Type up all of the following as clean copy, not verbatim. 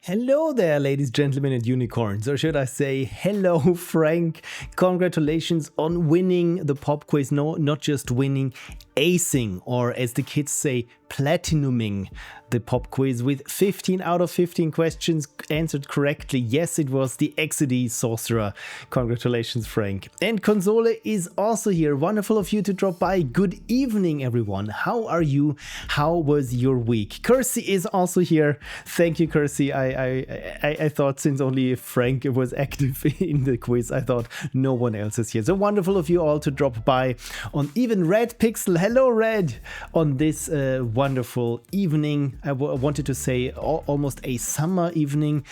Hello there, ladies, gentlemen, and unicorns. Or should I say, hello, Frank. Congratulations on winning the pop quiz. No, not just winning, acing, or as the kids say, platinuming the pop quiz with 15 out of 15 questions answered correctly. Yes, it was the XD Sorcerer. Congratulations, Frank. And Console is also here. Wonderful of you to drop by. Good evening, everyone. How are you? How was your week? Kersey is also here. Thank you, Kersey. I thought since only Frank was active in the quiz, I thought no one else is here. So wonderful of you all to drop by on even Red Pixel. Hello, Red, on this wonderful evening. I wanted to say almost a summer evening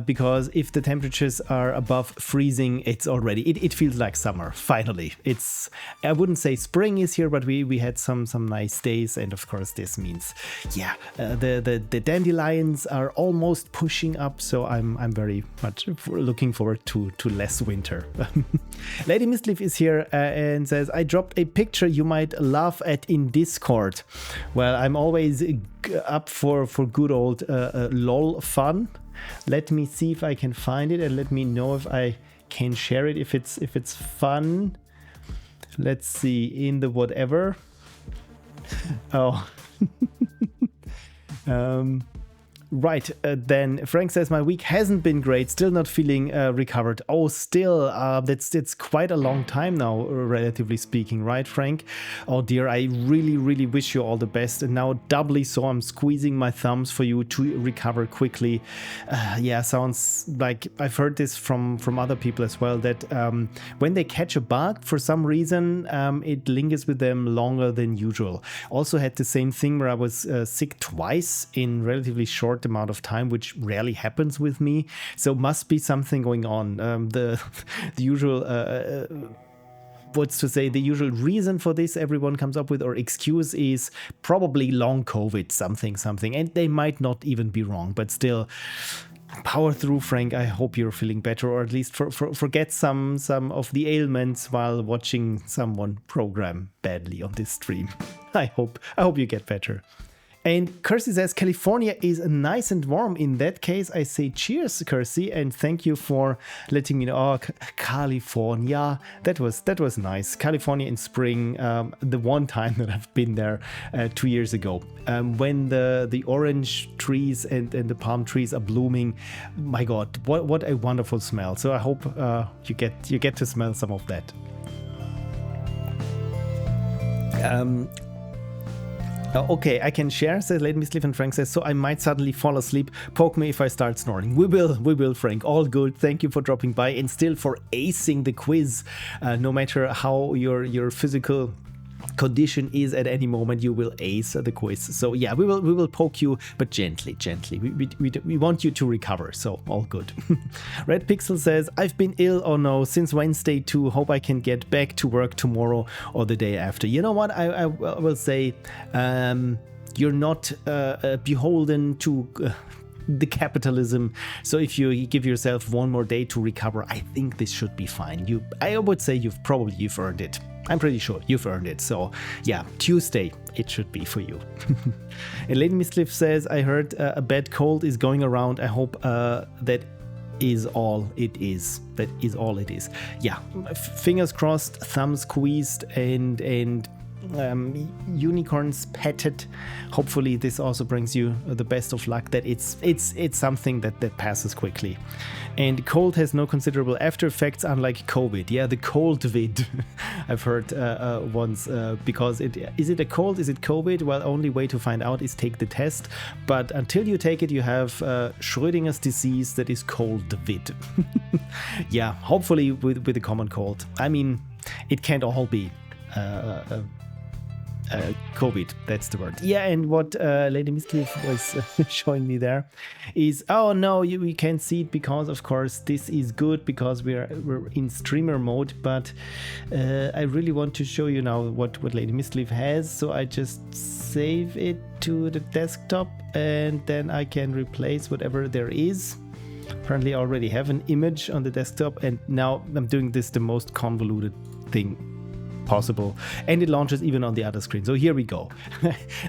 because if the temperatures are above freezing, it's already, it feels like summer, finally. I wouldn't say spring is here, but we had some nice days, and of course this means, the dandelions are almost pushing up, so I'm very much looking forward to less winter. Lady Mistleaf is here and says, I dropped a picture you might laugh at in Discord. Well, I'm always up for good old lol fun. Let me see if I can find it and let me know if I can share it if it's fun. Let's see, in the whatever. Oh. Right, then Frank says, my week hasn't been great, still not feeling recovered. Oh, still, that's quite a long time now, relatively speaking, right, Frank? Oh dear, I really wish you all the best, and now doubly so, I'm squeezing my thumbs for you to recover quickly. Yeah, sounds like I've heard this from other people as well, that when they catch a bug, for some reason, it lingers with them longer than usual. Also had the same thing where I was sick twice in relatively short amount of time, which rarely happens with me, so must be something going on. The usual the usual reason for this everyone comes up with, or excuse, is probably long COVID, something, and they might not even be wrong, but still, power through, Frank. I hope you're feeling better, or at least forget some of the ailments while watching someone program badly on this stream. I hope you get better. And Kersey says, California is nice and warm. In that case, I say cheers, Kersey, and thank you for letting me know. Oh, California, that was nice. California in spring, the one time that I've been there 2 years ago, when the orange trees and the palm trees are blooming. My God, what a wonderful smell. So I hope you get to smell some of that. Okay, I can share, says Lady Miss Liv, and Frank says, so I might suddenly fall asleep. Poke me if I start snoring. We will, Frank. All good. Thank you for dropping by and still for acing the quiz. No matter how your physical condition is at any moment, you will ace the quiz. So yeah, we will poke you, but gently. We want you to recover, so all good. Red Pixel says, I've been ill, oh no, since Wednesday too. Hope I can get back to work tomorrow or the day after. You know what, I will say, you're not beholden to the capitalism, so if you give yourself one more day to recover, I think this should be fine. I would say you've earned it. I'm pretty sure you've earned it. So yeah, Tuesday it should be for you. And Lady Mistleaf says, I heard a bad cold is going around. I hope that is all it is. That is all it is. Yeah, fingers crossed, thumbs squeezed, and unicorns petted. Hopefully this also brings you the best of luck, that it's something that passes quickly. And cold has no considerable after effects, unlike COVID. Yeah, the cold vid I've heard once, because is it a cold, is it COVID? Well, only way to find out is take the test, but until you take it, you have Schrödinger's disease, that is cold vid. Yeah, hopefully with a common cold. I mean, it can't all be COVID, that's the word. Yeah, and what Lady Mistleaf was showing me there is, oh no, we can't see it because, of course, this is good because we're in streamer mode, but I really want to show you now what Lady Mistleaf has, so I just save it to the desktop and then I can replace whatever there is. Apparently I already have an image on the desktop, and now I'm doing this the most convoluted thing possible, and it launches even on the other screen. So here we go.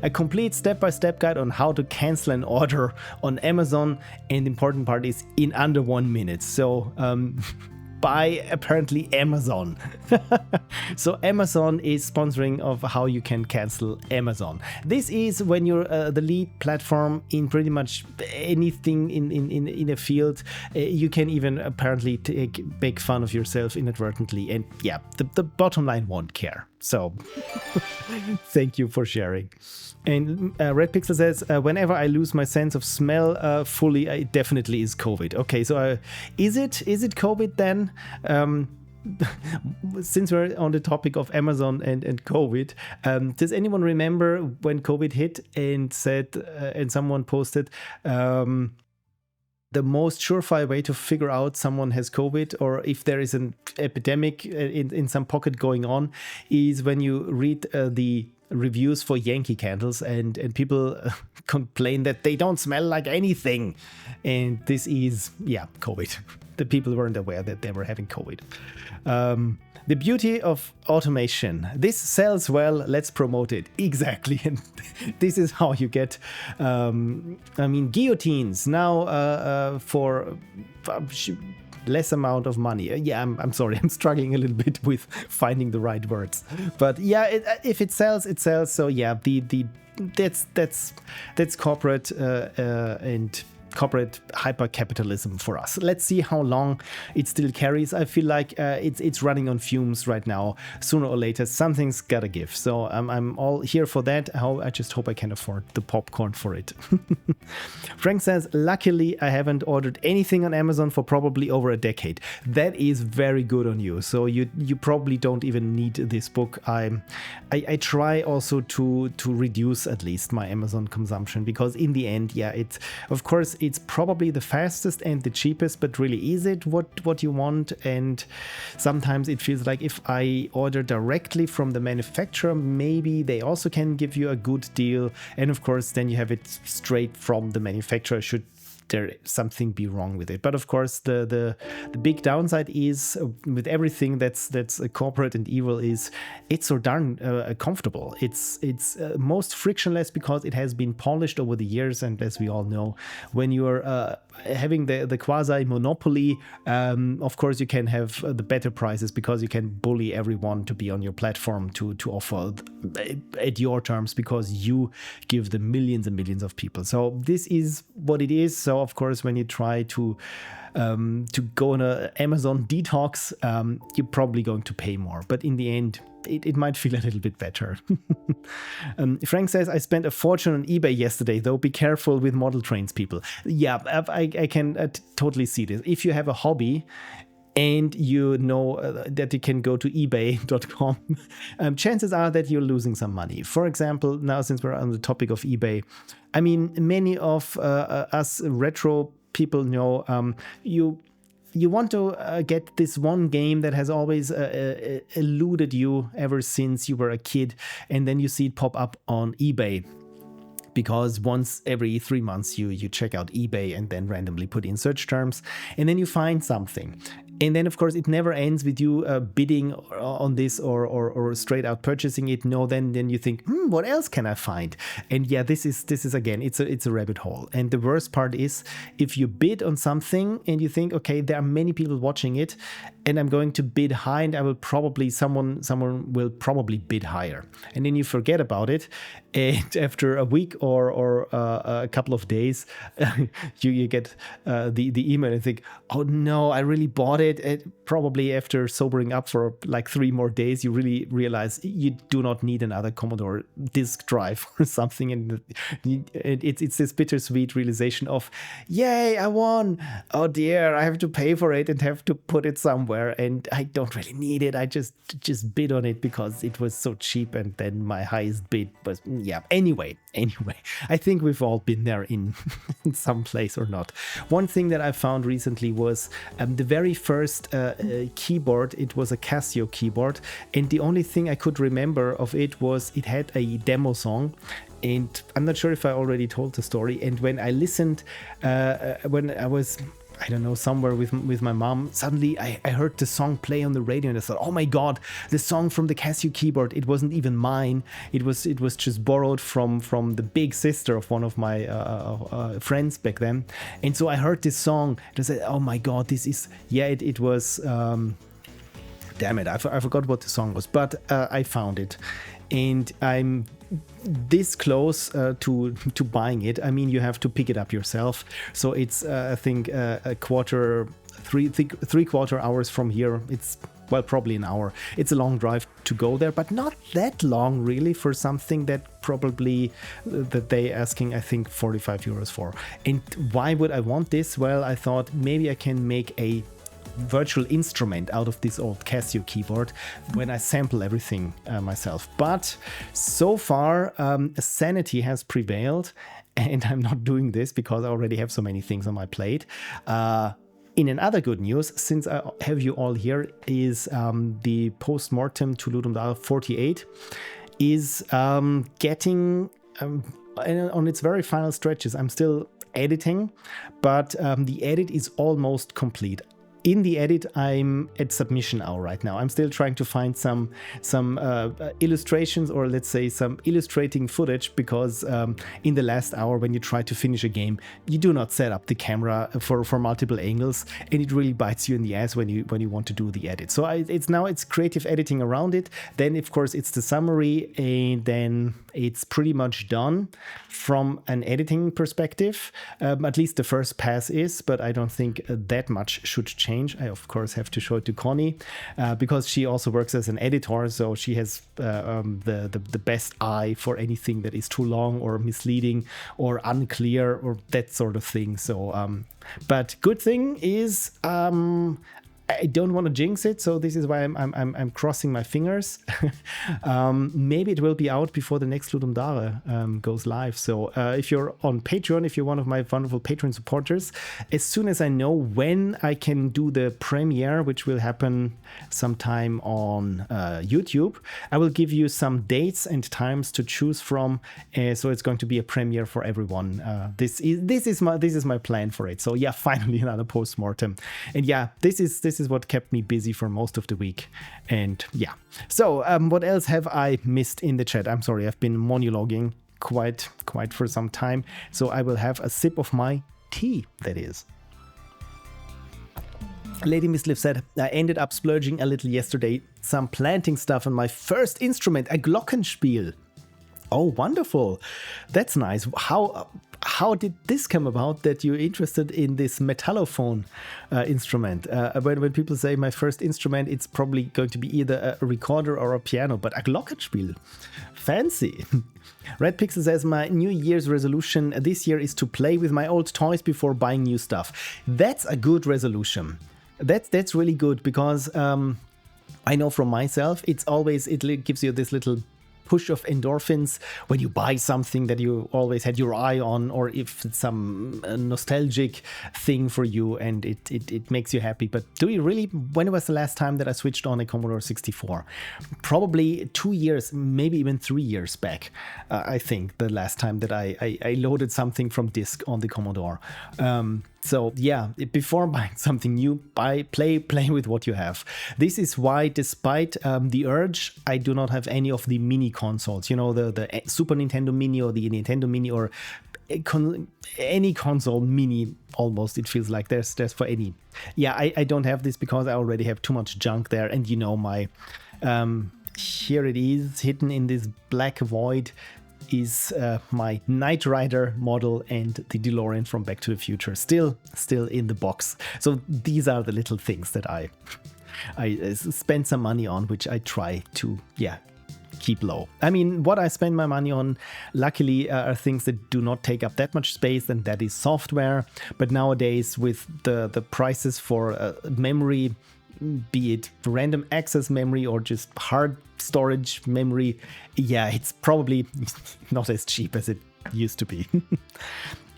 A complete step-by-step guide on how to cancel an order on Amazon, and the important part is in under 1 minute. So by apparently Amazon. So Amazon is sponsoring of how you can cancel Amazon. This is when you're the lead platform in pretty much anything in a field. You can even apparently make fun of yourself inadvertently, and yeah, the bottom line won't care. So thank you for sharing. And Red Pixel says, whenever I lose my sense of smell fully, it definitely is COVID. Okay, so is it COVID then? Since we're on the topic of Amazon and COVID, does anyone remember when COVID hit and said, and someone posted, the most surefire way to figure out someone has COVID or if there is an epidemic in some pocket going on is when you read the reviews for Yankee candles and people complain that they don't smell like anything. And this is, yeah, COVID. The people weren't aware that they were having COVID. The beauty of automation. This sells well, let's promote it. Exactly. And this is how you get, guillotines now for less amount of money. Yeah, I'm sorry, I'm struggling a little bit with finding the right words. But yeah, if it sells, it sells. So yeah, that's corporate and corporate hyper-capitalism for us. Let's see how long it still carries. I feel like it's running on fumes right now. Sooner or later, something's gotta give. So I'm all here for that. I just hope I can afford the popcorn for it. Frank says, luckily, I haven't ordered anything on Amazon for probably over a decade. That is very good on you. So you probably don't even need this book. I try also to reduce at least my Amazon consumption, because in the end, yeah, of course, it's probably the fastest and the cheapest, but really, is it what you want? And sometimes it feels like if I order directly from the manufacturer, maybe they also can give you a good deal. And of course, then you have it straight from the manufacturer. Should there something be wrong with it? But of course, the big downside is with everything that's corporate and evil is it's so darn comfortable. It's most frictionless because it has been polished over the years. And as we all know, when you're having the quasi monopoly, of course you can have the better prices because you can bully everyone to be on your platform to offer at your terms, because you give them millions and millions of people. So this is what it is. So of course, when you try to go on a Amazon detox, you're probably going to pay more. But in the end, it might feel a little bit better. Frank says, I spent a fortune on eBay yesterday, though. Be careful with model trains, people. Yeah, I can totally see this. If you have a hobby and you know that you can go to ebay.com, chances are that you're losing some money. For example, now since we're on the topic of eBay, I mean, many of us retro people know you want to get this one game that has always eluded you ever since you were a kid, and then you see it pop up on eBay. Because once every 3 months you check out eBay and then randomly put in search terms, and then you find something. And then, of course, it never ends with you bidding on this or straight out purchasing it. No, then you think, what else can I find? And yeah, this is again, it's a rabbit hole. And the worst part is if you bid on something and you think, okay, there are many people watching it, and I'm going to bid high, and I will probably someone will probably bid higher, and then you forget about it, and after a week or a couple of days, you get the email and think, oh no, I really bought it. And probably after sobering up for like 3 more days, you really realize you do not need another Commodore disk drive or something, and it's this bittersweet realization of, yay, I won. Oh dear, I have to pay for it and have to put it somewhere. And I don't really need it. I just bid on it because it was so cheap, and then my highest bid was, yeah. Anyway, I think we've all been there in some place or not. One thing that I found recently was the very first keyboard. It was a Casio keyboard, and the only thing I could remember of it was it had a demo song. And I'm not sure if I already told the story. And when I listened, when I was I don't know, somewhere with my mom, suddenly I heard the song play on the radio, and I thought, oh my god, the song from the Casio keyboard. It wasn't even mine. It was just borrowed from the big sister of one of my friends back then. And so I heard this song and I said, oh my god, this is, it was, damn it, I forgot what the song was, but I found it. And I'm this close to buying it. I mean, you have to pick it up yourself. So it's I think three quarter hours from here. It's, well, probably an hour. It's a long drive to go there, but not that long really for something that probably that they asking, I think, 45 euros for. And why would I want this? Well, I thought maybe I can make a virtual instrument out of this old Casio keyboard when I sample everything myself. But so far, sanity has prevailed, and I'm not doing this because I already have so many things on my plate. In another good news, since I have you all here, is the post-mortem to Ludum Dare 48 is getting on its very final stretches. I'm still editing, but the edit is almost complete. In the edit, I'm at submission hour right now. I'm still trying to find some illustrations, or let's say some illustrating footage, because in the last hour, when you try to finish a game, you do not set up the camera for multiple angles, and it really bites you in the ass when you want to do the edit. So it's creative editing around it. Then of course it's the summary, and then it's pretty much done from an editing perspective. At least the first pass is, but I don't think that much should change. I of course have to show it to Connie because she also works as an editor, so she has the best eye for anything that is too long or misleading or unclear or that sort of thing. So, but good thing is, I don't want to jinx it, so this is why I'm crossing my fingers. Maybe it will be out before the next Ludum Dare goes live. So if you're on Patreon, if you're one of my wonderful Patreon supporters, as soon as I know when I can do the premiere, which will happen sometime on YouTube, I will give you some dates and times to choose from. So it's going to be a premiere for everyone. This is my plan for it. So yeah, finally another post-mortem. And yeah, this is what kept me busy for most of the week. And yeah, so what else have I missed in the chat? I'm sorry, I've been monologuing quite for some time, so I will have a sip of my tea, that is. Lady Misliff said, I ended up splurging a little yesterday, some planting stuff on my first instrument, a Glockenspiel. Oh, wonderful. That's nice. How did this come about that you're interested in this metallophone instrument? When people say my first instrument, it's probably going to be either a recorder or a piano, but a Glockenspiel. Fancy. Red Pixel says, my New Year's resolution this year is to play with my old toys before buying new stuff. That's a good resolution. That's really good, because I know from myself, it gives you this little push of endorphins when you buy something that you always had your eye on, or if it's some nostalgic thing for you and it makes you happy. But do you really, when was the last time that I switched on a Commodore 64? Probably 2 years, maybe even 3 years back. I think the last time that I loaded something from disk on the Commodore. So yeah, before buying something new, play with what you have. This is why, despite the urge, I do not have any of the mini consoles. You know, the Super Nintendo Mini or the Nintendo Mini, or any console mini. Almost, it feels like there's for any. Yeah, I don't have this because I already have too much junk there, and you know my. Here it is, hidden in this black void, is my Knight Rider model and the DeLorean from Back to the Future, still in the box. So these are the little things that I spend some money on, which I try to keep low. I mean, what I spend my money on, luckily, are things that do not take up that much space, and that is software. But nowadays, with the prices for memory, be it random access memory or just hard storage memory, it's probably not as cheap as it used to be.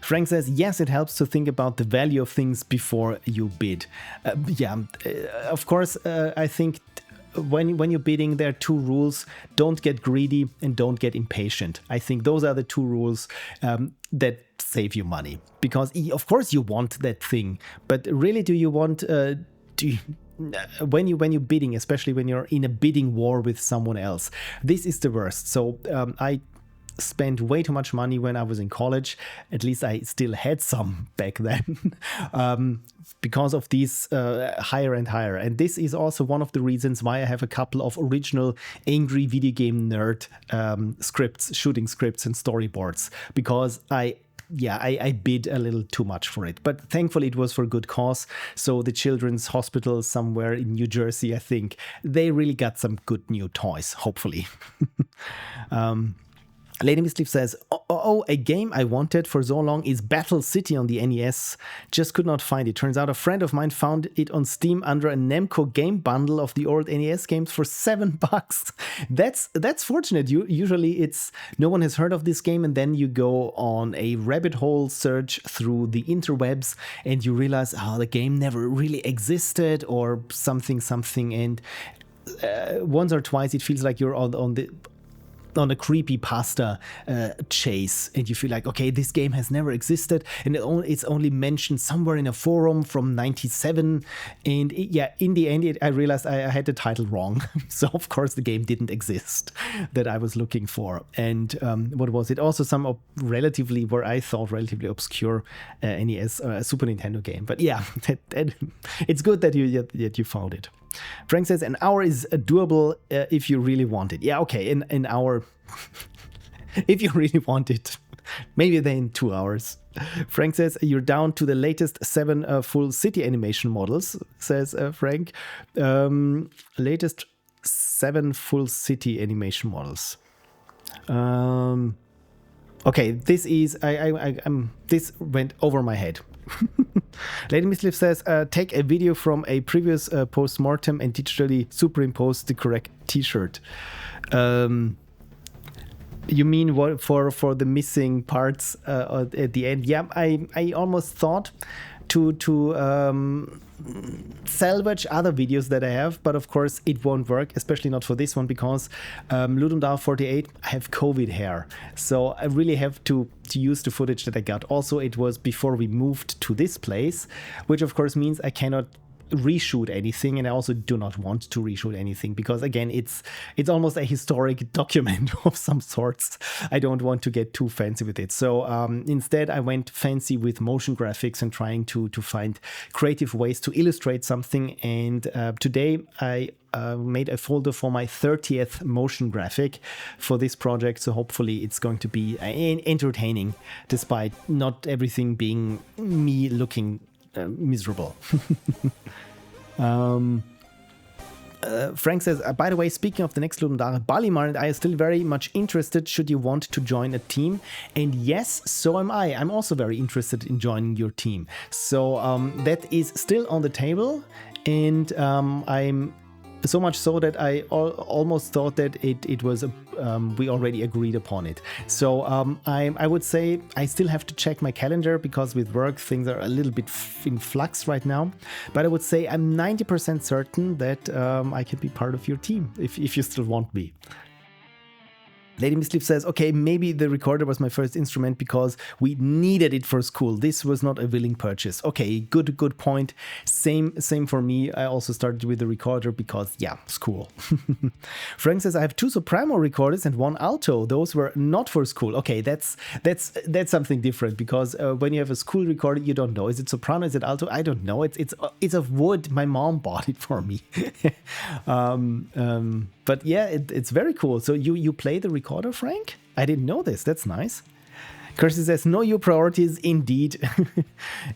Frank says, yes, it helps to think about the value of things before you bid. Of course, I think when you're bidding, there are two rules: don't get greedy and don't get impatient. I think those are the two rules that save you money, because of course you want that thing, but really, do you want when you're bidding, especially when you're in a bidding war with someone else, this is the worst. So I spent way too much money when I was in college. At least I still had some back then, because of these higher and higher. And this is also one of the reasons why I have a couple of original angry video game nerd scripts, shooting scripts and storyboards, because I bid a little too much for it. But thankfully it was for a good cause. So the Children's Hospital somewhere in New Jersey, I think, they really got some good new toys, hopefully. Lady Misleaf says, a game I wanted for so long is Battle City on the NES. Just could not find it. Turns out a friend of mine found it on Steam under a Namco game bundle of the old NES games for $7. That's fortunate. Usually it's no one has heard of this game, and then you go on a rabbit hole search through the interwebs and you realize, the game never really existed or something. And once or twice it feels like you're on a creepypasta chase, and you feel like, okay, this game has never existed, and it's only mentioned somewhere in a forum from 97, and in the end I realized I had the title wrong. So of course the game didn't exist that I was looking for. And what was it? Also some relatively obscure NES Super Nintendo game. But yeah, it's good that you found it. Frank says an hour is doable if you really want it. Yeah, okay, an hour if you really want it. Maybe then 2 hours. Frank says you're down to the latest 7 full city animation models, says Frank. Latest 7 full city animation models. Okay, this is this went over my head. Lady Misleaf says, take a video from a previous post-mortem and digitally superimpose the correct t-shirt. You mean what for the missing parts at the end? Yeah, I almost thought to salvage other videos that I have, but of course it won't work, especially not for this one, because Ludum Dare 48, I have COVID hair, so I really have to use the footage that I got. Also, it was before we moved to this place, which of course means I cannot reshoot anything, and I also do not want to reshoot anything, because again it's almost a historic document of some sorts. I don't want to get too fancy with it, so instead I went fancy with motion graphics and trying to find creative ways to illustrate something. And today I made a folder for my 30th motion graphic for this project, so hopefully it's going to be entertaining despite not everything being me looking miserable. Frank says, by the way, speaking of the next Ludum Dare, Balimar and I are still very much interested should you want to join a team. And yes, so am I. I'm also very interested in joining your team. So that is still on the table, and I'm so much so that I almost thought that it was we already agreed upon it. So I would say I still have to check my calendar, because with work things are a little bit in flux right now. But I would say I'm 90% certain that I can be part of your team if you still want me. Lady Misleaf says, okay, maybe the recorder was my first instrument because we needed it for school. This was not a willing purchase. Okay, good point. Same for me. I also started with the recorder because, school. Frank says, I have 2 soprano recorders and 1 alto. Those were not for school. Okay, that's something different, because when you have a school recorder, you don't know. Is it soprano? Is it alto? I don't know. It's of wood. My mom bought it for me. But yeah, it's very cool. So you play the recorder, Frank? I didn't know this. That's nice. Kirsty says, know your priorities indeed.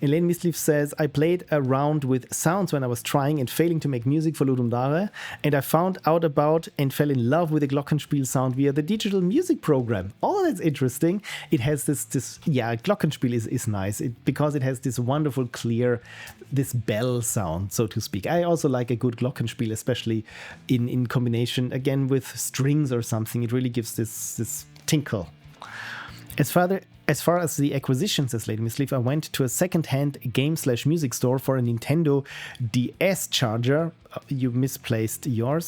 Elaine Misleaf says, I played around with sounds when I was trying and failing to make music for Ludum Dare, and I found out about and fell in love with the Glockenspiel sound via the digital music program. Oh, that's interesting. It has this Glockenspiel is nice because it has this wonderful, clear, this bell sound, so to speak. I also like a good Glockenspiel, especially in combination, again, with strings or something. It really gives this tinkle. As as far as the acquisition, says Lady Miss Leaf, I went to a second-hand game/music store for a Nintendo DS charger. You misplaced yours.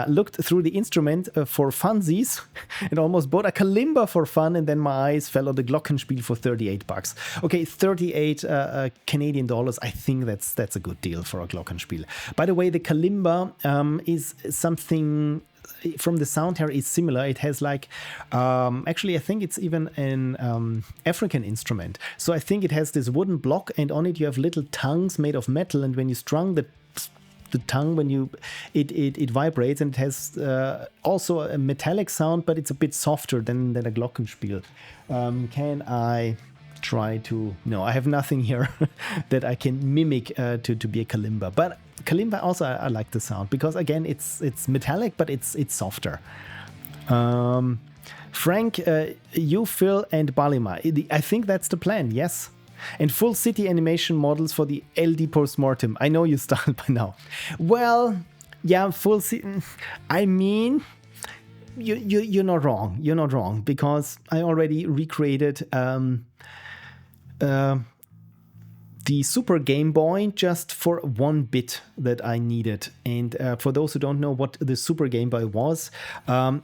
Looked through the instrument for funsies and almost bought a kalimba for fun, and then my eyes fell on the Glockenspiel for $38. Okay, 38 Canadian dollars. I think that's a good deal for a Glockenspiel. By the way, the kalimba is something from the sound here is similar. It has like, actually I think it's even an African instrument. So I think it has this wooden block, and on it you have little tongues made of metal, and when you strung the tongue, when you it vibrates, and it has also a metallic sound, but it's a bit softer than a Glockenspiel. Can I try to... No, I have nothing here that I can mimic to be a kalimba, but kalimba also I like the sound, because again it's metallic, but it's softer. Frank, you, Phil, and Balima. I think that's the plan. Yes. And full city animation models for the LD postmortem. I know you started by now. Well, yeah, full city. I mean, you're not wrong. You're not wrong, because I already recreated the Super Game Boy just for 1 bit that I needed. And for those who don't know what the Super Game Boy was,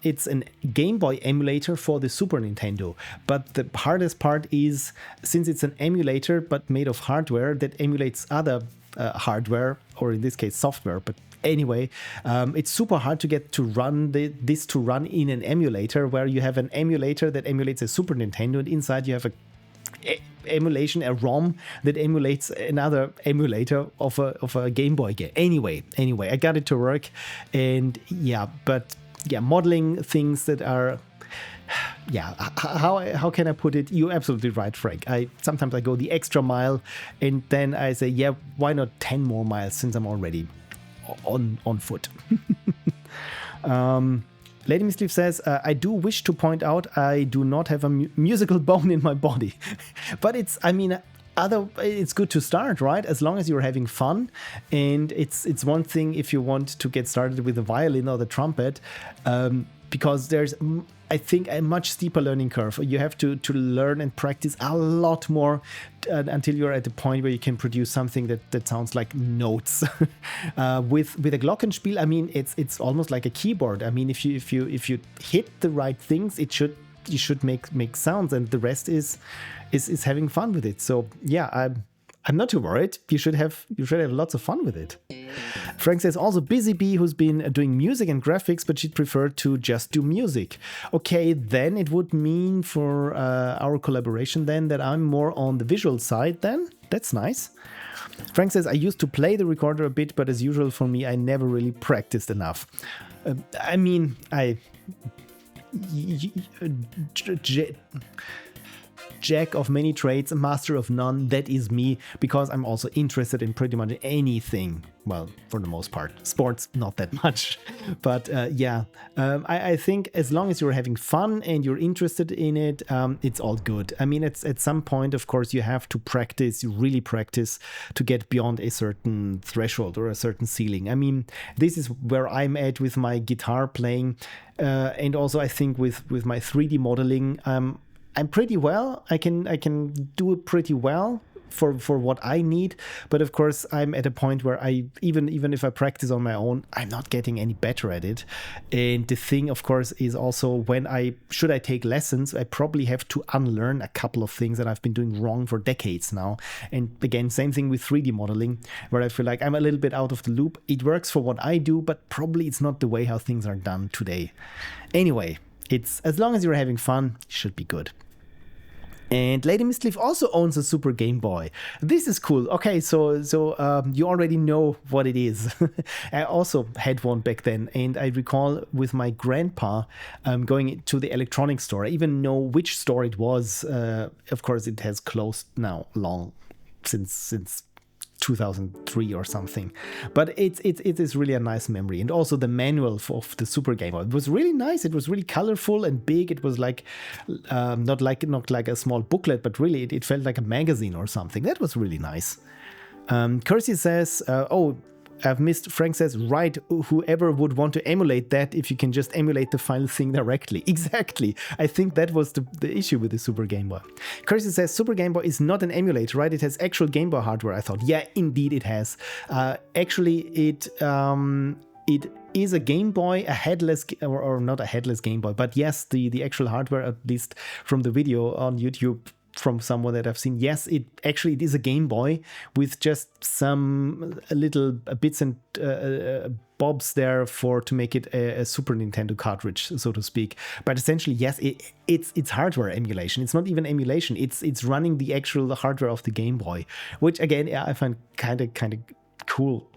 it's a Game Boy emulator for the Super Nintendo. But the hardest part is, since it's an emulator but made of hardware that emulates other hardware, or in this case software, but anyway, it's super hard to get to run this to run in an emulator, where you have an emulator that emulates a Super Nintendo, and inside you have a ROM that emulates another emulator of a Game Boy game. Anyway, I got it to work, and modeling things that are, how can I put it? You're absolutely right, Frank. Sometimes I go the extra mile, and then I say, why not 10 more miles, since I'm already on foot. Lady Miss Leaf says, I do wish to point out I do not have a musical bone in my body. But it's good to start, right? As long as you're having fun. And it's one thing if you want to get started with the violin or the trumpet, because there's, I think, a much steeper learning curve. You have to learn and practice a lot more until you're at the point where you can produce something that sounds like notes. With a Glockenspiel, I mean, it's almost like a keyboard. I mean, if you hit the right things, you should make sounds, and the rest is having fun with it. So yeah, I'm not too worried. You should have lots of fun with it. Frank says, also Busy Bee, who's been doing music and graphics, but she'd prefer to just do music. Okay, then it would mean for our collaboration then that I'm more on the visual side then. That's nice. Frank says, I used to play the recorder a bit, but as usual for me, I never really practiced enough. Jack of many trades, master of none, that is me, because I'm also interested in pretty much anything. Well, for the most part. Sports, not that much. But I think as long as you're having fun and you're interested in it, it's all good. I mean, at some point, of course, you have to practice, you really practice to get beyond a certain threshold or a certain ceiling. I mean, this is where I'm at with my guitar playing. And also, I think with my 3D modeling, I'm pretty well. I can do it pretty well for what I need. But of course, I'm at a point where I even if I practice on my own, I'm not getting any better at it. And the thing, of course, is also should I take lessons, I probably have to unlearn a couple of things that I've been doing wrong for decades now. And again, same thing with 3D modeling, where I feel like I'm a little bit out of the loop. It works for what I do, but probably it's not the way how things are done today. Anyway, it's as long as you're having fun, it should be good. And Lady Mistleaf also owns a Super Game Boy. This is cool. Okay, so you already know what it is. I also had one back then, and I recall with my grandpa going to the electronics store. I even know which store it was. Of course, it has closed now long since 2003 or something, but it is really a nice memory. And also the manual of the Super Game Boy, it was really nice. It was really colorful and big. It was like not like a small booklet, but really it felt like a magazine or something. That was really nice. Kersey says, I've missed. Frank says, right, whoever would want to emulate that if you can just emulate the final thing directly. Exactly. I think that was the issue with the Super Game Boy. Kirsty says, Super Game Boy is not an emulator, right? It has actual Game Boy hardware. I thought, yeah, indeed it has. Actually, it is a Game Boy, a headless, or not a headless Game Boy, but yes, the actual hardware, at least from the video on YouTube, from someone that I've seen, yes, it is a Game Boy with just some little bits and bobs there to make it a Super Nintendo cartridge, so to speak. But essentially, yes, it's hardware emulation. It's not even emulation. It's running the actual hardware of the Game Boy, which again, yeah, I find kind of cool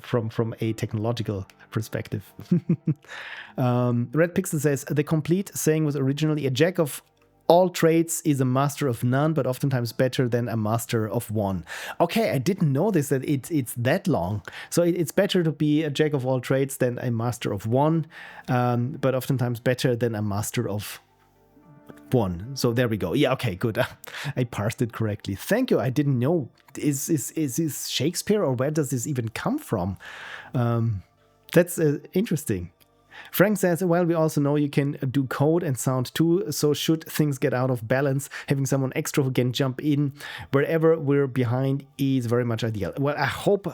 from a technological perspective. Red Pixel says, the complete saying was originally a jack of all trades is a master of none, but oftentimes better than a master of one. Okay, I didn't know this, that it's that long. So it's better to be a jack of all trades than a master of one, but oftentimes better than a master of one. So there we go. Yeah, okay, good. I parsed it correctly. Thank you. I didn't know. Is this Shakespeare, or where does this even come from? That's interesting. Frank says, well, we also know you can do code and sound too, so should things get out of balance, having someone extra who can jump in wherever we're behind is very much ideal. Well, I hope,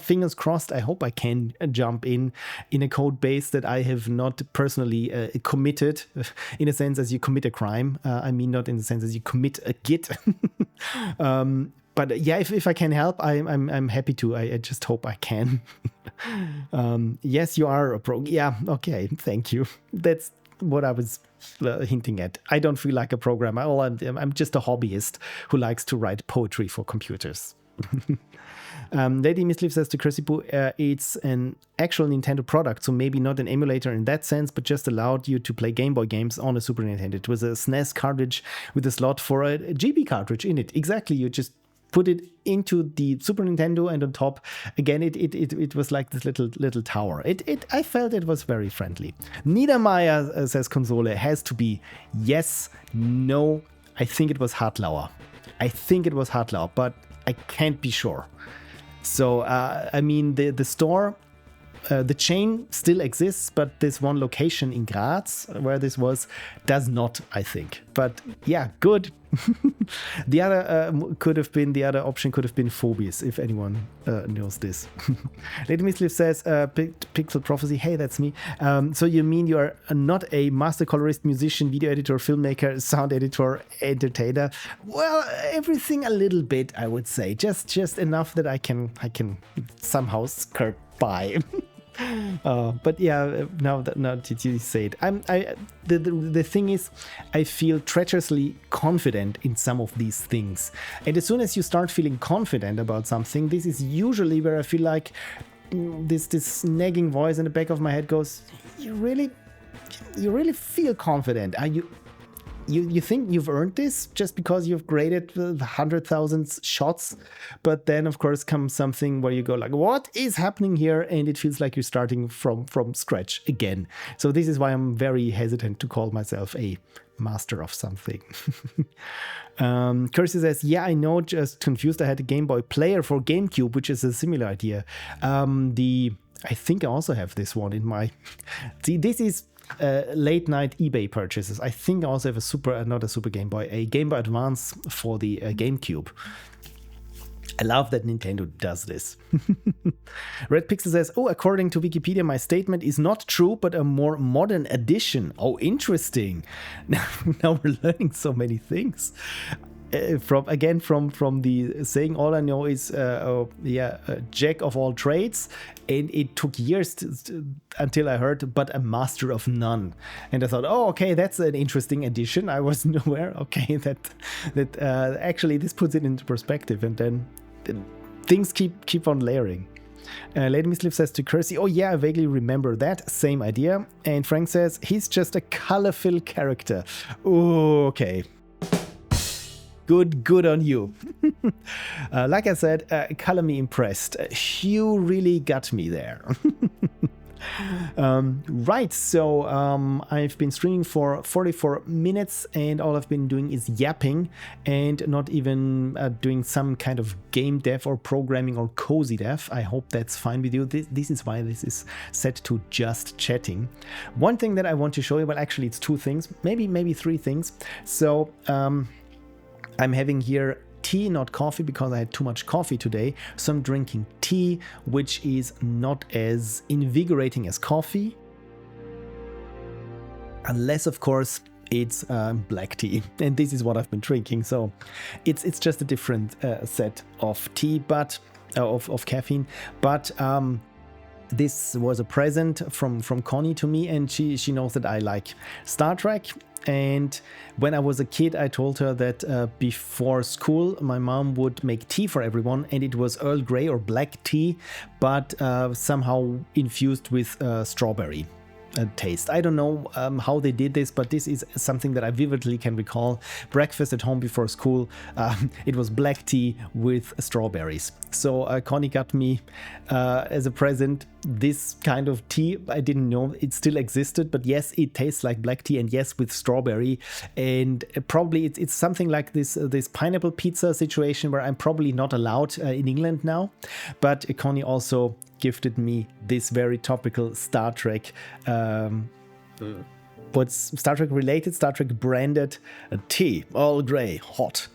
fingers crossed, I hope I can jump in a code base that I have not personally committed, in a sense as you commit a crime. I mean, not in the sense as you commit a git. But yeah, if I can help, I'm happy to. I just hope I can. Yes, you are a pro. Yeah, okay, thank you. That's what I was hinting at. I don't feel like a programmer. I'm just a hobbyist who likes to write poetry for computers. Lady Misleaf says to Kersipu, it's an actual Nintendo product, so maybe not an emulator in that sense, but just allowed you to play Game Boy games on a Super Nintendo. It was a SNES cartridge with a slot for a GB cartridge in it. Exactly, you just put it into the Super Nintendo, and on top, again, it was like this little tower. I felt it was very friendly. Niedermeyer says console has to be yes, no. I think it was Hartlauer. But I can't be sure. So I mean, the store, the chain still exists, but this one location in Graz where this was does not, I think. But yeah, good. The other option could have been Phobius, if anyone knows this. Lady Misleaf says, Pixel Prophecy, hey, that's me. So you mean you are not a master colorist, musician, video editor, filmmaker, sound editor, entertainer? Well, everything a little bit, I would say. Just enough that I can somehow skirt by. But yeah, now that you say it, the thing is, I feel treacherously confident in some of these things, and as soon as you start feeling confident about something, this is usually where I feel like this nagging voice in the back of my head goes, you really feel confident? Are you think you've earned this just because you've graded 100,000 shots? But then, of course, comes something where you go like, what is happening here? And it feels like you're starting from scratch again. So this is why I'm very hesitant to call myself a master of something. Kirsty says, yeah, I know, just confused. I had a Game Boy Player for GameCube, which is a similar idea. I think I also have this one in my... See, this is late night eBay purchases. I think I also have not a Super Game Boy, a Game Boy Advance for the GameCube. I love that Nintendo does this. Red Pixel says, oh, according to Wikipedia, my statement is not true, but a more modern edition. Oh, interesting. Now we're learning so many things. From the saying, all I know is a jack of all trades, and it took years until I heard but a master of none, and I thought, oh, okay, that's an interesting addition. I wasn't aware. Okay, that actually this puts it into perspective, and then things keep on layering. Lady Misleaf says to Kersey, oh yeah, I vaguely remember that, same idea. And Frank says, he's just a colorful character. Oh, okay. Good on you. Like I said, color me impressed. You really got me there. Right, so I've been streaming for 44 minutes and all I've been doing is yapping and not even doing some kind of game dev or programming or cozy dev. I hope that's fine with you. This is why this is set to just chatting. One thing that I want to show you, well, actually it's two things, maybe three things. So I'm having here tea, not coffee, because I had too much coffee today. So I'm drinking tea, which is not as invigorating as coffee. Unless, of course, it's black tea. And this is what I've been drinking. So it's just a different set of tea, but of caffeine. But this was a present from Connie to me, and she knows that I like Star Trek. And when I was a kid, I told her that before school, my mom would make tea for everyone, and it was Earl Grey or black tea, but somehow infused with strawberry taste. I don't know how they did this, but this is something that I vividly can recall. Breakfast at home before school, it was black tea with strawberries. So Connie got me as a present this kind of tea. I didn't know it still existed, but yes, it tastes like black tea, and yes, with strawberry. And probably it's something like this pineapple pizza situation where I'm probably not allowed in England now. But Connie also gifted me this very topical Star Trek, what's Star Trek related, Star Trek branded tea, Earl Grey, hot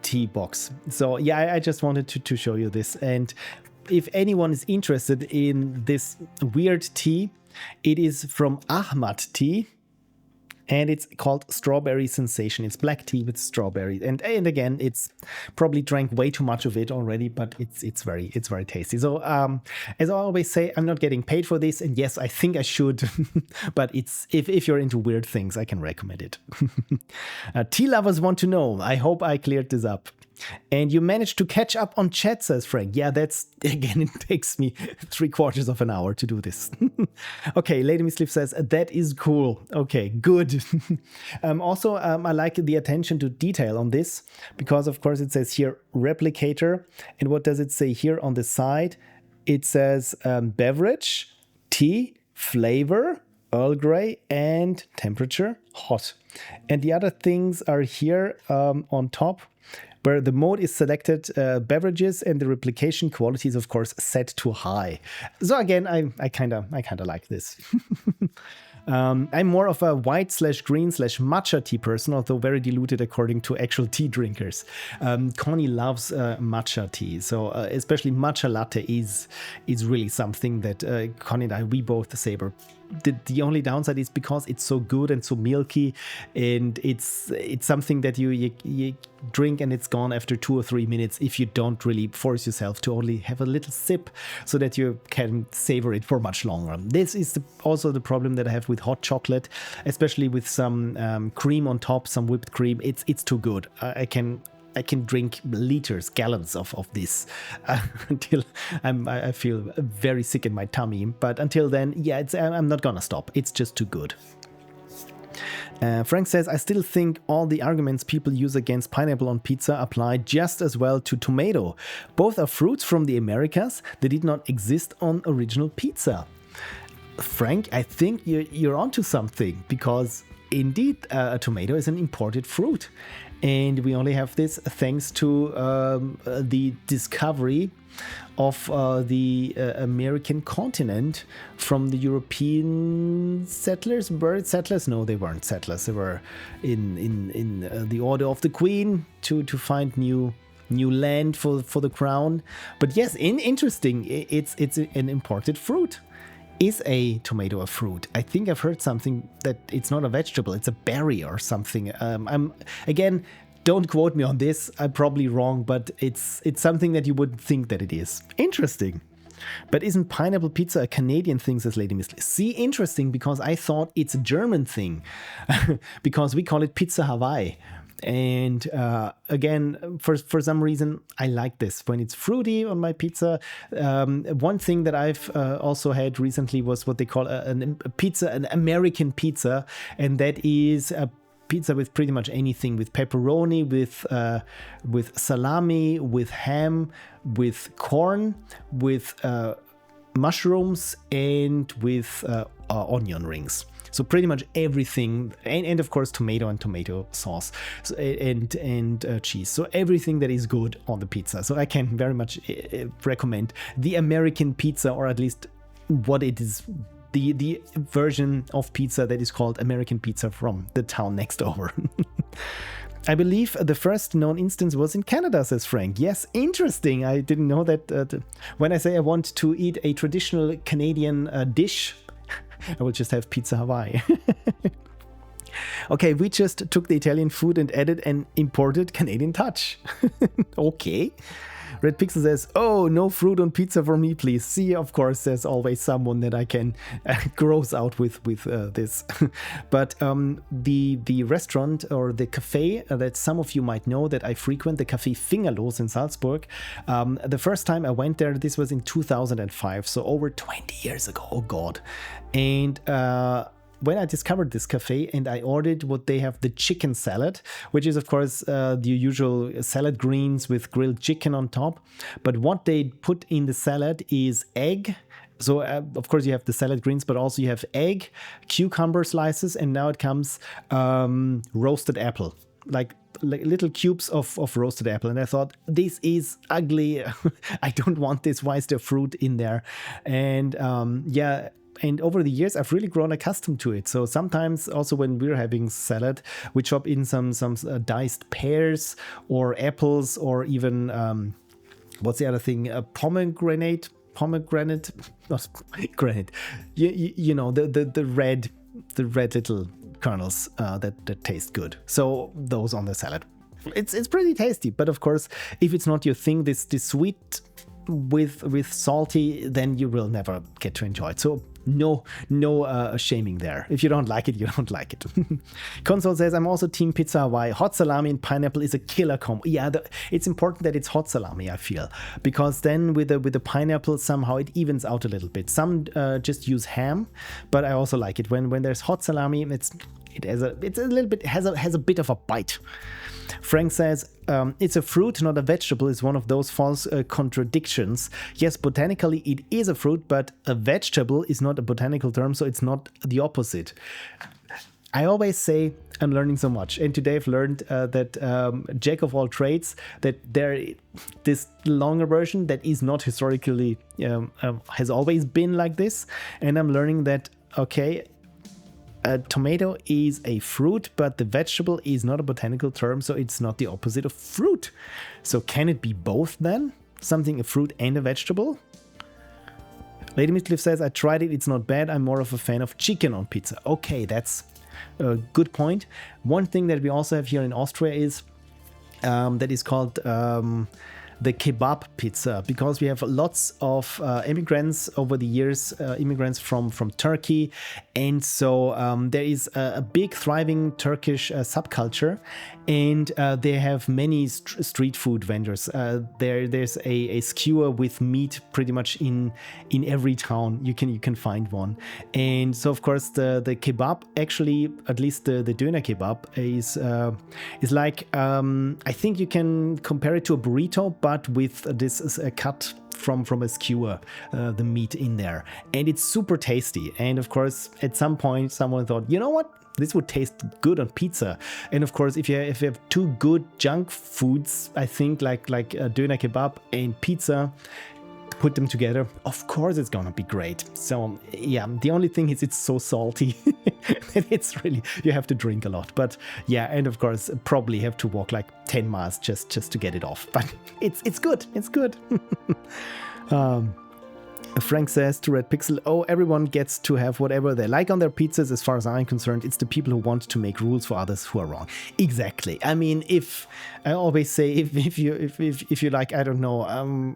tea box. So yeah, I just wanted to show you this. And if anyone is interested in this weird tea, it is from Ahmad Tea. And it's called Strawberry Sensation. It's black tea with strawberry. And again, it's probably drank way too much of it already, but it's very tasty. So as I always say, I'm not getting paid for this. And yes, I think I should. But it's if you're into weird things, I can recommend it. Tea lovers want to know. I hope I cleared this up. And you managed to catch up on chat, says Frank. Yeah, that's, again, it takes me 3/4 of an hour to do this. Okay, Lady Miss Liv says, that is cool. Okay, good. Also, I like the attention to detail on this, because, of course, it says here, replicator. And what does it say here on the side? It says beverage, tea, flavor, Earl Grey, and temperature, hot. And the other things are here on top, where the mode is selected beverages, and the replication quality is, of course, set to high. So again, I kind of like this. I'm more of a white/green/matcha tea person, although very diluted according to actual tea drinkers. Connie loves matcha tea, so especially matcha latte is really something that Connie and we both savor. The only downside is because it's so good and so milky, and it's something that you drink and it's gone after 2 or 3 minutes if you don't really force yourself to only have a little sip so that you can savor it for much longer. This is also the problem that I have with hot chocolate, especially with some cream on top, some whipped cream. It's too good. I can drink liters, gallons of this until I feel very sick in my tummy. But until then, yeah, I'm not gonna stop. It's just too good. Frank says, I still think all the arguments people use against pineapple on pizza apply just as well to tomato. Both are fruits from the Americas that did not exist on original pizza. Frank, I think you're onto something, because indeed a tomato is an imported fruit. And we only have this thanks to the discovery of the American continent from the European settlers. Bird settlers? No, they weren't settlers. They were in the order of the Queen to find new land for the crown. But yes, interesting. It's an imported fruit. Is a tomato a fruit? I think I've heard something that it's not a vegetable, it's a berry or something. Again, don't quote me on this, I'm probably wrong, but it's something that you wouldn't think that it is. Interesting. But isn't pineapple pizza a Canadian thing, says Lady Miss Lee? See, interesting, because I thought it's a German thing, because we call it Pizza Hawaii. And again, for some reason, I like this when it's fruity on my pizza. One thing that I've also had recently was what they call an American pizza, and that is a pizza with pretty much anything, with pepperoni, with salami, with ham, with corn, with mushrooms and with onion rings. So pretty much everything, and of course tomato and tomato sauce, so, and cheese. So everything that is good on the pizza. So I can very much recommend the American pizza, or at least what it is, the version of pizza that is called American pizza from the town next over. I believe the first known instance was in Canada, says Frank. Yes, interesting. I didn't know that. When I say I want to eat a traditional Canadian dish, I will just have Pizza Hawaii. Okay, we just took the Italian food and added an imported Canadian touch. Okay. Red Pixel says, oh, no fruit on pizza for me, please. See, of course, there's always someone that I can gross out with this. But the restaurant or the cafe that some of you might know that I frequent, the Café Fingerlos in Salzburg, the first time I went there, this was in 2005, so over 20 years ago. Oh, God. And when I discovered this cafe and I ordered what they have, the chicken salad, which is of course the usual salad greens with grilled chicken on top. But what they put in the salad is egg. So of course you have the salad greens, but also you have egg, cucumber slices, and now it comes roasted apple, like little cubes of roasted apple. And I thought, this is ugly. I don't want this. Why is there fruit in there? And yeah. And over the years, I've really grown accustomed to it. So sometimes also when we're having salad, we chop in some diced pears or apples, or even, what's the other thing? Pomegranate, not granite. You know, the red little kernels that taste good. So those on the salad. It's pretty tasty. But of course, if it's not your thing, this sweet with salty, then you will never get to enjoy it. So no shaming there. If you don't like it, you don't like it. Console says, I'm also team Pizza Hawaii. Hot salami and pineapple is a killer combo. Yeah, it's important that it's hot salami, I feel, because then with the pineapple, somehow it evens out a little bit. Some just use ham, but I also like it when there's hot salami. It has a bit of a bite. Frank says, it's a fruit, not a vegetable, is one of those false contradictions. Yes, botanically it is a fruit, but a vegetable is not a botanical term, so it's not the opposite. I always say I'm learning so much, and today I've learned that jack of all trades, that this longer version that is not historically has always been like this, and I'm learning that, okay, a tomato is a fruit, but the vegetable is not a botanical term, so it's not the opposite of fruit. So can it be both then? Something a fruit and a vegetable? Lady Mistcliff says, I tried it, it's not bad. I'm more of a fan of chicken on pizza. Okay, that's a good point. One thing that we also have here in Austria is that is called the kebab pizza, because we have lots of immigrants over the years, immigrants from Turkey, and so there is a big thriving Turkish subculture, and they have many street food vendors. There's a skewer with meat pretty much in every town. You can find one, and so of course the kebab, actually at least the doner kebab is like I think you can compare it to a burrito, but with this cut from a skewer, the meat in there, and it's super tasty. And of course, at some point, someone thought, you know what, this would taste good on pizza. And of course, if you have two good junk foods, I think like doner kebab and pizza, put them together, of course it's gonna be great. So yeah, the only thing is it's so salty that it's really, you have to drink a lot. But yeah, and of course probably have to walk like 10 miles just to get it off. But it's good. Frank says to Red Pixel, oh, everyone gets to have whatever they like on their pizzas. As far as I'm concerned, it's the people who want to make rules for others who are wrong. Exactly. I mean, if I always say, if you like, I don't know,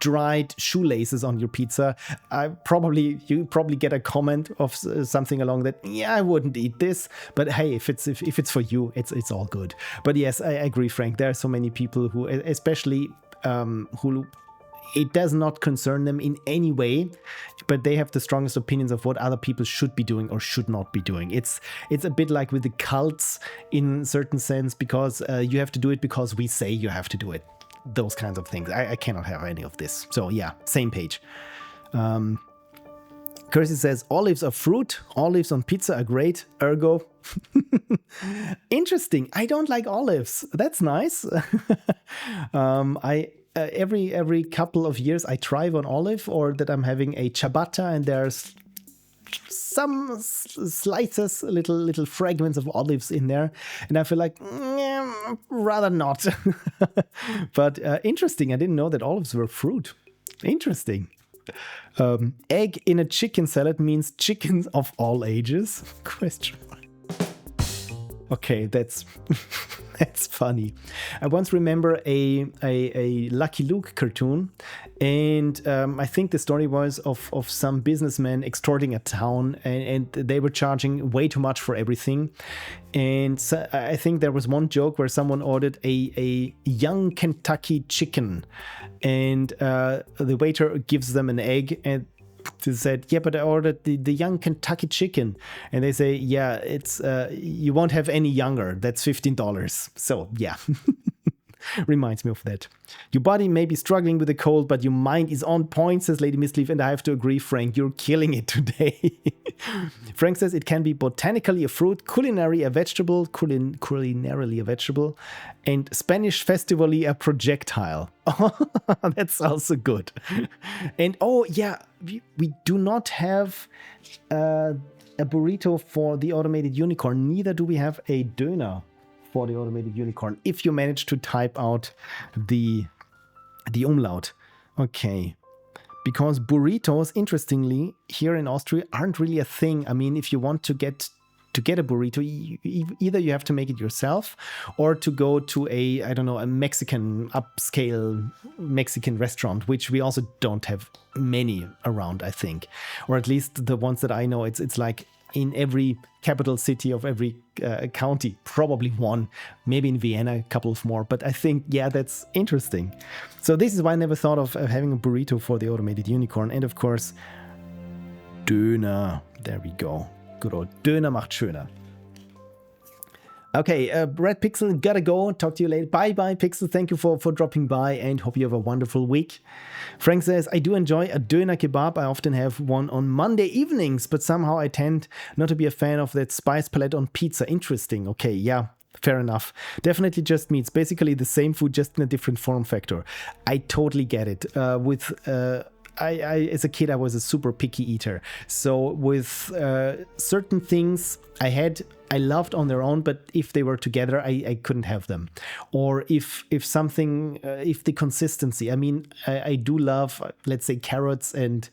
dried shoelaces on your pizza, you probably get a comment of something along that, yeah, I wouldn't eat this, but hey, if it's for you, it's all good. But yes, I agree, Frank. There are so many people who, especially who, it does not concern them in any way, but they have the strongest opinions of what other people should be doing or should not be doing. It's a bit like with the cults in certain sense, because you have to do it because we say you have to do it. Those kinds of things. I cannot have any of this. So yeah, same page. Kirsty says, olives are fruit. Olives on pizza are great. Ergo. Interesting. I don't like olives. That's nice. Every couple of years I try one olive, or that I'm having a ciabatta and there's some slices, little fragments of olives in there, and I feel like rather not. But interesting. I didn't know that olives were fruit. Interesting. Egg in a chicken salad means chickens of all ages? Question mark. Okay, that's that's funny. I once remember a Lucky Luke cartoon, and I think the story was of some businessmen extorting a town, and they were charging way too much for everything. And so I think there was one joke where someone ordered a young Kentucky chicken, and the waiter gives them an egg, and they said, yeah, but I ordered the young Kentucky chicken. And they say, yeah, it's you won't have any younger. That's $15. So, yeah. Reminds me of that. Your body may be struggling with a cold, but your mind is on point, says Lady Misleaf. And I have to agree, Frank, you're killing it today. Frank says it can be botanically a fruit, culinarily a vegetable, culinarily a vegetable, and Spanish festivally a projectile. That's also good. And oh, yeah, we do not have a burrito for the automated unicorn. Neither do we have a döner for the automated unicorn, if you manage to type out the umlaut. Okay. Because burritos, interestingly, here in Austria aren't really a thing. I mean, if you want to get a burrito, either you have to make it yourself or to go to a Mexican upscale Mexican restaurant, which we also don't have many around, I think. Or at least the ones that I know, it's like in every capital city of every county, probably one, maybe in Vienna, a couple of more. But I think, yeah, that's interesting. So this is why I never thought of having a burrito for the automated unicorn. And of course, Döner. There we go. Good old Döner macht schöner. Okay, Red Pixel, gotta go. Talk to you later. Bye, Pixel. Thank you for dropping by and hope you have a wonderful week. Frank says, I do enjoy a Döner kebab. I often have one on Monday evenings, but somehow I tend not to be a fan of that spice palette on pizza. Interesting. Okay, yeah. Fair enough. Definitely just meats. Basically the same food, just in a different form factor. I totally get it. I as a kid, I was a super picky eater. So with certain things I loved on their own, but if they were together, I couldn't have them. Or if the consistency, I mean, I do love, let's say, carrots and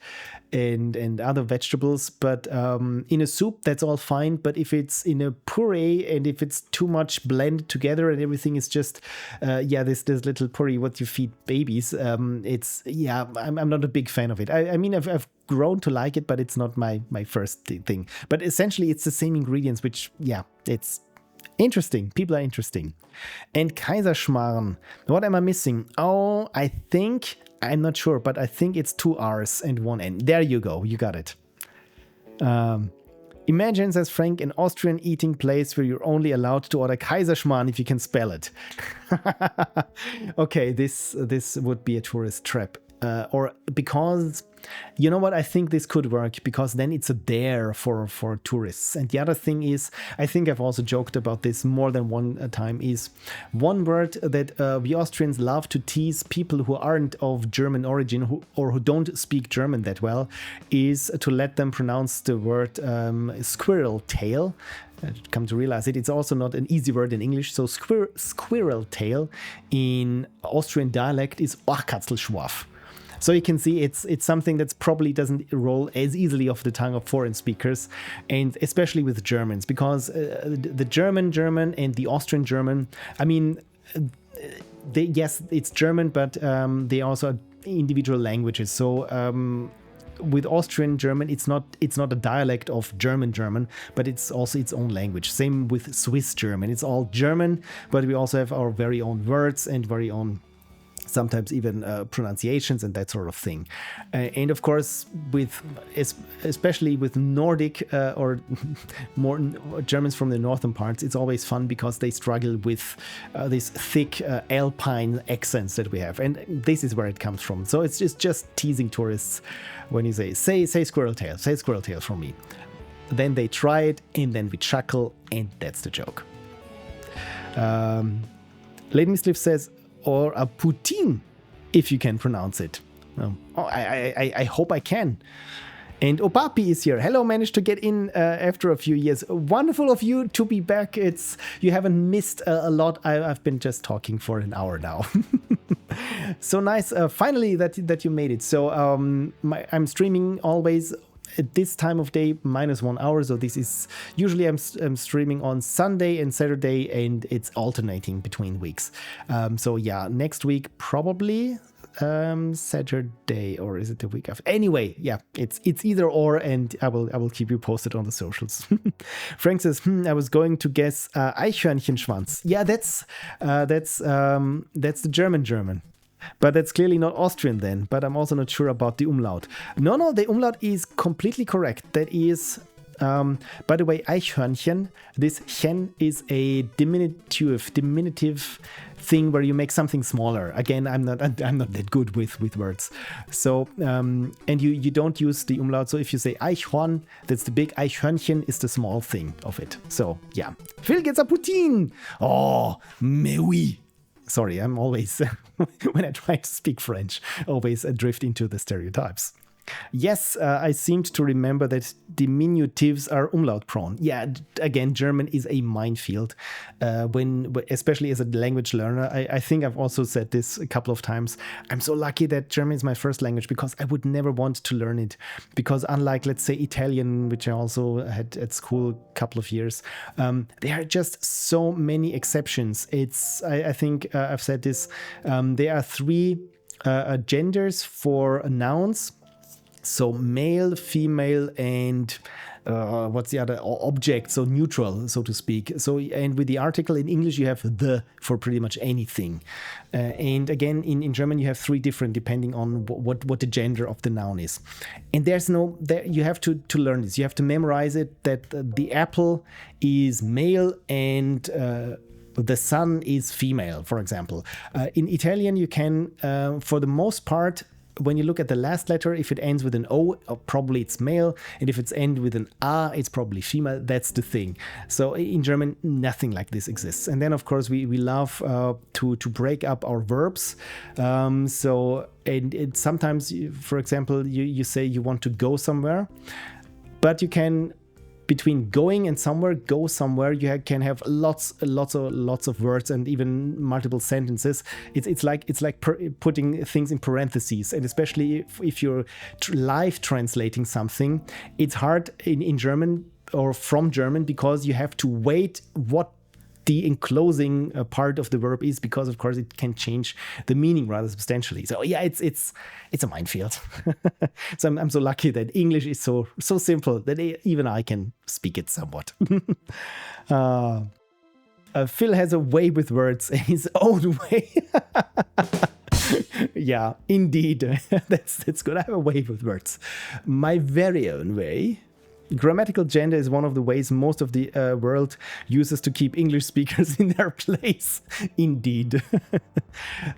other vegetables, but in a soup, that's all fine. But if it's in a puree and if it's too much blended together and everything is just, this little puree, what you feed babies, I'm not a big fan of it. I mean, I've grown to like it, but it's not my first thing. But essentially, it's the same ingredients, which, it's interesting. People are interesting. And Kaiserschmarrn, what am I missing? Oh, I'm not sure, but I think it's 2 R's and 1 N. There you go. You got it. Imagine, says Frank, an Austrian eating place where you're only allowed to order Kaiserschmarrn if you can spell it. Okay, this would be a tourist trap. Or because, you know what, I think this could work because then it's a dare for tourists. And the other thing is, I think I've also joked about this more than one time, is one word that we Austrians love to tease people who aren't of German origin who don't speak German that well, is to let them pronounce the word squirrel tail. Come to realize it's also not an easy word in English. So squirrel tail in Austrian dialect is Ohrkatzelschwaf. So you can see it's something that's probably doesn't roll as easily off the tongue of foreign speakers, and especially with Germans, because the German and the Austrian German, I mean, yes, it's German, but they also are individual languages. So with Austrian German, it's not a dialect of German, but it's also its own language. Same with Swiss German. It's all German, but we also have our very own words and very own sometimes even pronunciations and that sort of thing. And of course, especially with Nordic or more Germans from the northern parts, it's always fun because they struggle with these thick Alpine accents that we have. And this is where it comes from. So it's just teasing tourists when you say squirrel tail, say squirrel tail for me. Then they try it, and then we chuckle, and that's the joke. Lady Misliff says, or a poutine, if you can pronounce it. I hope I can. And Opapi is here. Hello, managed to get in after a few years. Wonderful of you to be back. You haven't missed a lot. I've been just talking for an hour now. So nice. Finally that you made it. So I'm streaming always at this time of day, -1 hour. So this is usually I'm streaming on Sunday and Saturday, and it's alternating between weeks. So yeah, next week probably Saturday, or is it the week after? Anyway, yeah, it's either or, and I will keep you posted on the socials. Frank says, I was going to guess Eichhörnchenschwanz. Yeah, that's the German. But that's clearly not Austrian then. But I'm also not sure about the umlaut. No, the umlaut is completely correct. That is, by the way, Eichhörnchen. This chen is a diminutive thing where you make something smaller. Again, I'm not that good with words. So and you don't use the umlaut. So if you say Eichhorn, that's the big. Eichhörnchen is the small thing of it. So yeah, Phil gets a poutine. Oh, mais oui. Sorry, I'm always, when I try to speak French, always drift into the stereotypes. Yes, I seemed to remember that diminutives are umlaut prone. Yeah, again, German is a minefield. Especially as a language learner, I think I've also said this a couple of times. I'm so lucky that German is my first language because I would never want to learn it. Because unlike, let's say, Italian, which I also had at school a couple of years, there are just so many exceptions. I think I've said this. There are 3 genders for nouns. So male, female, and what's the other object? So neutral, so to speak. So, and with the article in English, you have the for pretty much anything. And again, in German, you have 3 different depending on what the gender of the noun is. And you have to learn this. You have to memorize it, that the apple is male and the sun is female, for example. In Italian, you can, for the most part, when you look at the last letter, if it ends with an O, probably it's male. And if it's end with an A, it's probably female. That's the thing. So in German, nothing like this exists. And then, of course, we love to break up our verbs. So sometimes, for example, you say you want to go somewhere, but you can, between going and go somewhere, you can have lots of words and even multiple sentences. It's like putting things in parentheses, and especially if you're live translating something, it's hard in German or from German because you have to wait what the enclosing part of the verb is, because of course it can change the meaning rather substantially. So yeah, it's a minefield. So I'm so lucky that English is so simple that even I can speak it somewhat. Phil has a way with words, his own way. Yeah, indeed. That's good. I have a way with words. My very own way. Grammatical gender is one of the ways most of the world uses to keep English speakers in their place. Indeed.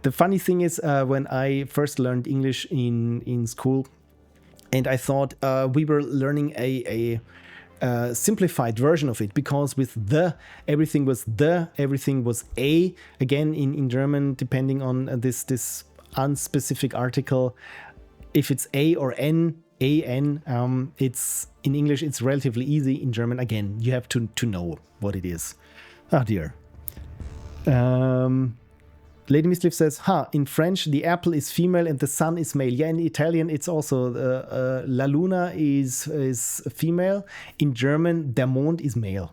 The funny thing is, when I first learned English in school, and I thought we were learning a simplified version of it, because with everything was a. Again, in German, depending on this unspecific article, if it's a or n, it's in English, it's relatively easy. In German, again, you have to know what it is. Oh dear. Lady Misliff says, in French, the apple is female and the sun is male. Yeah, in Italian, it's also la luna is female. In German, der Mond is male.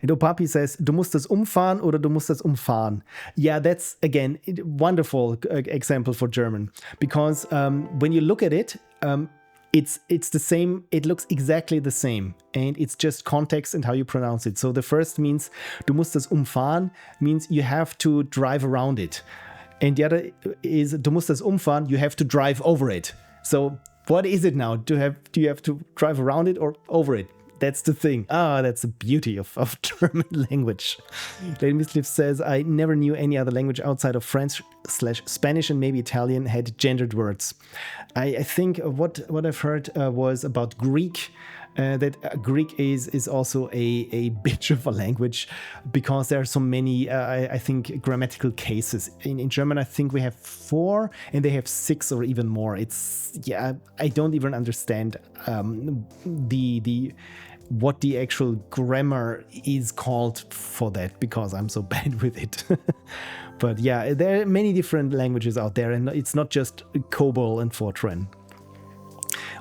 And Opapi says, du musst es umfahren oder du musst es umfahren. Yeah, that's, again, a wonderful example for German. Because when you look at it, it's the same, it looks exactly the same. And it's just context and how you pronounce it. So the first means, du musst es umfahren, means you have to drive around it. And the other is du musst es umfahren, you have to drive over it. So what is it now? Do you have to drive around it or over it? That's the thing. That's the beauty of German language. Lady Misliff says, I never knew any other language outside of French/Spanish and maybe Italian had gendered words. I think what I've heard was about Greek. That Greek is also a bitch of a language because there are so many, I think, grammatical cases. In German, I think we have 4 and they have 6 or even more. I don't even understand what the actual grammar is called for that because I'm so bad with it. But yeah, there are many different languages out there and it's not just COBOL and Fortran.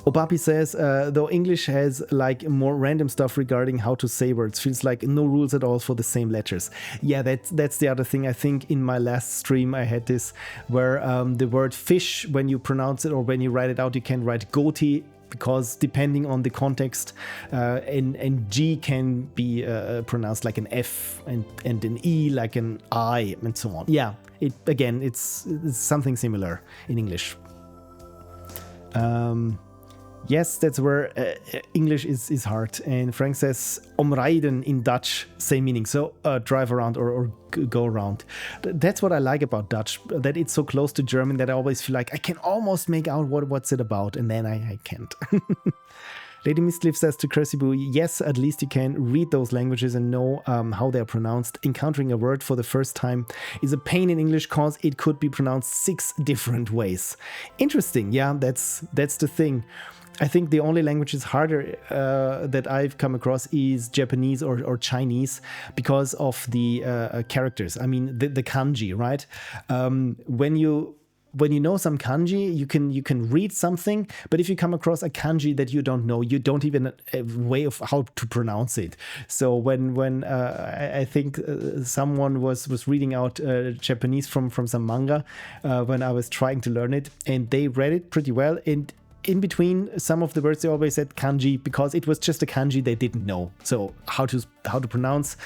Opapi says, though English has like more random stuff regarding how to say words, feels like no rules at all for the same letters. Yeah, that's the other thing. I think in my last stream I had this where the word fish, when you pronounce it or when you write it out, you can write goatee because depending on the context, and G can be pronounced like an F and an E like an I and so on. Yeah, it's something similar in English. Yes, that's where English is hard. And Frank says, omrijden in Dutch, same meaning. So drive around or go around. That's what I like about Dutch, that it's so close to German that I always feel like I can almost make out what's it about. And then I can't. Lady Misliff says to Cursibu, yes, at least you can read those languages and know how they're pronounced. Encountering a word for the first time is a pain in English because it could be pronounced 6 different ways. Interesting. Yeah, that's the thing. I think the only language is harder that I've come across is Japanese or Chinese because of the characters. I mean, the kanji, right? When you know some kanji, you can read something, but if you come across a kanji that you don't know, you don't even have a way of how to pronounce it. So when I think someone was reading out Japanese from some manga when I was trying to learn it, and they read it pretty well, and in between some of the words they always said kanji because it was just a kanji they didn't know. So how to pronounce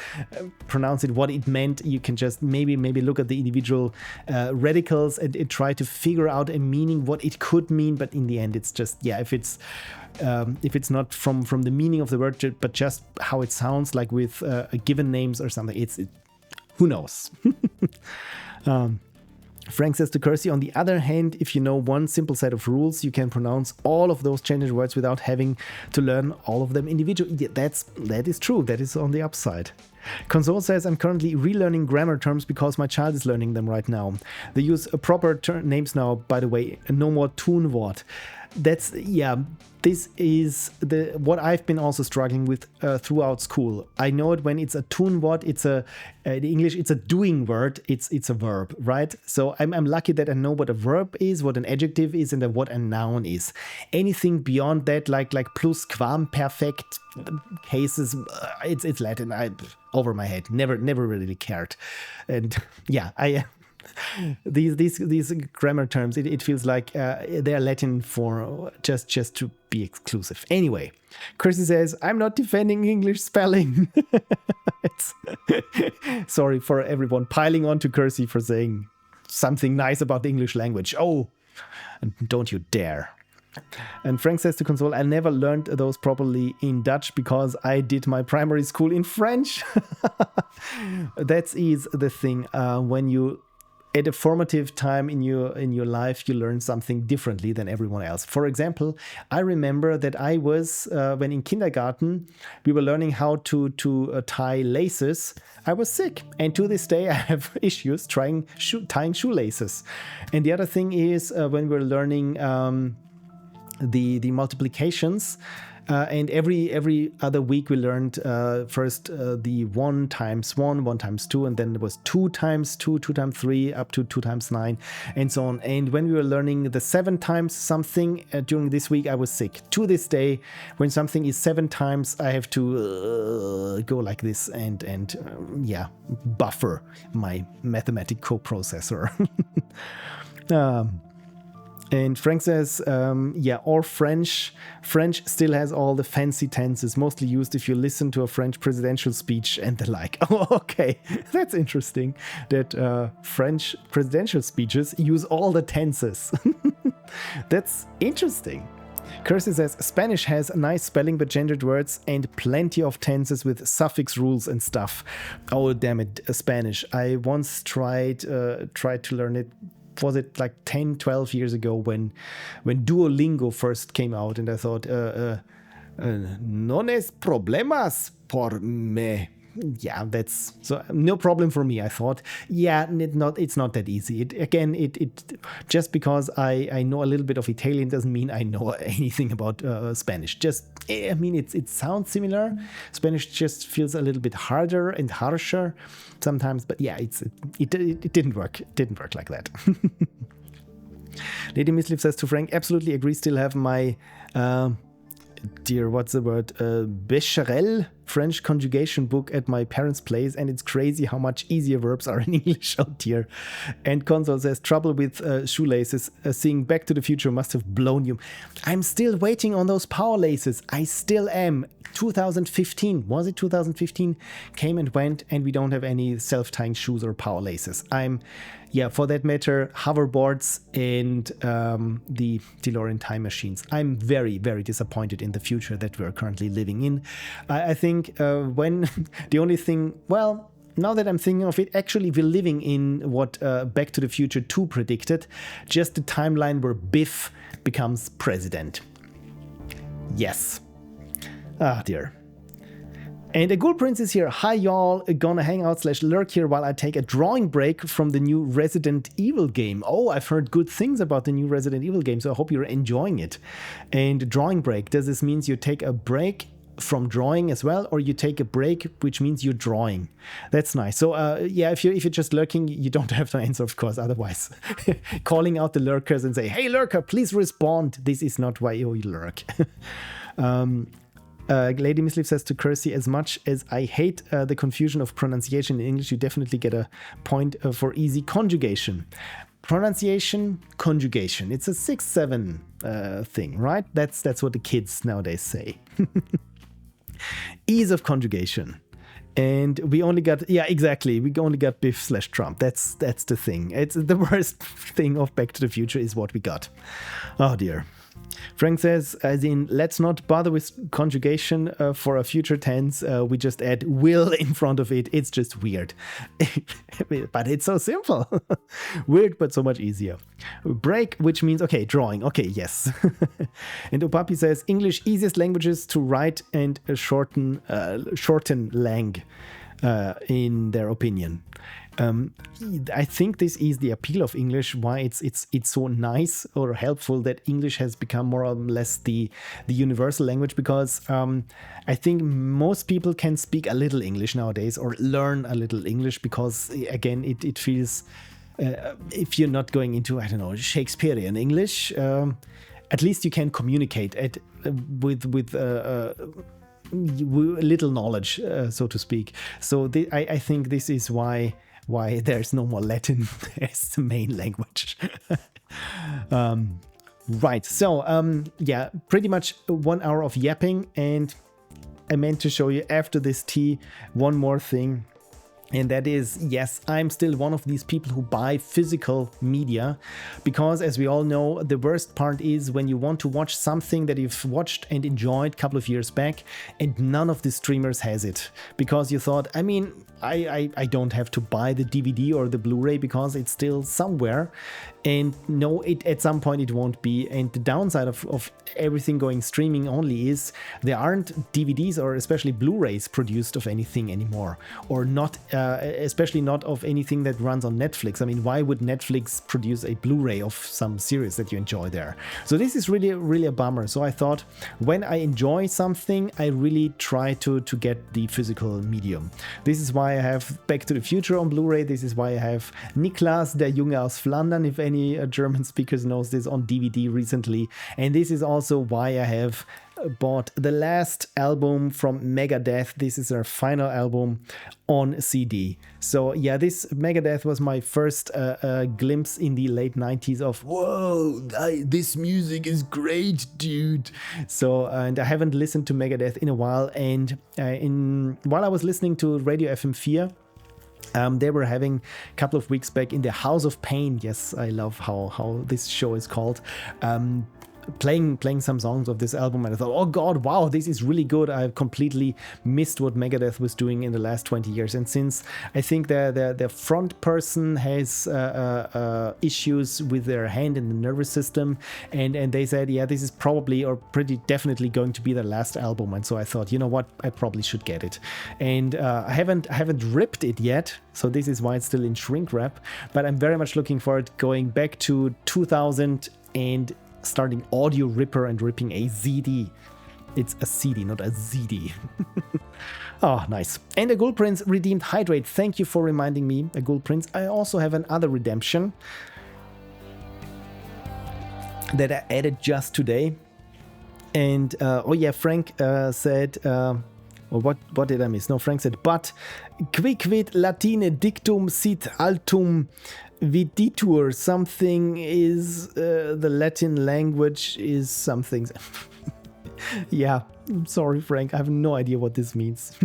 it, what it meant, you can just maybe look at the individual radicals and try to figure out a meaning, what it could mean. But in the end, it's just, yeah, if it's not from the meaning of the word, but just how it sounds like with given names or something, who knows. Frank says to Kersey, on the other hand, if you know one simple set of rules, you can pronounce all of those changed words without having to learn all of them individually. Yeah, that is true. That is on the upside. Console says, I'm currently relearning grammar terms because my child is learning them right now. They use proper names now, by the way, no more Tunwort. This is what I've been also struggling with throughout school. I know it when it's a Tunwort, in English, it's a doing word, it's a verb, right? So I'm lucky that I know what a verb is, what an adjective is, and what a noun is. Anything beyond that, like Pluskvamperfekt cases, it's Latin. Over my head, never really cared. And yeah, these grammar terms, it feels like they're Latin for just to be exclusive. Anyway, Kirsty says, I'm not defending English spelling. Sorry for everyone piling on to Kirsty for saying something nice about the English language. Oh, don't you dare. And Frank says to Console, I never learned those properly in Dutch because I did my primary school in French. That is the thing. When you at a formative time in your life, you learn something differently than everyone else. For example, I remember that I was, when in kindergarten, we were learning how to tie laces. I was sick. And to this day, I have issues tying shoelaces. And the other thing is when we're learning the multiplications, and every other week we learned first the 1 times 1, 1 times 2, and then there was 2 times 2, 2 times 3, up to 2 times 9, and so on. And when we were learning the 7 times something during this week, I was sick. To this day, when something is 7 times, I have to go like this and buffer my mathematic coprocessor. And Frank says, or French. French still has all the fancy tenses, mostly used if you listen to a French presidential speech and the like. Oh, okay. That's interesting that French presidential speeches use all the tenses. That's interesting. Kirsty says, Spanish has nice spelling but gendered words and plenty of tenses with suffix rules and stuff. Oh, damn it, Spanish. I once tried to learn it. Was it like 10, 12 years ago when Duolingo first came out, and I thought, no es problemas por me. Yeah, that's so no problem for me. I thought, it's not that easy. It just because I know a little bit of Italian doesn't mean I know anything about Spanish. It sounds similar. Spanish just feels a little bit harder and harsher sometimes, but yeah, it didn't work. It didn't work like that. Lady Misliv says to Frank, absolutely agree. Still have my Becherel French conjugation book at my parents' place, and it's crazy how much easier verbs are in English out here. And Console says, trouble with shoelaces. Seeing Back to the Future must have blown you. I'm still waiting on those power laces. I still am. 2015, was it 2015? Came and went, and we don't have any self-tying shoes or power laces. For that matter, hoverboards and the DeLorean time machines. I'm very, very disappointed in the future that we're currently living in. I think when the only thing, well, now that I'm thinking of it, actually we're living in what Back to the Future 2 predicted, just the timeline where Biff becomes president. Yes. Ah, dear. And a Ghoul Prince is here. Hi, y'all. Gonna hang out / lurk here while I take a drawing break from the new Resident Evil game. Oh, I've heard good things about the new Resident Evil game, so I hope you're enjoying it. And drawing break, does this mean you take a break from drawing as well, or you take a break, which means you're drawing? That's nice. So if you're just lurking, you don't have to answer, of course. Otherwise, calling out the lurkers and say, hey, lurker, please respond. This is not why you lurk. Lady Misliv says to Kersey, as much as I hate the confusion of pronunciation in English, you definitely get a point for easy conjugation. Pronunciation, conjugation. It's a 6-7 thing, right? That's what the kids nowadays say. Ease of conjugation. And we only got, exactly. We only got Biff / Trump. That's the thing. It's the worst thing of Back to the Future is what we got. Oh dear. Frank says, as in, let's not bother with conjugation for a future tense. We just add will in front of it. It's just weird. But it's so simple. Weird, but so much easier. Break, which means, okay, drawing. Okay, yes. And Opapi says, English, easiest languages to write and shorten lang, in their opinion. I think this is the appeal of English, why it's so nice or helpful that English has become more or less the universal language, because I think most people can speak a little English nowadays or learn a little English, because again it feels, if you're not going into, I don't know, Shakespearean English, at least you can communicate with little knowledge, so to speak. So I think this is why there's no more Latin as the main language. Right, so pretty much 1 hour of yapping, and I meant to show you after this tea one more thing. And that is, yes, I'm still one of these people who buy physical media, because as we all know, the worst part is when you want to watch something that you've watched and enjoyed a couple of years back, and none of the streamers has it, because you thought, I mean, I don't have to buy the DVD or the Blu-ray because it's still somewhere. And no, at some point it won't be. And the downside of everything going streaming only is there aren't DVDs or especially Blu-rays produced of anything anymore, or not, especially not of anything that runs on Netflix. I mean, why would Netflix produce a Blu-ray of some series that you enjoy there? So this is really, really a bummer. So I thought, when I enjoy something, I really try to get the physical medium. This is why I have Back to the Future on Blu-ray. This is why I have Niklas, der Junge aus Flandern, if any German speakers knows this, on DVD recently. And this is also why I have bought the last album from Megadeth. This is their final album on CD. So yeah, this Megadeth was my first glimpse in the late 90s of, whoa, this music is great, dude. So, and I haven't listened to Megadeth in a while. And while I was listening to Radio FM4, they were having a couple of weeks back in the House of Pain. Yes, I love how this show is called. Playing some songs of this album, and I thought, oh god, wow, this is really good. I've completely missed what Megadeth was doing in the last 20 years. And since I think the front person has issues with their hand and the nervous system, and they said, yeah, this is probably or pretty definitely going to be their last album. And so I thought, you know what, I probably should get it. And I haven't ripped it yet, so this is why it's still in shrink wrap. But I'm very much looking forward going back to 2000 and starting Audio Ripper and ripping a ZD. It's a CD, not a ZD. Oh, nice. And a Ghoul Prince redeemed Hydrate. Thank you for reminding me, a Ghoul Prince. I also have another redemption that I added just today. And, oh yeah, Frank said, what did I miss? No, Frank said, but quicquid latine dictum sit altum viditur. Something is the Latin language is something. Yeah, I'm sorry, Frank. I have no idea what this means.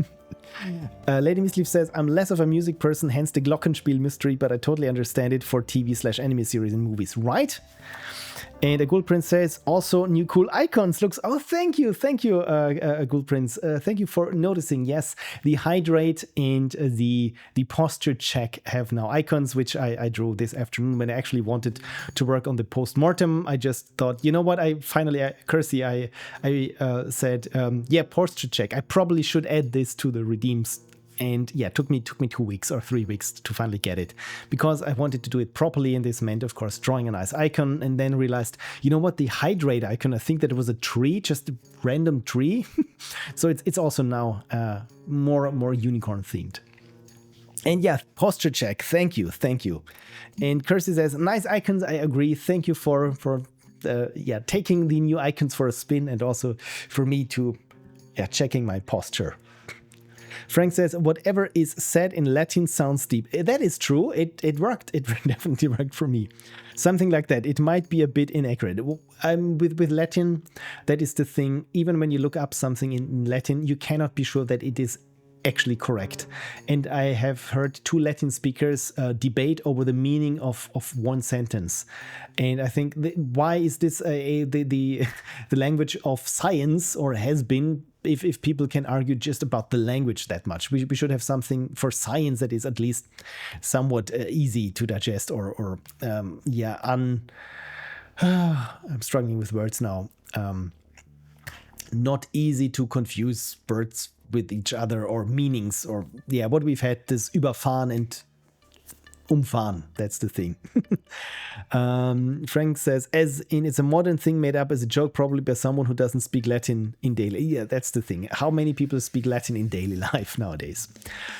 Lady Misleaf says, I'm less of a music person, hence the Glockenspiel mystery, but I totally understand it for TV/anime series and movies, right? And a Ghoul Prince says, also new cool icons. Looks, oh, thank you, Ghoul Prince. Thank you for noticing. Yes, the Hydrate and the posture check have now icons, which I drew this afternoon when I actually wanted to work on the post-mortem. I just thought, you know what, Kersey, I said, yeah, posture check. I probably should add this to the redeems. And yeah, it took me 2 weeks or 3 weeks to finally get it, because I wanted to do it properly, and this meant, of course, drawing a nice icon, and then realized, you know what, the Hydrate icon, I think that it was a tree, just a random tree. So it's also now more unicorn themed. And yeah, posture check. Thank you. And Kirsty says, nice icons. I agree. Thank you for taking the new icons for a spin, and also for me to checking my posture. Frank says, whatever is said in Latin sounds deep. That is true. It worked. It definitely worked for me. Something like that. It might be a bit inaccurate. With Latin, that is the thing. Even when you look up something in Latin, you cannot be sure that it is actually correct. And I have heard 2 Latin speakers debate over the meaning of one sentence. And I think, why is this the language of science, or has been, if people can argue just about the language that much? We should have something for science that is at least somewhat easy to digest, I'm struggling with words now. Not easy to confuse words with each other, or meanings, or what we've had, this überfahren and umfahren. That's the thing. Frank says, as in, it's a modern thing made up as a joke, probably by someone who doesn't speak Latin in daily. Yeah, that's the thing. How many people speak Latin in daily life nowadays?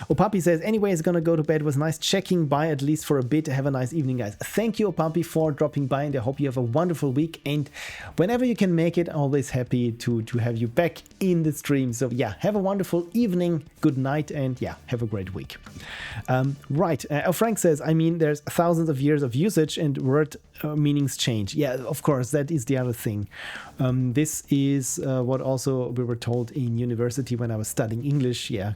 Opapi says, anyway, it's gonna go to bed. It was nice checking by, at least for a bit. Have a nice evening, guys. Thank you, Opapi, for dropping by, and I hope you have a wonderful week. And whenever you can make it, always happy to have you back in the stream. So yeah, have a wonderful evening, good night, and have a great week. Right. Frank says, I mean, there's thousands of years of usage and word meanings change. Yeah, of course, that is the other thing. This is what also we were told in university when I was studying English. Yeah,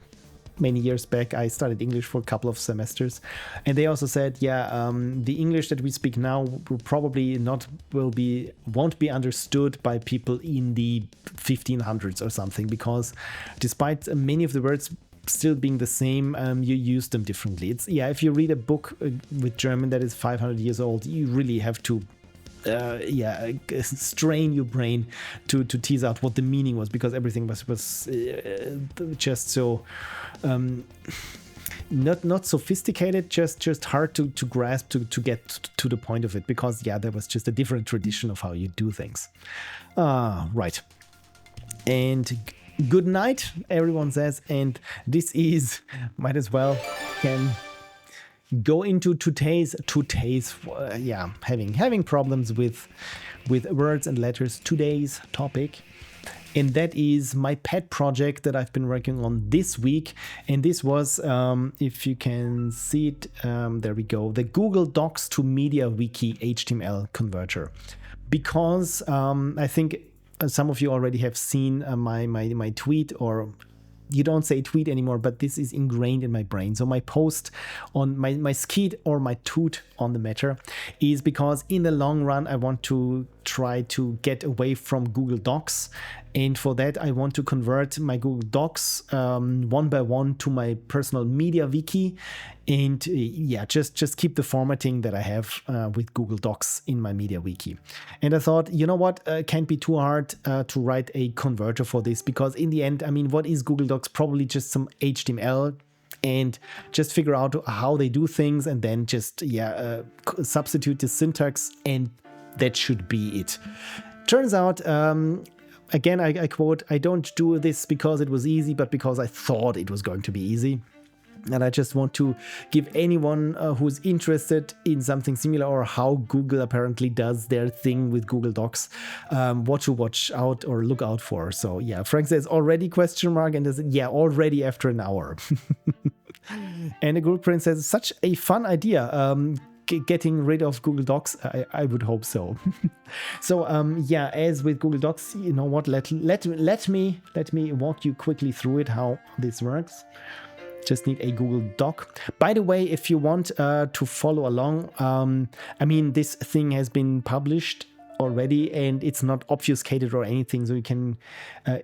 many years back, I studied English for a couple of semesters. And they also said, the English that we speak now will probably won't be understood by people in the 1500s or something, because despite many of the words still being the same, you use them differently. It's if you read a book with German that is 500 years old, you really have to strain your brain to tease out what the meaning was, because everything was just so not sophisticated, just hard to grasp, to get to the point of it, because there was just a different tradition of how you do things. Right. And good night, everyone says, and this is, might as well can go into today's having problems with words and letters, today's topic. and that is my pet project that I've been working on this week. And this was, if you can see it, there we go, the Google Docs to MediaWiki HTML converter. Because I think some of you already have seen my tweet, or you don't say tweet anymore, but this is ingrained in my brain. So my post on my skid or my toot on the matter is because in the long run, I want to try to get away from Google Docs. And for that, I want to convert my Google Docs one by one to my personal MediaWiki. And just keep the formatting that I have with Google Docs in my MediaWiki. And I thought, you know what, can't be too hard to write a converter for this, because in the end, I mean, what is Google Docs? Probably just some HTML, and just figure out how they do things, and then just substitute the syntax, and that should be it. Turns out, again, I quote, I don't do this because it was easy, but because I thought it was going to be easy. And I just want to give anyone who's interested in something similar, or how Google apparently does their thing with Google Docs, what to watch out or look out for. So yeah, Frank says already ? And there's already after an hour. And the group print says such a fun idea. Getting rid of Google Docs, I would hope so. So as with Google Docs, you know what? Let me walk you quickly through it, how this works. Just need a Google Doc. By the way, if you want to follow along, I mean, this thing has been published already and it's not obfuscated or anything, so you can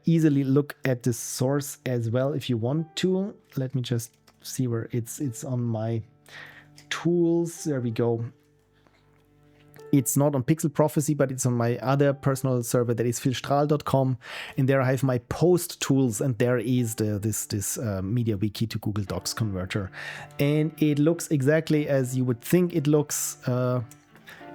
easily look at the source as well if you want to. Let me just see where it's on my tools. There we go. It's not on Pixel Prophecy, but it's on my other personal server that is philstrahl.com, and there I have my post tools, and there is this MediaWiki to Google Docs converter, and it looks exactly as you would think it looks.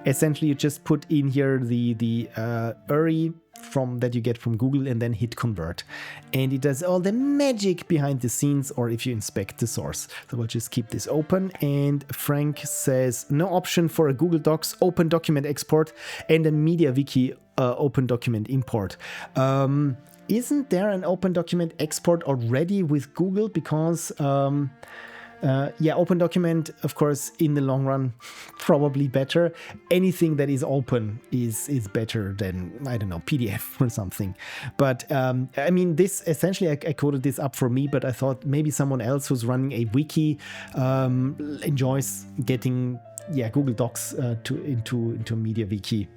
Essentially, you just put in here the URI from that you get from Google, and then hit convert, and it does all the magic behind the scenes, or if you inspect the source. So we'll just keep this open, and Frank says no option for a Google Docs open document export and a MediaWiki open document import. Isn't there an open document export already with Google? Because open document, of course, in the long run, probably better. Anything that is open is better than, I don't know, PDF or something. But I mean, this essentially, I coded this up for me, but I thought maybe someone else who's running a wiki enjoys getting Google Docs into MediaWiki.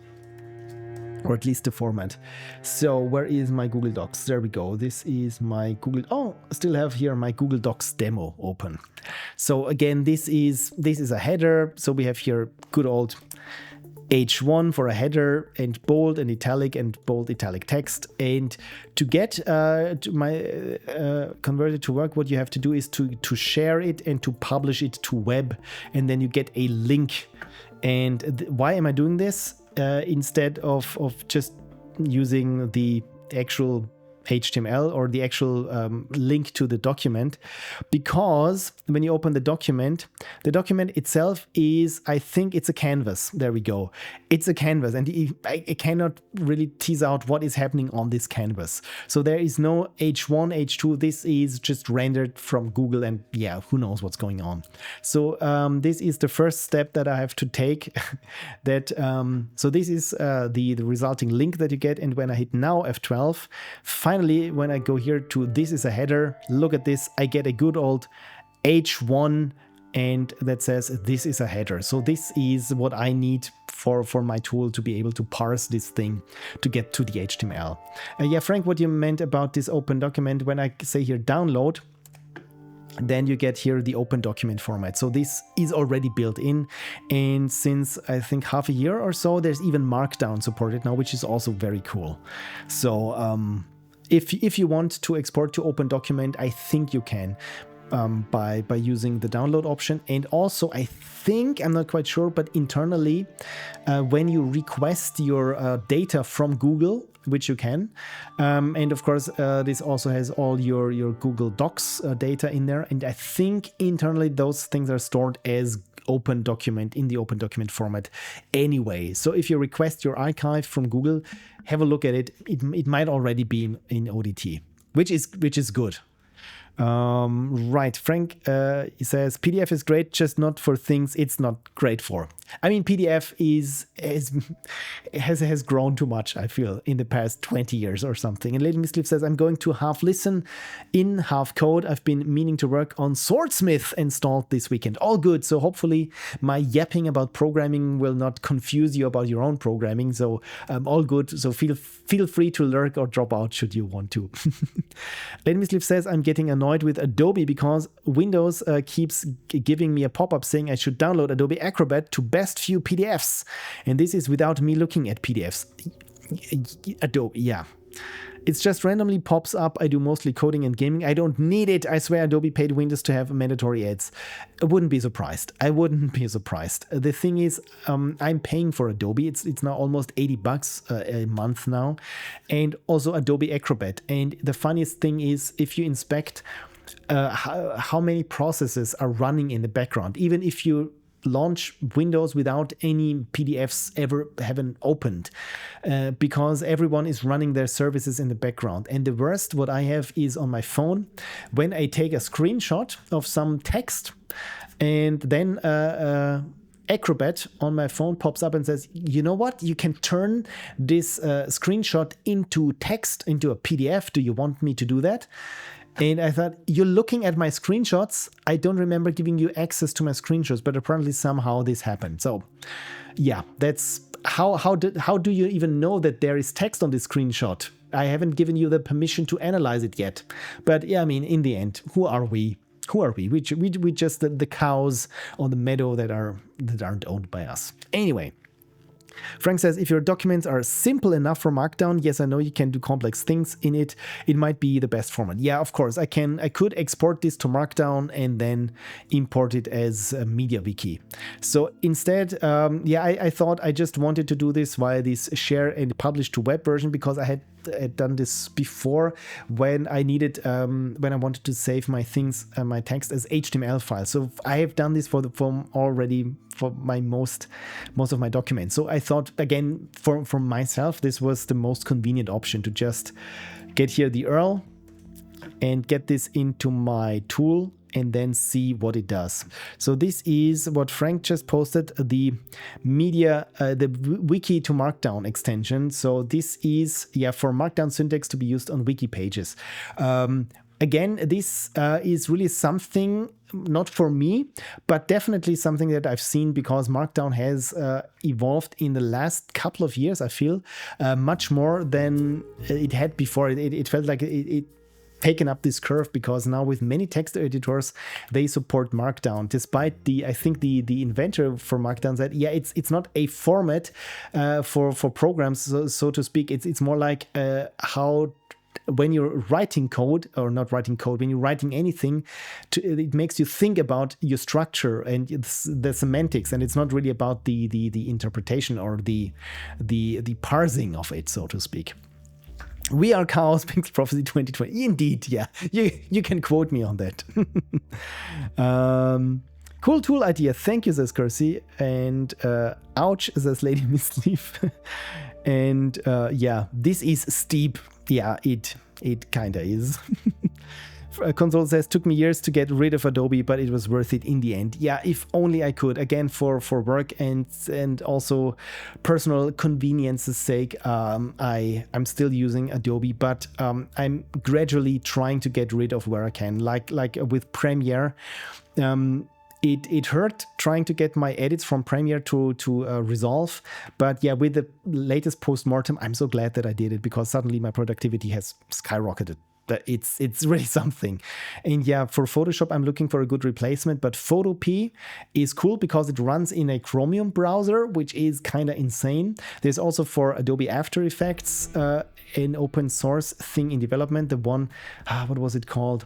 Or at least the format. So where is my Google Docs? There we go. This is my Google. Oh, still have here my Google Docs demo open. So again, this is a header. So we have here good old H1 for a header, and bold and italic and bold italic text. And to get my converter to work, what you have to do is to share it and to publish it to web, and then you get a link. And why am I doing this? Instead of just using the actual HTML or the actual link to the document, because when you open the document itself is, I think it's a canvas. There we go. It's a canvas, and I cannot really tease out what is happening on this canvas. So there is no H1, H2. This is just rendered from Google, and who knows what's going on. So this is the first step that I have to take. So this is the resulting link that you get, and when I hit now F12, finally, when I go here to this is a header, look at this, I get a good old H1, and that says this is a header. So this is what I need for my tool to be able to parse this thing to get to the HTML. Frank, what you meant about this open document, when I say here download, then you get here the open document format. So this is already built in, and since I think half a year or so, there's even Markdown supported now, which is also very cool. So if you want to export to open document, I think you can by using the download option. And also, I think, I'm not quite sure, but internally, when you request your data from Google, which you can, and of course this also has all your Google Docs data in there, and I think internally those things are stored as open document in the open document format anyway. So if you request your archive from Google, have a look at it. It might already be in ODT, which is good. Right, Frank he says PDF is great, just not for things it's not great for. I mean, PDF has grown too much, I feel, in the past 20 years or something. And Lady Miscliff says, I'm going to half listen in half code. I've been meaning to work on Swordsmith installed this weekend. All good. So hopefully my yapping about programming will not confuse you about your own programming. So all good. So feel free to lurk or drop out should you want to. Lady Miscliff says, I'm getting annoyed with Adobe because Windows keeps giving me a pop-up saying I should download Adobe Acrobat to best view PDFs. And this is without me looking at PDFs. Adobe, yeah. It's just randomly pops up. I do mostly coding and gaming. I don't need it. I swear Adobe paid Windows to have mandatory ads. I wouldn't be surprised. The thing is, I'm paying for Adobe. It's now almost $80 a month now. And also Adobe Acrobat. And the funniest thing is, if you inspect how many processes are running in the background, even if you launch Windows without any PDFs ever having opened, because everyone is running their services in the background. And the worst what I have is on my phone, when I take a screenshot of some text and then Acrobat on my phone pops up and says, you know what, you can turn this screenshot into text, into a PDF. Do you want me to do that? And I thought, you're looking at my screenshots. I don't remember giving you access to my screenshots, but apparently somehow this happened. So yeah, that's how do you even know that there is text on this screenshot? I haven't given you the permission to analyze it yet. But yeah, I mean, in the end, who are we? We just the cows on the meadow that aren't owned by us. Anyway. Frank says, if your documents are simple enough for Markdown, yes, I know you can do complex things in it. It might be the best format. Yeah, of course, I could export this to Markdown and then import it as a MediaWiki. So instead, I thought I just wanted to do this via this share and publish to web version because I had done this before when I needed when I wanted to save my things my text as HTML files. So I have done this for my most of my documents. So I thought, again, for myself, this was the most convenient option to just get here the URL and get this into my tool and then see what it does. So this is what Frank just posted, the wiki to Markdown extension. So this is, for Markdown syntax to be used on wiki pages. Again, this is really something not for me, but definitely something that I've seen because Markdown has evolved in the last couple of years, I feel, much more than it had before. It felt like it taken up this curve because now with many text editors they support Markdown, despite I think the inventor for Markdown said it's not a format for programs, so to speak. It's more like how when you're writing code, or not writing code, when you're writing anything, it makes you think about your structure and the semantics, and it's not really about the interpretation or the parsing of it, so to speak. We are Chaos, Pixel Prophecy 2020. Indeed, yeah. You can quote me on that. Cool tool idea. Thank you, says Kersey. And ouch, says Lady Misleaf. And this is steep. Yeah, it kinda is. Console says, took me years to get rid of Adobe, but it was worth it in the end. Yeah, if only I could. Again, for work and also personal convenience's sake, I'm still using Adobe, but I'm gradually trying to get rid of where I can. Like with Premiere, it hurt trying to get my edits from Premiere to Resolve, but yeah, with the latest postmortem, I'm so glad that I did it because suddenly my productivity has skyrocketed. It's really something. And yeah, for Photoshop, I'm looking for a good replacement, but Photopea is cool because it runs in a Chromium browser, which is kind of insane. There's also for Adobe After Effects an open source thing in development. The one, what was it called?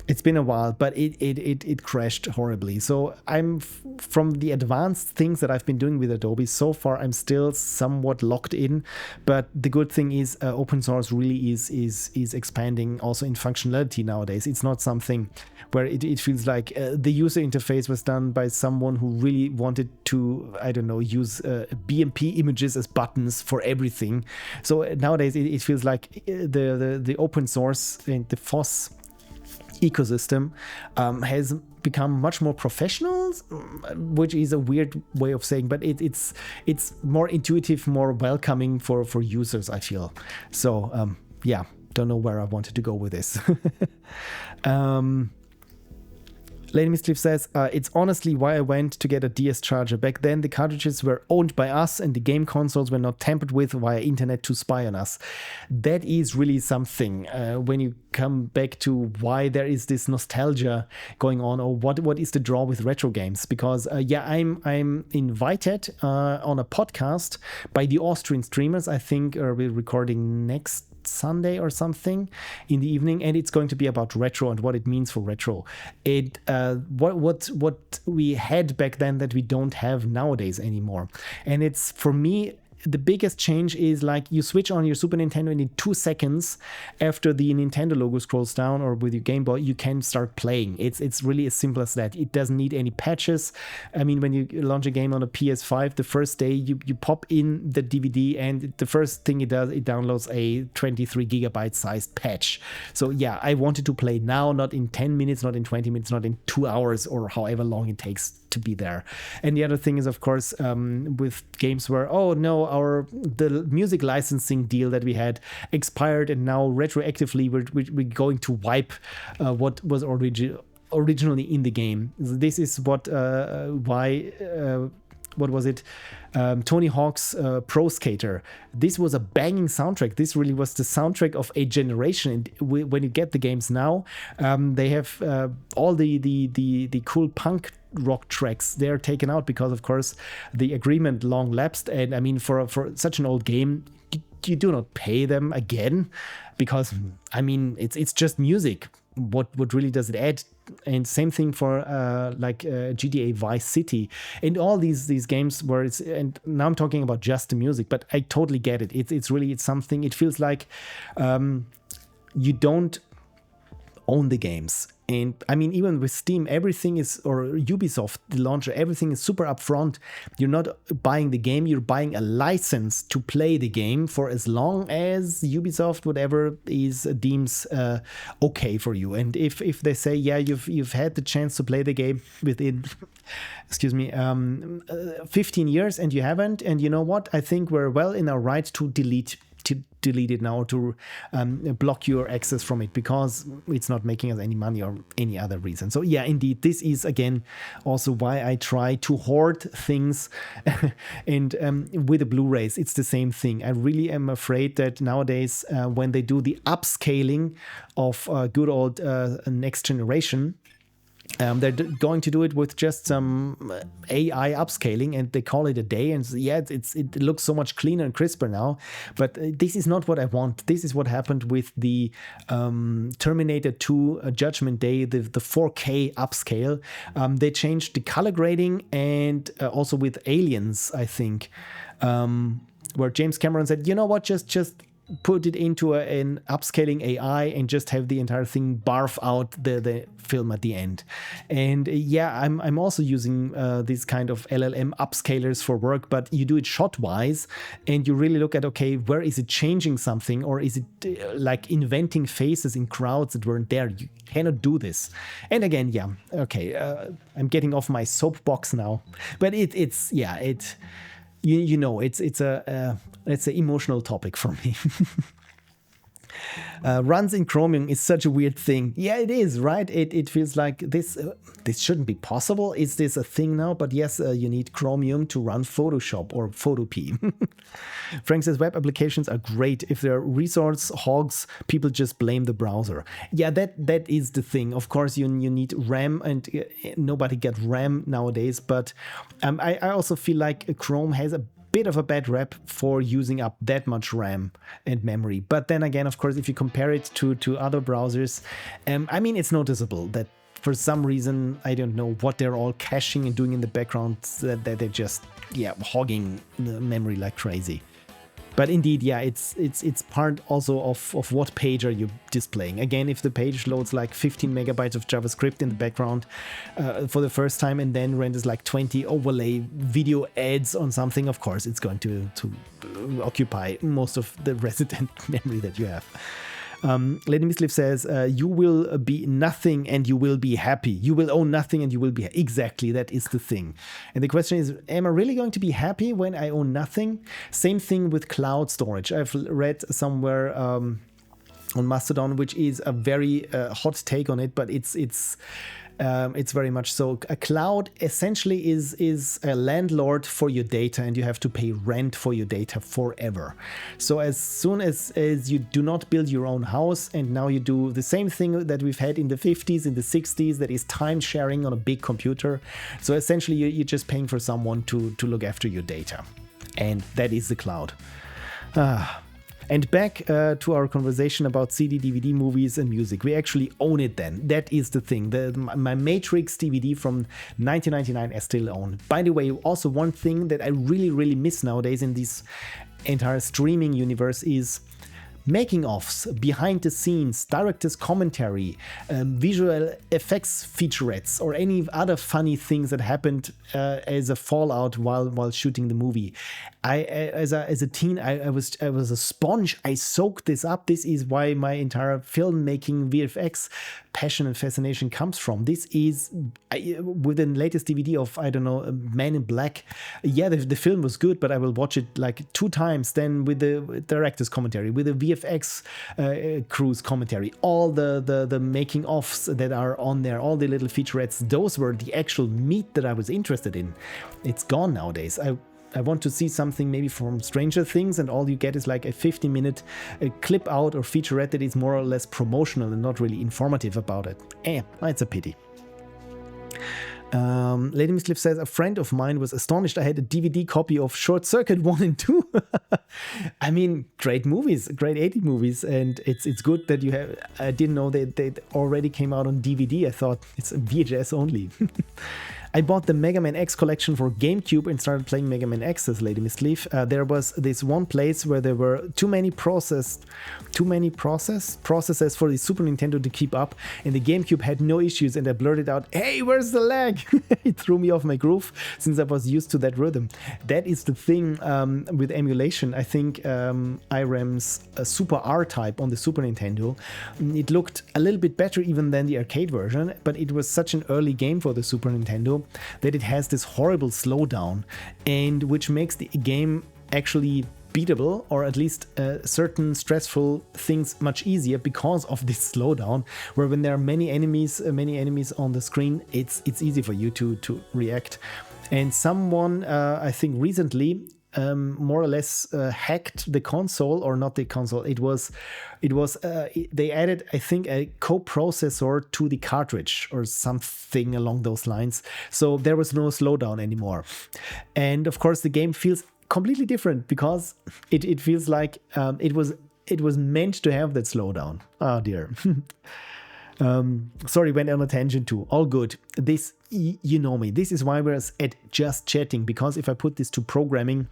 It's been a while, but it crashed horribly. So from the advanced things that I've been doing with Adobe so far, I'm still somewhat locked in. But the good thing is open source really is expanding also in functionality nowadays. It's not something where it feels like the user interface was done by someone who really wanted to, I don't know, use BMP images as buttons for everything. So nowadays it feels like the open source and the FOSS ecosystem has become much more professional, which is a weird way of saying, but it's more intuitive, more welcoming for users, I feel. So yeah, don't know where I wanted to go with this. Lady Mischief says, it's honestly why I went to get a DS charger. Back then, the cartridges were owned by us and the game consoles were not tampered with via internet to spy on us. That is really something when you come back to why there is this nostalgia going on, or what is the draw with retro games. Because, I'm invited on a podcast by the Austrian streamers. I think we're recording next Sunday or something in the evening, and it's going to be about retro and what it means for retro. What we had back then that we don't have nowadays anymore. And it's, for me, the biggest change is like you switch on your Super Nintendo and in 2 seconds after the Nintendo logo scrolls down, or with your Game Boy, you can start playing. It's really as simple as that. It doesn't need any patches. I mean, when you launch a game on a PS5, the first day you pop in the DVD, and the first thing it does, it downloads a 23 gigabyte sized patch. So yeah, I wanted to play now, not in 10 minutes, not in 20 minutes, not in 2 hours, or however long it takes to be there. And the other thing is, of course, with games where, oh no, the music licensing deal that we had expired, and now retroactively we're going to wipe what was originally in the game. This is what was it? Tony Hawk's Pro Skater. This was a banging soundtrack. This really was the soundtrack of a generation. And when you get the games now, they have all the cool punk rock tracks. They're taken out because, of course, the agreement long lapsed. And I mean, for such an old game, you do not pay them again, because I mean, it's just music. What really does it add? And same thing for GTA Vice City and all these games where it's, and now I'm talking about just the music, but I totally get it. It's something, it feels like you don't own the games. And I mean, even with Steam, everything is, or Ubisoft, the launcher, everything is super upfront. You're not buying the game, you're buying a license to play the game for as long as Ubisoft, whatever deems okay for you. And if they say, yeah, you've had the chance to play the game within 15 years and you haven't, and you know what, I think we're well in our right to delete it now, to block your access from it, because it's not making us any money or any other reason. So yeah, indeed, this is again also why I try to hoard things. And with the Blu-rays, it's the same thing. I really am afraid that nowadays when they do the upscaling of good old next generation, they're going to do it with just some AI upscaling, and they call it a day. And yeah, it looks so much cleaner and crisper now. But this is not what I want. This is what happened with the Terminator 2 Judgment Day, the 4K upscale. They changed the color grading, and also with Aliens, I think, where James Cameron said, you know what, just put it into an upscaling AI and just have the entire thing barf out the film at the end. And yeah, I'm also using these kind of LLM upscalers for work, but you do it shot wise, and you really look at, okay, where is it changing something, or is it like inventing faces in crowds that weren't there? You cannot do this. And again, yeah, okay, I'm getting off my soapbox now, but it's you know, it's an emotional topic for me. Runs in Chromium is such a weird thing. Yeah, it is, right? It feels like this shouldn't be possible. Is this a thing now? But yes, you need Chromium to run Photoshop or Photopea. Frank says web applications are great. If they're resource hogs, people just blame the browser. Yeah, that is the thing. Of course, you need RAM, and nobody gets RAM nowadays. But I also feel like Chrome has a bit of a bad rep for using up that much RAM and memory. But then again, of course, if you compare it to other browsers, I mean, it's noticeable that for some reason, I don't know what they're all caching and doing in the background, that they're just, hogging the memory like crazy. But indeed, it's part also of what page are you displaying. Again, if the page loads like 15 megabytes of JavaScript in the background for the first time and then renders like 20 overlay video ads on something, of course, it's going to occupy most of the resident memory that you have. Lady Misliff says, you will be nothing and you will be happy. You will own nothing and you will be happy. Exactly, that is the thing. And the question is, am I really going to be happy when I own nothing? Same thing with cloud storage. I've read somewhere on Mastodon, which is a very hot take on it, but it's very much so. A cloud essentially is a landlord for your data, and you have to pay rent for your data forever. So as soon as you do not build your own house, and now you do the same thing that we've had in the 50s, in the 60s, that is time sharing on a big computer. So essentially you're just paying for someone to look after your data. And that is the cloud. And back to our conversation about CD, DVD, movies, and music. We actually own it then. That is the thing. My Matrix DVD from 1999 I still own. By the way, also one thing that I really, really miss nowadays in this entire streaming universe is making-offs, behind the scenes, director's commentary, visual effects featurettes, or any other funny things that happened as a fallout while shooting the movie. As a teen, I was a sponge. I soaked this up. This is why my entire filmmaking VFX passion and fascination comes from. This is with the latest DVD of, I don't know, Man in Black. Yeah, the film was good, but I will watch it like 2 times. Then with the director's commentary, with the VFX crew's commentary, all the making offs that are on there, all the little featurettes. Those were the actual meat that I was interested in. It's gone nowadays. I want to see something maybe from Stranger Things, and all you get is like a 50-minute clip out or featurette that is more or less promotional and not really informative about it. It's a pity. Lady Miscliff says, a friend of mine was astonished I had a DVD copy of Short Circuit 1 and 2. I mean, great movies, great 80 movies, and it's good that you have. I didn't know they already came out on DVD. I thought it's VHS only. I bought the Mega Man X collection for GameCube and started playing Mega Man X, says Lady Misleaf. There was this one place where there were too many processes for the Super Nintendo to keep up, and the GameCube had no issues, and I blurted out, "Hey, where's the lag?" It threw me off my groove since I was used to that rhythm. That is the thing with emulation. I think IRAM's Super R-Type on the Super Nintendo, it looked a little bit better even than the arcade version, but it was such an early game for the Super Nintendo that it has this horrible slowdown, and which makes the game actually beatable, or at least certain stressful things much easier because of this slowdown, where when there are many enemies on the screen, it's easy for you to react. And someone, I think recently, more or less hacked the console, or not the console. It was they added, I think, a coprocessor to the cartridge or something along those lines. So there was no slowdown anymore. And of course, the game feels completely different because it feels like it was meant to have that slowdown. Oh dear. Sorry, went on a tangent too. All good. This, you know me. This is why we're at just chatting, because if I put this to programming,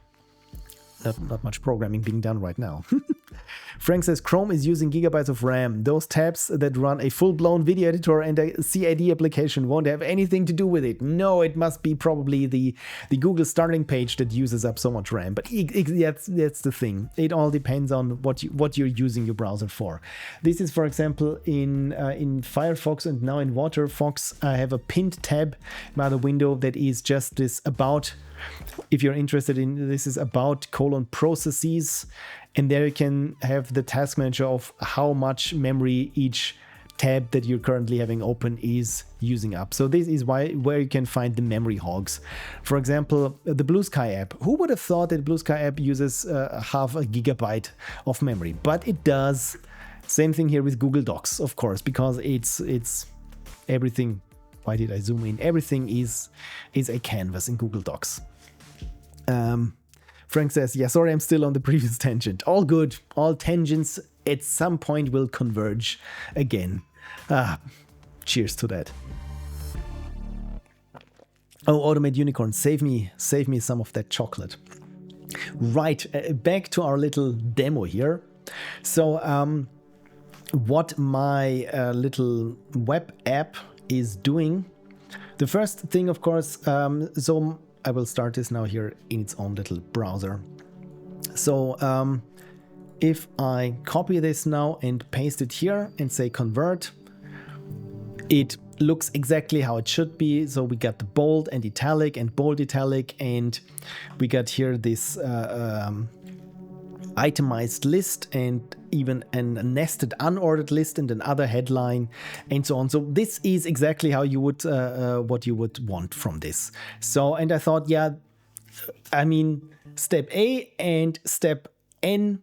not much programming being done right now. Frank says, Chrome is using gigabytes of RAM. Those tabs that run a full-blown video editor and a CID application won't have anything to do with it. No, it must be probably the Google starting page that uses up so much RAM. But that's the thing. It all depends on what you're using your browser for. This is, for example, in Firefox and now in Waterfox, I have a pinned tab by the window that is just this about. If you're interested in this, is about : processes, and there you can have the task manager of how much memory each tab that you're currently having open is using up. So this is where you can find the memory hogs. For example, the Blue Sky app. Who would have thought that Blue Sky app uses half a gigabyte of memory? But it does. Same thing here with Google Docs, of course, because it's everything. Why did I zoom in? Everything is a canvas in Google Docs. Frank says, yeah, sorry, I'm still on the previous tangent. All good. All tangents at some point will converge again. Cheers to that. Oh, Automate Unicorn, save me some of that chocolate. Right, back to our little demo here. So, what my little web app is doing. The first thing, of course, so I will start this now here in its own little browser. So, if I copy this now and paste it here and say convert, it looks exactly how it should be. So we got the bold and italic and bold italic, and we got here this itemized list and even a nested unordered list and another headline and so on. So this is exactly how you would what you would want from this. So, and I thought, yeah, I mean, step A and step N.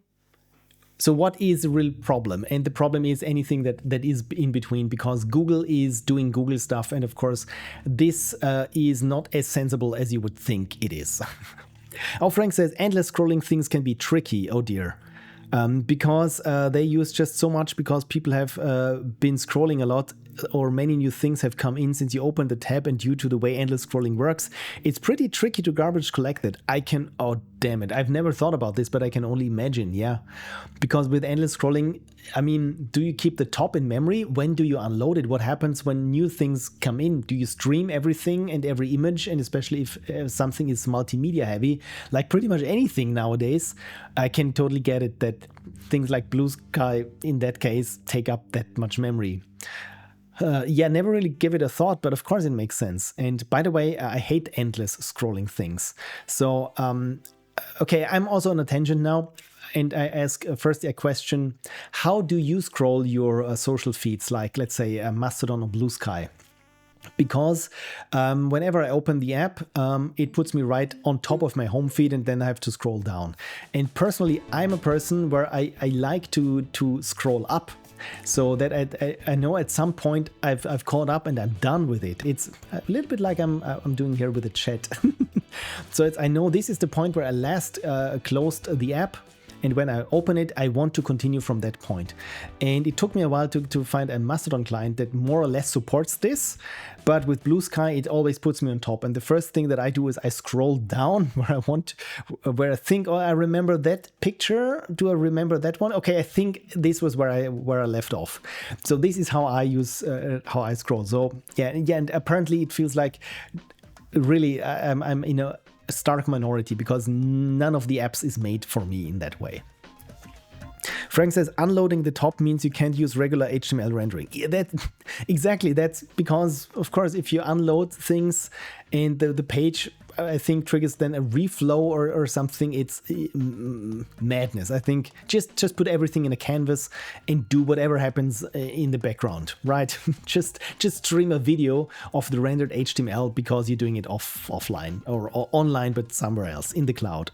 So what is the real problem? And the problem is anything that is in between, because Google is doing Google stuff. And of course, this is not as sensible as you would think it is. Oh, Frank says, endless scrolling things can be tricky. Oh dear. Because they use just so much, because people have been scrolling a lot, or many new things have come in since you opened the tab, and due to the way endless scrolling works, it's pretty tricky to garbage collect it. Oh damn it, I've never thought about this, but I can only imagine, yeah. Because with endless scrolling, I mean, do you keep the top in memory? When do you unload it? What happens when new things come in? Do you stream everything and every image? And especially if something is multimedia heavy, like pretty much anything nowadays, I can totally get it that things like Blue Sky, in that case, take up that much memory. Yeah, never really give it a thought, but of course it makes sense. And by the way, I hate endless scrolling things. So, okay, I'm also on a tangent now. And I ask first a question: how do you scroll your social feeds, like let's say Mastodon or Blue Sky? Because whenever I open the app, it puts me right on top of my home feed, and then I have to scroll down. And personally, I'm a person where I like to scroll up, so that I know at some point I've caught up and I'm done with it. It's a little bit like I'm doing here with the chat. So I know this is the point where I last closed the app. And when I open it, I want to continue from that point. And it took me a while to find a Mastodon client that more or less supports this. But with Blue Sky, it always puts me on top. And the first thing that I do is I scroll down where I think, oh, I remember that picture. Do I remember that one? Okay, I think this was where I left off. So this is how I use, how I scroll. So yeah, and apparently it feels like really I'm in a stark minority, because none of the apps is made for me in that way. Frank says, unloading the top means you can't use regular HTML rendering. Yeah, exactly. That's because, of course, if you unload things and the page, I think, triggers then a reflow or something, it's madness. I think just put everything in a canvas and do whatever happens in the background, right? just stream a video of the rendered HTML, because you're doing it offline or online, but somewhere else in the cloud.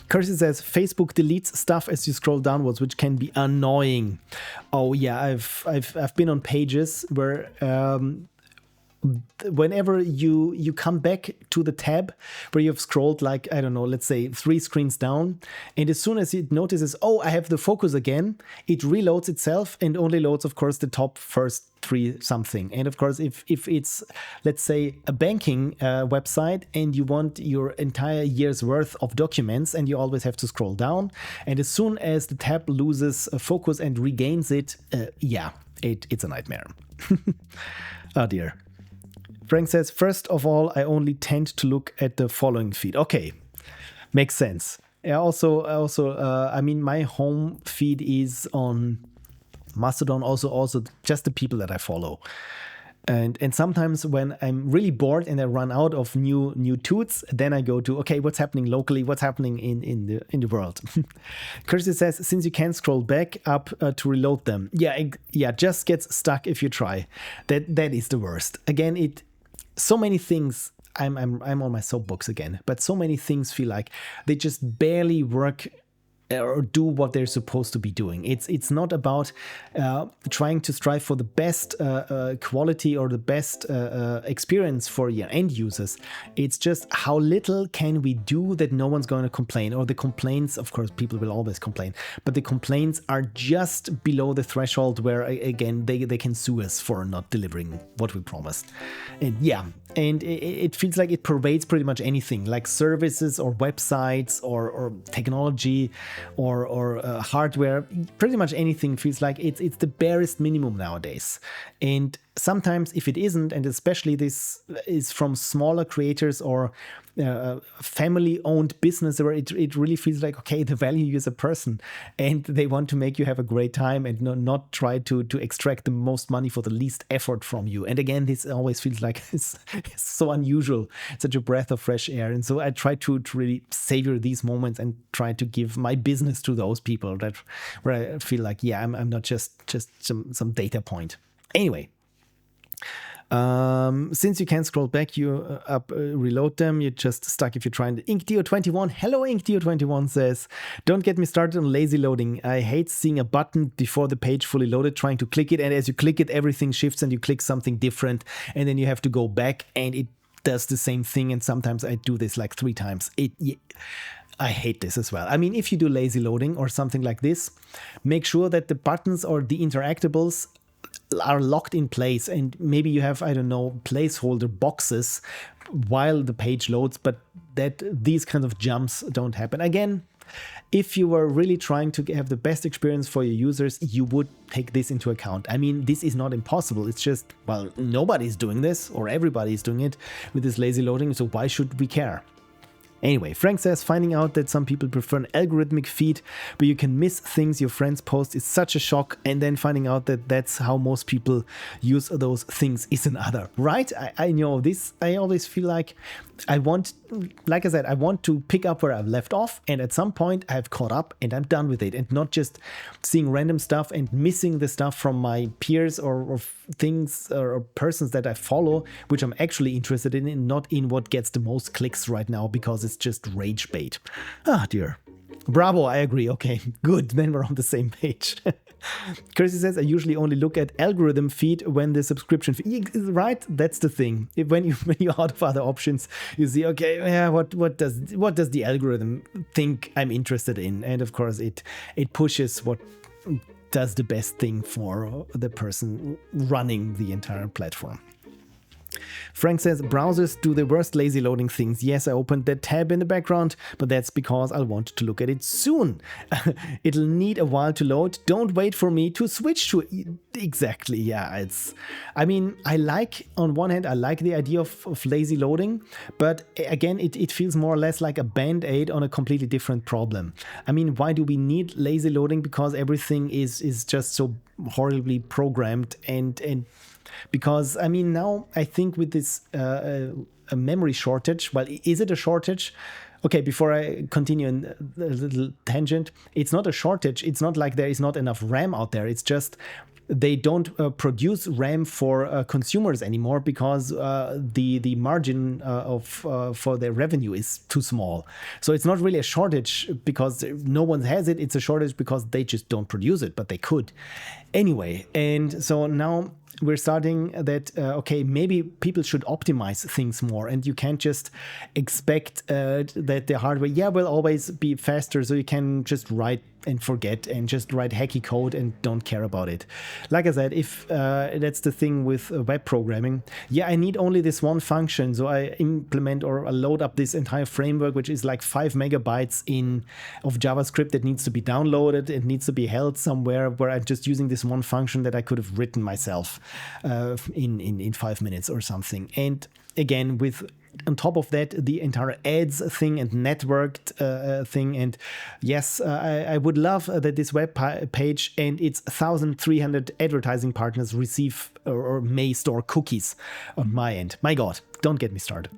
Kirsty says, Facebook deletes stuff as you scroll downwards, which can be annoying. Oh yeah, I've been on pages where whenever you come back to the tab where you've scrolled, like, I don't know, let's say 3 screens down, and as soon as it notices, oh, I have the focus again, it reloads itself and only loads, of course, the top first 3 something. And of course, if it's, let's say, a banking website and you want your entire year's worth of documents, and you always have to scroll down, and as soon as the tab loses focus and regains it, it's a nightmare. Oh dear. Frank says, first of all, I only tend to look at the following feed. Okay, makes sense. Yeah, also, I mean, my home feed is on Mastodon, also just the people that I follow. And sometimes when I'm really bored and I run out of new toots, then I go to, okay, what's happening locally? What's happening in the world? Kirsty says, since you can't scroll back up to reload them. Yeah, just gets stuck if you try. That is the worst. Again, so many things, I'm on my soapbox again, but so many things feel like they just barely work or do what they're supposed to be doing. It's not about trying to strive for the best quality or the best experience for your end users. It's just how little can we do that no one's going to complain, or the complaints, of course, people will always complain, but the complaints are just below the threshold where, again, they can sue us for not delivering what we promised. And it feels like it pervades pretty much anything, like services or websites or technology or hardware. Pretty much anything feels like it's the barest minimum nowadays. And sometimes if it isn't, and especially this is from smaller creators or family-owned business where it really feels like, okay, the value is a person and they want to make you have a great time and not try to extract the most money for the least effort from you. And again, this always feels like it's so unusual, such a breath of fresh air. And so I try to really savor these moments and try to give my business to those people where I feel like, yeah, I'm not just some data point. Anyway, since you can't scroll back, you reload them. You're just stuck if you're trying. InkDeo21, hello InkDeo21 says, don't get me started on lazy loading. I hate seeing a button before the page fully loaded, trying to click it, and as you click it, everything shifts and you click something different, and then you have to go back and it does the same thing. And sometimes I do this like 3 times. I hate this as well. I mean, if you do lazy loading or something like this, make sure that the buttons or the interactables are locked in place, and maybe you have, I don't know, placeholder boxes while the page loads, but that these kind of jumps don't happen. Again, if you were really trying to have the best experience for your users, you would take this into account. I mean, this is not impossible. It's just, well, nobody's doing this, or everybody's doing it with this lazy loading, so why should we care? Anyway, Frank says, finding out that some people prefer an algorithmic feed where you can miss things your friends post is such a shock, and then finding out that that's how most people use those things is another, right? I know this. I always feel like I want to pick up where I've left off, and at some point I've caught up and I'm done with it, and not just seeing random stuff and missing the stuff from my peers or things or persons that I follow, which I'm actually interested in, and not in what gets the most clicks right now because it's just rage bait. Ah, dear. Bravo, I agree. Okay, good. Then we're on the same page. Kirsty says, I usually only look at algorithm feed when the subscription feed, right? That's the thing. When you're out of other options, you see, okay, yeah, what does the algorithm think I'm interested in? And of course, it pushes what does the best thing for the person running the entire platform. Frank says, browsers do the worst lazy loading things. Yes, I opened that tab in the background, but that's because I want to look at it soon. It'll need a while to load. Don't wait for me to switch to it. Exactly, yeah. On one hand, I like the idea of lazy loading, but again, it feels more or less like a band-aid on a completely different problem. I mean, why do we need lazy loading? Because everything is just so horribly programmed, and because, I mean, now I think with this a memory shortage, well, is it a shortage? Okay, before I continue in a little tangent, it's not a shortage. It's not like there is not enough RAM out there. It's just they don't produce RAM for consumers anymore because the margin for their revenue is too small. So it's not really a shortage because no one has it. It's a shortage because they just don't produce it, but they could. Anyway, and so now we're starting that, okay, maybe people should optimize things more, and you can't just expect that the hardware, will always be faster, so you can just write and forget and just write hacky code and don't care about it. Like I said, if that's the thing with web programming, I need only this one function, so I implement or I load up this entire framework, which is like 5 megabytes of JavaScript that needs to be downloaded. It needs to be held somewhere where I'm just using this one function that I could have written myself in 5 minutes or something. And again, on top of that, the entire ads thing and networked thing. And yes, I would love that this web page and its 1,300 advertising partners receive or may store cookies on my end. My God, don't get me started.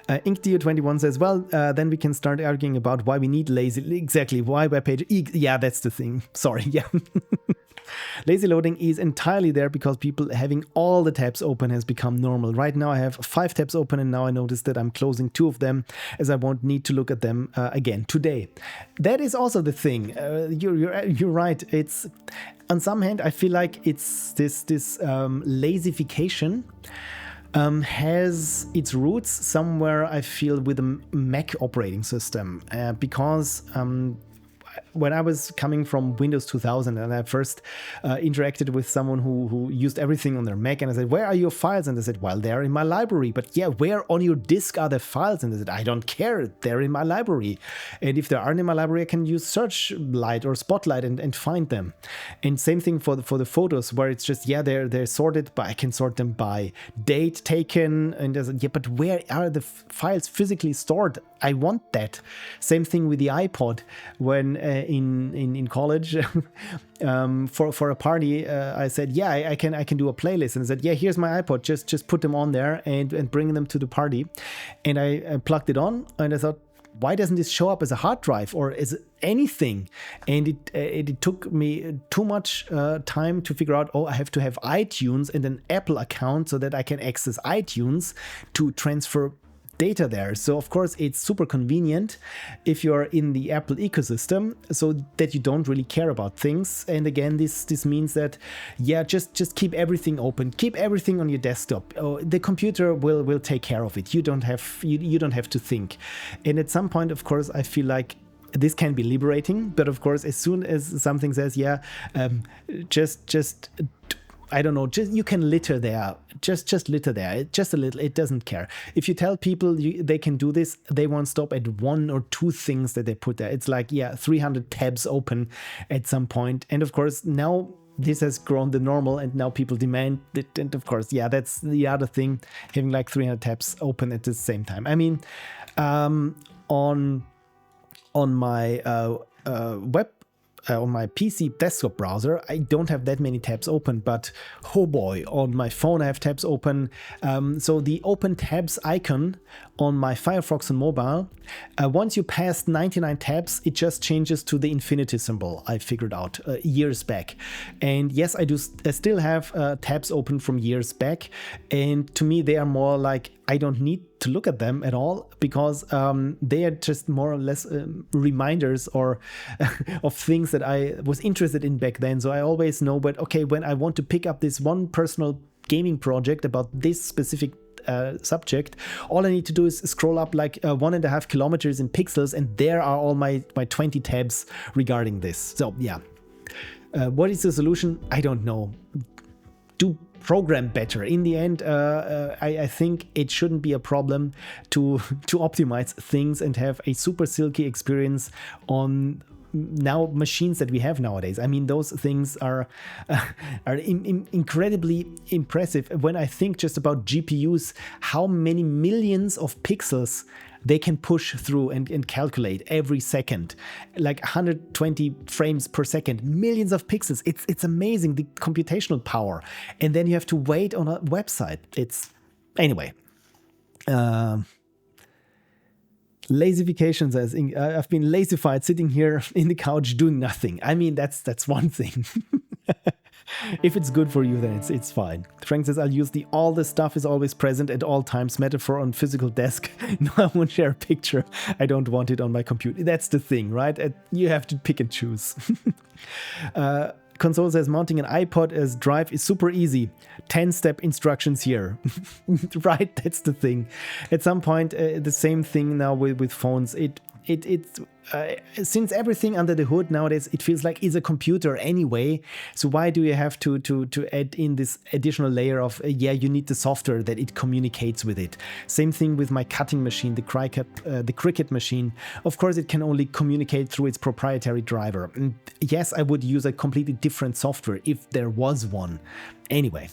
InkDeo21 says, well, then we can start arguing about why we need lazy. Exactly, why web page. Yeah, that's the thing. Sorry, yeah. Lazy loading is entirely there because people having all the tabs open has become normal. Right now I have 5 tabs open, and now I notice that I'm closing 2 of them as I won't need to look at them again today. That is also the thing. You're right. It's on some hand I feel like it's this lazification has its roots somewhere, I feel, with a Mac operating system because when I was coming from Windows 2000 and I first interacted with someone who used everything on their Mac, and I said, where are your files? And they said, well, they're in my library. But yeah, where on your disk are the files? And they said, I don't care, they're in my library. And if they aren't in my library, I can use Searchlight or Spotlight and find them. And same thing for the photos, where it's just, yeah, they're sorted, but I can sort them by date taken. And there's, yeah, but where are the files physically stored? I want that. Same thing with the iPod. When in college for a party, I said, yeah, I can do a playlist, and I said, yeah, here's my iPod, just put them on there and bring them to the party. And I plugged it on, and I thought, why doesn't this show up as a hard drive or as anything? And it took me too much time to figure out, oh, I have to have iTunes and an Apple account so that I can access iTunes to transfer data there. So of course it's super convenient if you're in the Apple ecosystem, so that you don't really care about things. And again, this means that, yeah, just keep everything open, keep everything on your desktop. Oh, the computer will take care of it. You don't have to think. And at some point, of course, I feel like this can be liberating, but of course, as soon as something says, yeah, just I don't know, just you can litter there, just litter there, just a little, it doesn't care. If you tell people they can do this, they won't stop at 1 or 2 things that they put there. It's like, yeah, 300 tabs open at some point. And of course, now this has grown the normal, and now people demand it. And of course, yeah, that's the other thing, having like 300 tabs open at the same time. I mean, on my on my PC desktop browser, I don't have that many tabs open, but oh boy, on my phone I have tabs open. So the open tabs icon on my Firefox on mobile, once you pass 99 tabs, it just changes to the infinity symbol. I figured out years back. And yes, I still have tabs open from years back. And to me, they are more like, I don't need to look at them at all, because they are just more or less reminders or of things that I was interested in back then. So I always know, but okay, when I want to pick up this one personal gaming project about this specific subject, all I need to do is scroll up like 1.5 kilometers in pixels, and there are all my 20 tabs regarding this. So yeah, what is the solution? I don't know. Do program better. In the end, I think it shouldn't be a problem to optimize things and have a super silky experience on now machines that we have nowadays. I mean, those things are incredibly impressive. When I think just about GPUs, how many millions of pixels they can push through and calculate every second, like 120 frames per second, millions of pixels. It's amazing, the computational power. And then you have to wait on a website. It's anyway. Lazification says, I've been lazified sitting here in the couch doing nothing. I mean, that's one thing. If it's good for you, then it's fine. Frank says, I'll use the all the stuff is always present at all times metaphor on physical desk. No, I won't share a picture. I don't want it on my computer. That's the thing, right? You have to pick and choose. Console says, mounting an iPod as drive is super easy. 10-step instructions here. Right, that's the thing. At some point, the same thing now with phones. It's since everything under the hood nowadays, it feels like is a computer anyway. So why do you have to add in this additional layer of yeah, you need the software that it communicates with it. Same thing with my cutting machine, the Cricut machine. Of course, it can only communicate through its proprietary driver. And yes, I would use a completely different software if there was one. Anyway.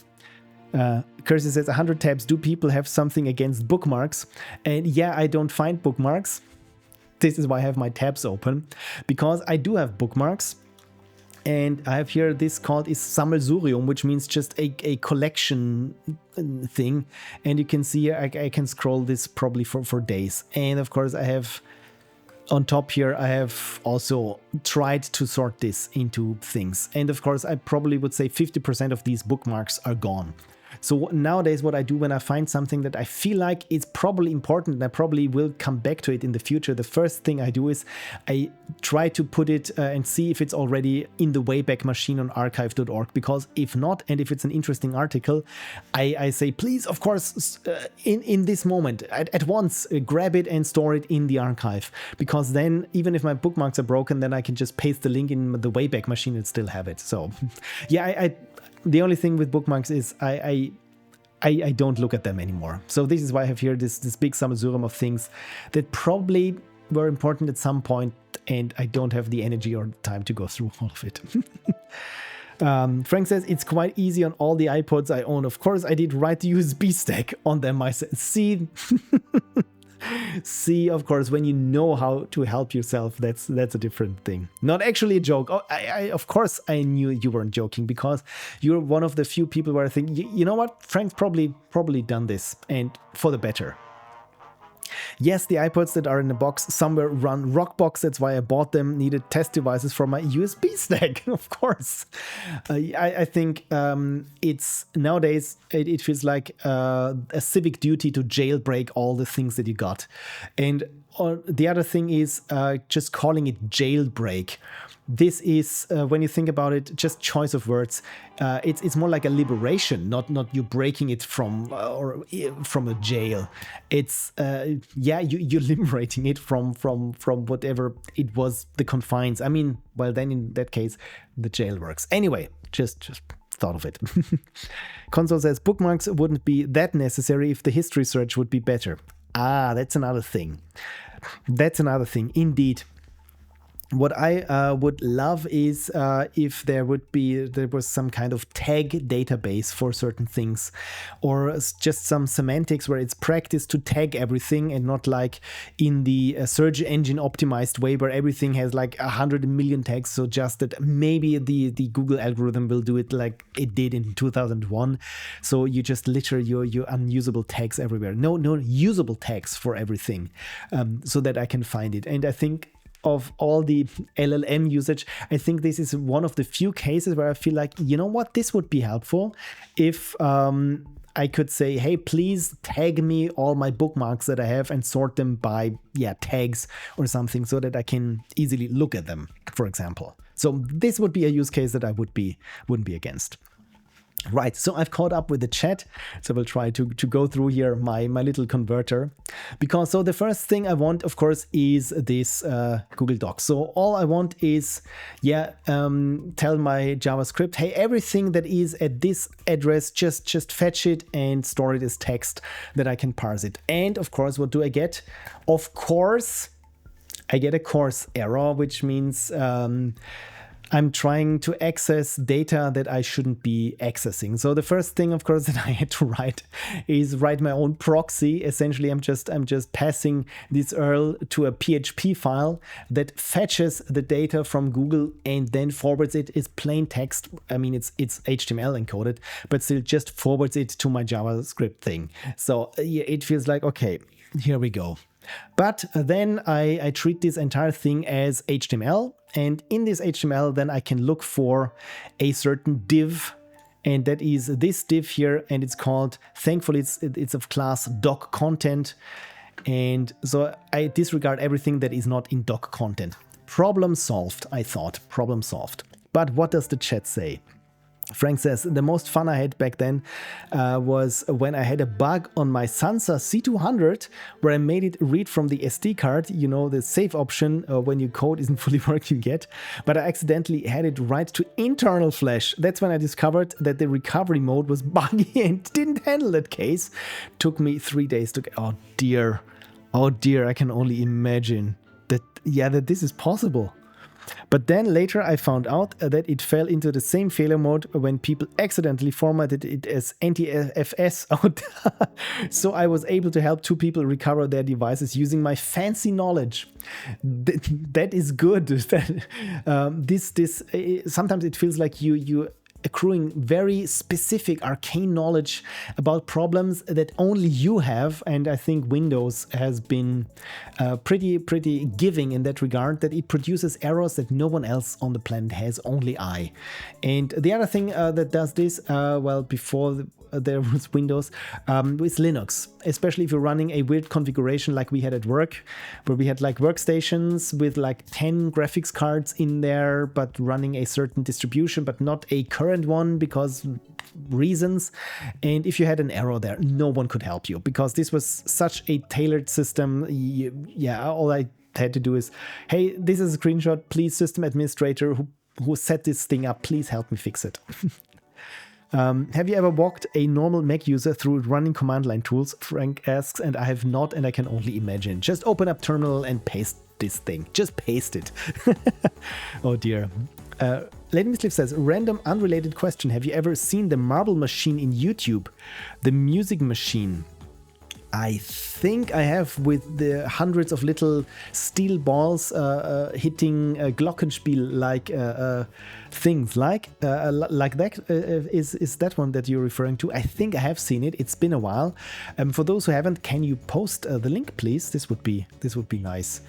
Kersey says 100 tabs. Do people have something against bookmarks? And yeah, I don't find bookmarks. This is why I have my tabs open, because I do have bookmarks. And I have here this called is Sammelsurium, which means just a collection thing. And you can see I can scroll this probably for days. And of course I have on top here, I have also tried to sort this into things. And of course, I probably would say 50% of these bookmarks are gone. So nowadays what I do when I find something that I feel like is probably important, and I probably will come back to it in the future, the first thing I do is I try to put it and see if it's already in the Wayback Machine on archive.org, because if not, and if it's an interesting article, I say, please, of course, in this moment, at once, grab it and store it in the archive, because then even if my bookmarks are broken, then I can just paste the link in the Wayback Machine and still have it. So yeah, the only thing with bookmarks is I don't look at them anymore. So this is why I have here this big sammelsurium of things that probably were important at some point, and I don't have the energy or time to go through all of it. Frank says, it's quite easy on all the iPods I own. Of course, I did write the USB stack on them myself. See, of course, when you know how to help yourself, that's a different thing. Not actually a joke. Oh, of course, I knew you weren't joking, because you're one of the few people where I think, you know what, Frank's probably done this, and for the better. Yes, the iPods that are in the box somewhere run Rockbox. That's why I bought them. Needed test devices for my USB stack, of course. I think it's nowadays it feels like a civic duty to jailbreak all the things that you got. And the other thing is just calling it jailbreak. This is, when you think about it, just choice of words. It's more like a liberation, not you breaking it from a jail. It's you're liberating it from whatever it was, the confines. I mean, well, then in that case, the jail works. Anyway, just thought of it. Console says bookmarks wouldn't be that necessary if the history search would be better. Ah, that's another thing. Indeed. What I would love is if there was some kind of tag database for certain things, or just some semantics where it's practice to tag everything, and not like in the search engine optimized way where everything has like 100 million tags. So just that maybe the Google algorithm will do it like it did in 2001. So you just litter your unusable tags everywhere. No usable tags for everything, so that I can find it. And I think of all the LLM usage, I think this is one of the few cases where I feel like, you know what, this would be helpful if I could say, hey, please tag me all my bookmarks that I have and sort them by tags or something, so that I can easily look at them, for example. So this would be a use case that I wouldn't be against. Right, so I've caught up with the chat, so we'll try to go through here my little converter. Because so the first thing I want, of course, is this Google Docs. So all I want is, tell my JavaScript, hey, everything that is at this address, just fetch it and store it as text that I can parse it. And of course, what do I get? Of course, I get a course error, which means I'm trying to access data that I shouldn't be accessing. So the first thing, of course, that I had to write is write my own proxy. Essentially, I'm just passing this URL to a PHP file that fetches the data from Google and then forwards it as plain text. I mean, it's HTML encoded, but still just forwards it to my JavaScript thing. So it feels like, okay, here we go. But then I treat this entire thing as HTML, and in this HTML then I can look for a certain div, and that is this div here, and it's called, thankfully it's of class doc content, and so I disregard everything that is not in doc content. Problem solved, I thought, problem solved. But what does the chat say? Frank says, the most fun I had back then was when I had a bug on my Sansa C200 where I made it read from the SD card, you know, the save option when your code isn't fully working yet, but I accidentally had it write to internal flash. That's when I discovered that the recovery mode was buggy and didn't handle that case. Took me 3 days to get, oh dear, I can only imagine that this is possible. But then later I found out that it fell into the same failure mode when people accidentally formatted it as anti-FS out. So I was able to help 2 people recover their devices using my fancy knowledge. That is good. Sometimes it feels like you accruing very specific arcane knowledge about problems that only you have, and I think Windows has been pretty giving in that regard, that it produces errors that no one else on the planet has, only I. And the other thing that does this, before there was Windows, with Linux, especially if you're running a weird configuration like we had at work, where we had like workstations with like 10 graphics cards in there, but running a certain distribution, but not a current one because reasons. And if you had an error there, no one could help you because this was such a tailored system. All I had to do is, hey, this is a screenshot, please, system administrator who set this thing up, please help me fix it. Have you ever walked a normal Mac user through running command line tools? Frank asks, and I have not, and I can only imagine. Just open up terminal and paste this thing. Just paste it. Oh dear. Lady Misliff says, random unrelated question. Have you ever seen the marble machine in YouTube? The music machine. I think I have, with the hundreds of little steel balls hitting Glockenspiel-like things, like that. Is that one that you're referring to? I think I have seen it. It's been a while. For those who haven't, can you post the link, please? This would be nice.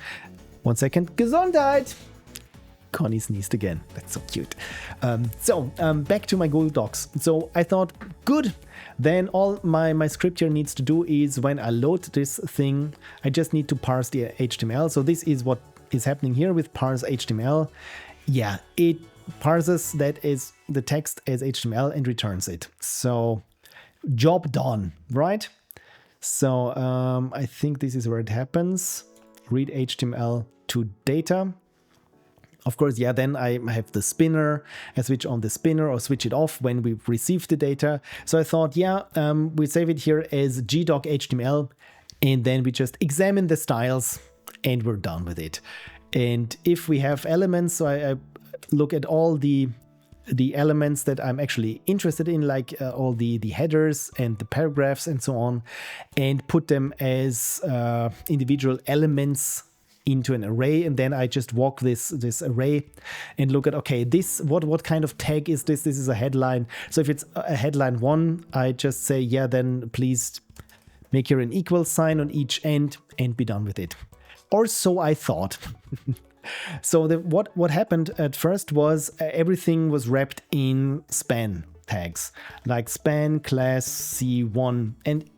1 second. Gesundheit. Connie sneezed again. That's so cute. Back to my Google Docs. So I thought, good. Then all my script here needs to do is, when I load this thing, I just need to parse the HTML. So this is what is happening here with parse HTML. Yeah, it parses that is the text as HTML and returns it. So job done, right? So I think this is where it happens. Read HTML to data. Of course, yeah, then I have the spinner. I switch on the spinner or switch it off when we receive the data. So I thought, we save it here as gdoc.html, and then we just examine the styles and we're done with it. And if we have elements, so I look at all the elements that I'm actually interested in, like all the headers and the paragraphs and so on, and put them as individual elements into an array, and then I just walk this array and look at, okay, this what kind of tag is this? This is a headline. So if it's a headline 1, I just say, yeah, then please make here an equal sign on each end and be done with it. Or so I thought. So what happened at first was everything was wrapped in span tags, like span class C1, and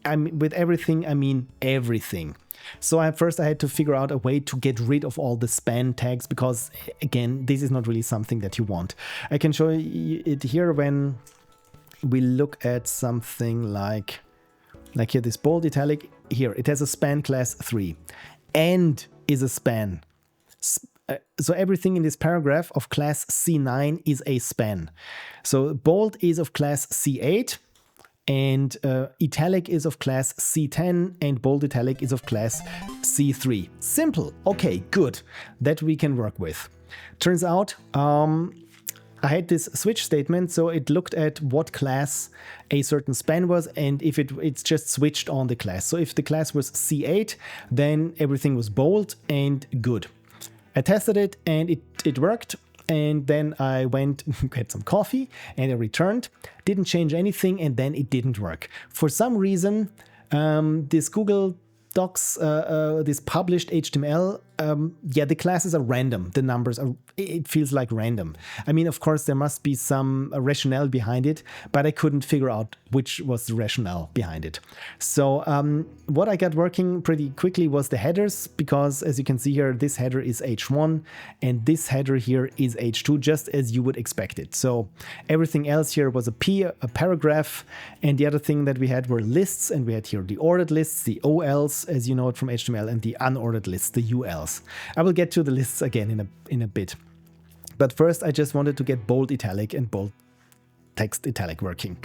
with everything I mean everything. So at first I had to figure out a way to get rid of all the span tags, because again, this is not really something that you want. I can show you it here when we look at something like here, this bold italic. Here it has a span class 3 and is a span. So everything in this paragraph of class C9 is a span. So bold is of class C8, and italic is of class C10, and bold italic is of class C3. Simple. Okay, good. That we can work with. Turns out I had this switch statement, so it looked at what class a certain span was, and if it's just switched on the class. So if the class was C8, then everything was bold and good. I tested it and it worked. And then I went get some coffee and I returned, didn't change anything, and then it didn't work. For some reason, this Google Docs, this published HTML, the classes are random. The numbers are, it feels like random. I mean, of course, there must be some rationale behind it, but I couldn't figure out which was the rationale behind it. So what I got working pretty quickly was the headers, because as you can see here, this header is H1 and this header here is H2, just as you would expect it. So everything else here was a paragraph, and the other thing that we had were lists, and we had here the ordered lists, the OLs, as you know it from HTML, and the unordered lists, the ULs. I will get to the lists again in a bit. But first, I just wanted to get bold italic and bold text italic working.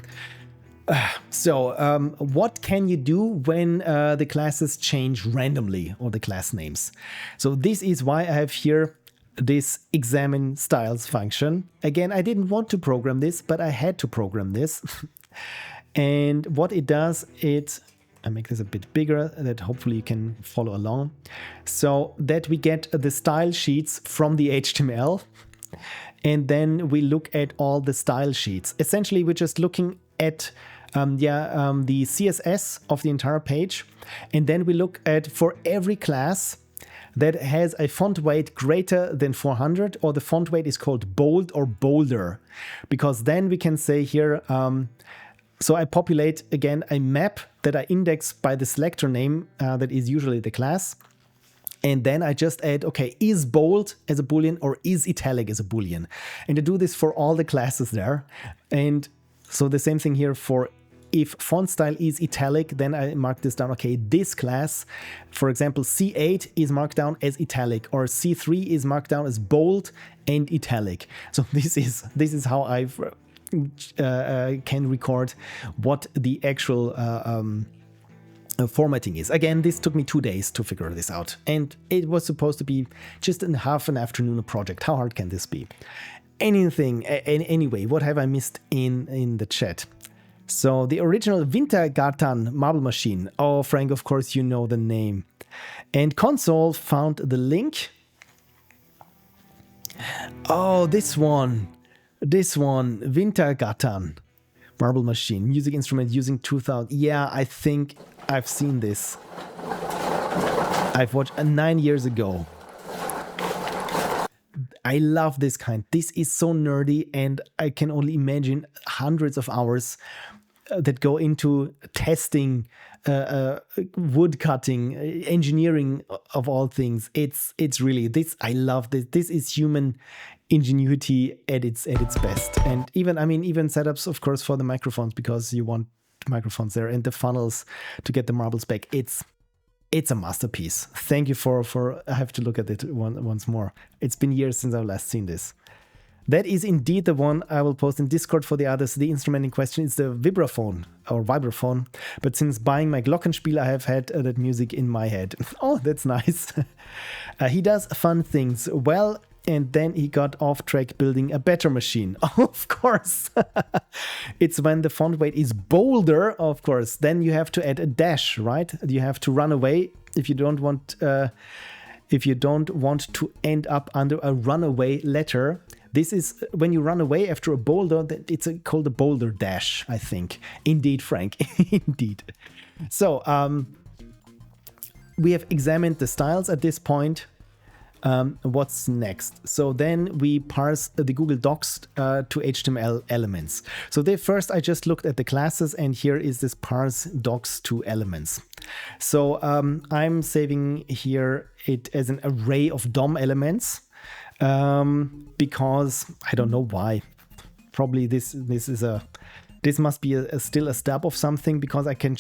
So what can you do when the classes change randomly, or the class names? So this is why I have here this examine styles function. Again, I didn't want to program this, but I had to program this. And what it does, I make this a bit bigger that hopefully you can follow along. So that we get the style sheets from the HTML, and then we look at all the style sheets. Essentially, we're just looking at the CSS of the entire page, and then we look at for every class that has a font weight greater than 400, or the font weight is called bold or bolder, because then we can say here, so I populate again a map that I index by the selector name that is usually the class. And then I just add, okay, is bold as a Boolean or is italic as a Boolean? And I do this for all the classes there. And so the same thing here for if font style is italic, then I mark this down. Okay, this class, for example, C8 is marked down as italic, or C3 is marked down as bold and italic. So this is how I can record what the actual formatting is. Again, this took me 2 days to figure this out, and it was supposed to be just in half an afternoon project. How hard can this be? Anyway, what have I missed in the chat? So the original Wintergatan marble machine. Oh, Frank, of course you know the name. And Console found the link. Oh, this one, Wintergatan marble machine, music instrument using 2000. Yeah, I think I've seen this. I've watched 9 years ago. I love this kind. This is so nerdy, and I can only imagine hundreds of hours that go into testing, wood cutting, engineering of all things. It's really this. I love this. This is human ingenuity at its best. And even setups, of course, for the microphones, because you want microphones there, and the funnels to get the marbles back. It's a masterpiece. Thank you for I have to look at it once more. It's been years since I've last seen this. That is indeed the one I will post in Discord for the others. The instrument in question is the vibraphone or vibraphone. But since buying my Glockenspiel, I have had that music in my head. Oh, that's nice. He does fun things. Well, and then he got off track building a better machine. Oh, of course. It's when the font weight is bolder, of course. Then you have to add a dash, right? You have to run away if you don't want to end up under a runaway letter. This is when you run away after a boulder. It's called a boulder dash, I think. Indeed, Frank. Indeed. So we have examined the styles at this point. What's next? So then we parse the Google Docs to HTML elements. So first I just looked at the classes, and here is this parse docs to elements. So I'm saving here it as an array of DOM elements because I don't know why. Probably this must be still a stub of something, because I can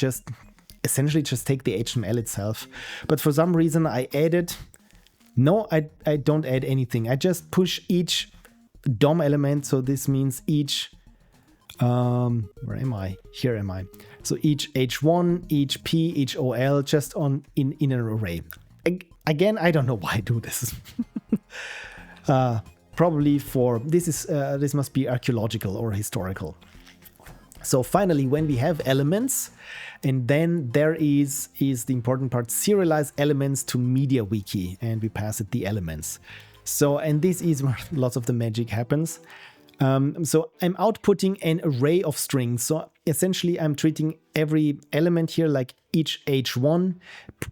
essentially just take the HTML itself. But for some reason I added. No, I don't add anything. I just push each DOM element. So this means each, where am I? Here am I. So each H1, each P, each OL, just in an array. Again, I don't know why I do this. Probably this must be archaeological or historical. So finally, when we have elements, and then there is the important part, serialize elements to MediaWiki, and we pass it the elements. So, and this is where lots of the magic happens. So I'm outputting an array of strings. So essentially I'm treating every element here like each H1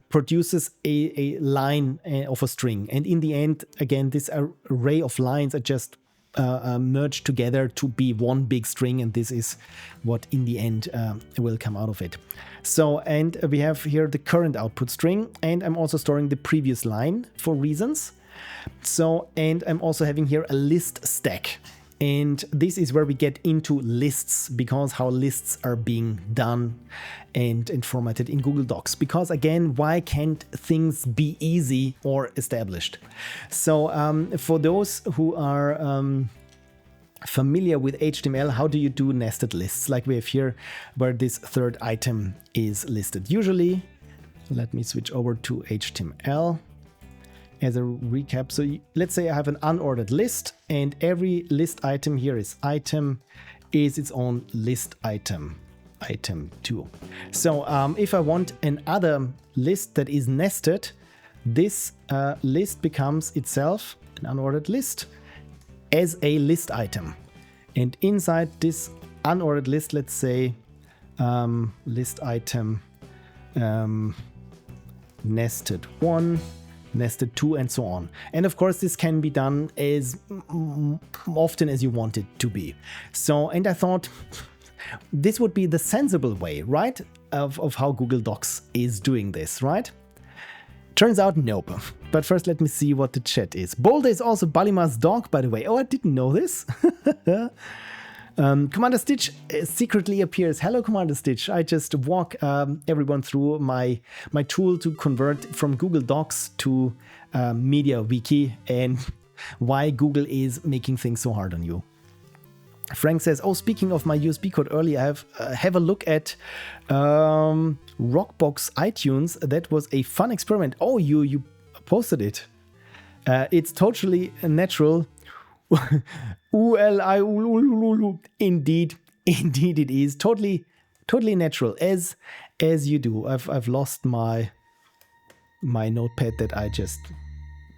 produces a line of a string. And in the end, again, this array of lines are just merged together to be one big string, and this is what in the end will come out of it. So, and we have here the current output string, and I'm also storing the previous line for reasons. So, and I'm also having here a list stack, and this is where we get into lists, because how lists are being done and formatted in Google Docs. Because again, why can't things be easy or established? So for those who are familiar with HTML, how do you do nested lists like we have here, where this third item is listed? Usually, let me switch over to HTML. as a recap. So let's say I have an unordered list, and every list item here is its own list item, item 2. So if I want another list that is nested, this list becomes itself an unordered list as a list item. And inside this unordered list, let's say list item nested 1, nested 2, and so on. And of course, this can be done as often as you want it to be. So, and I thought this would be the sensible way, right? Of how Google Docs is doing this, right? Turns out, nope. But first, let me see what the chat is. Boulder is also Balimar's dog, by the way. Oh, I didn't know this. Commander Stitch secretly appears. Hello, Commander Stitch. I just walk everyone through my tool to convert from Google Docs to MediaWiki and why Google is making things so hard on you. Frank says, oh, speaking of my USB code earlier, have a look at Rockbox iTunes. That was a fun experiment. Oh, you posted it. It's totally natural. Indeed it is totally natural as you do. I've lost my notepad that I just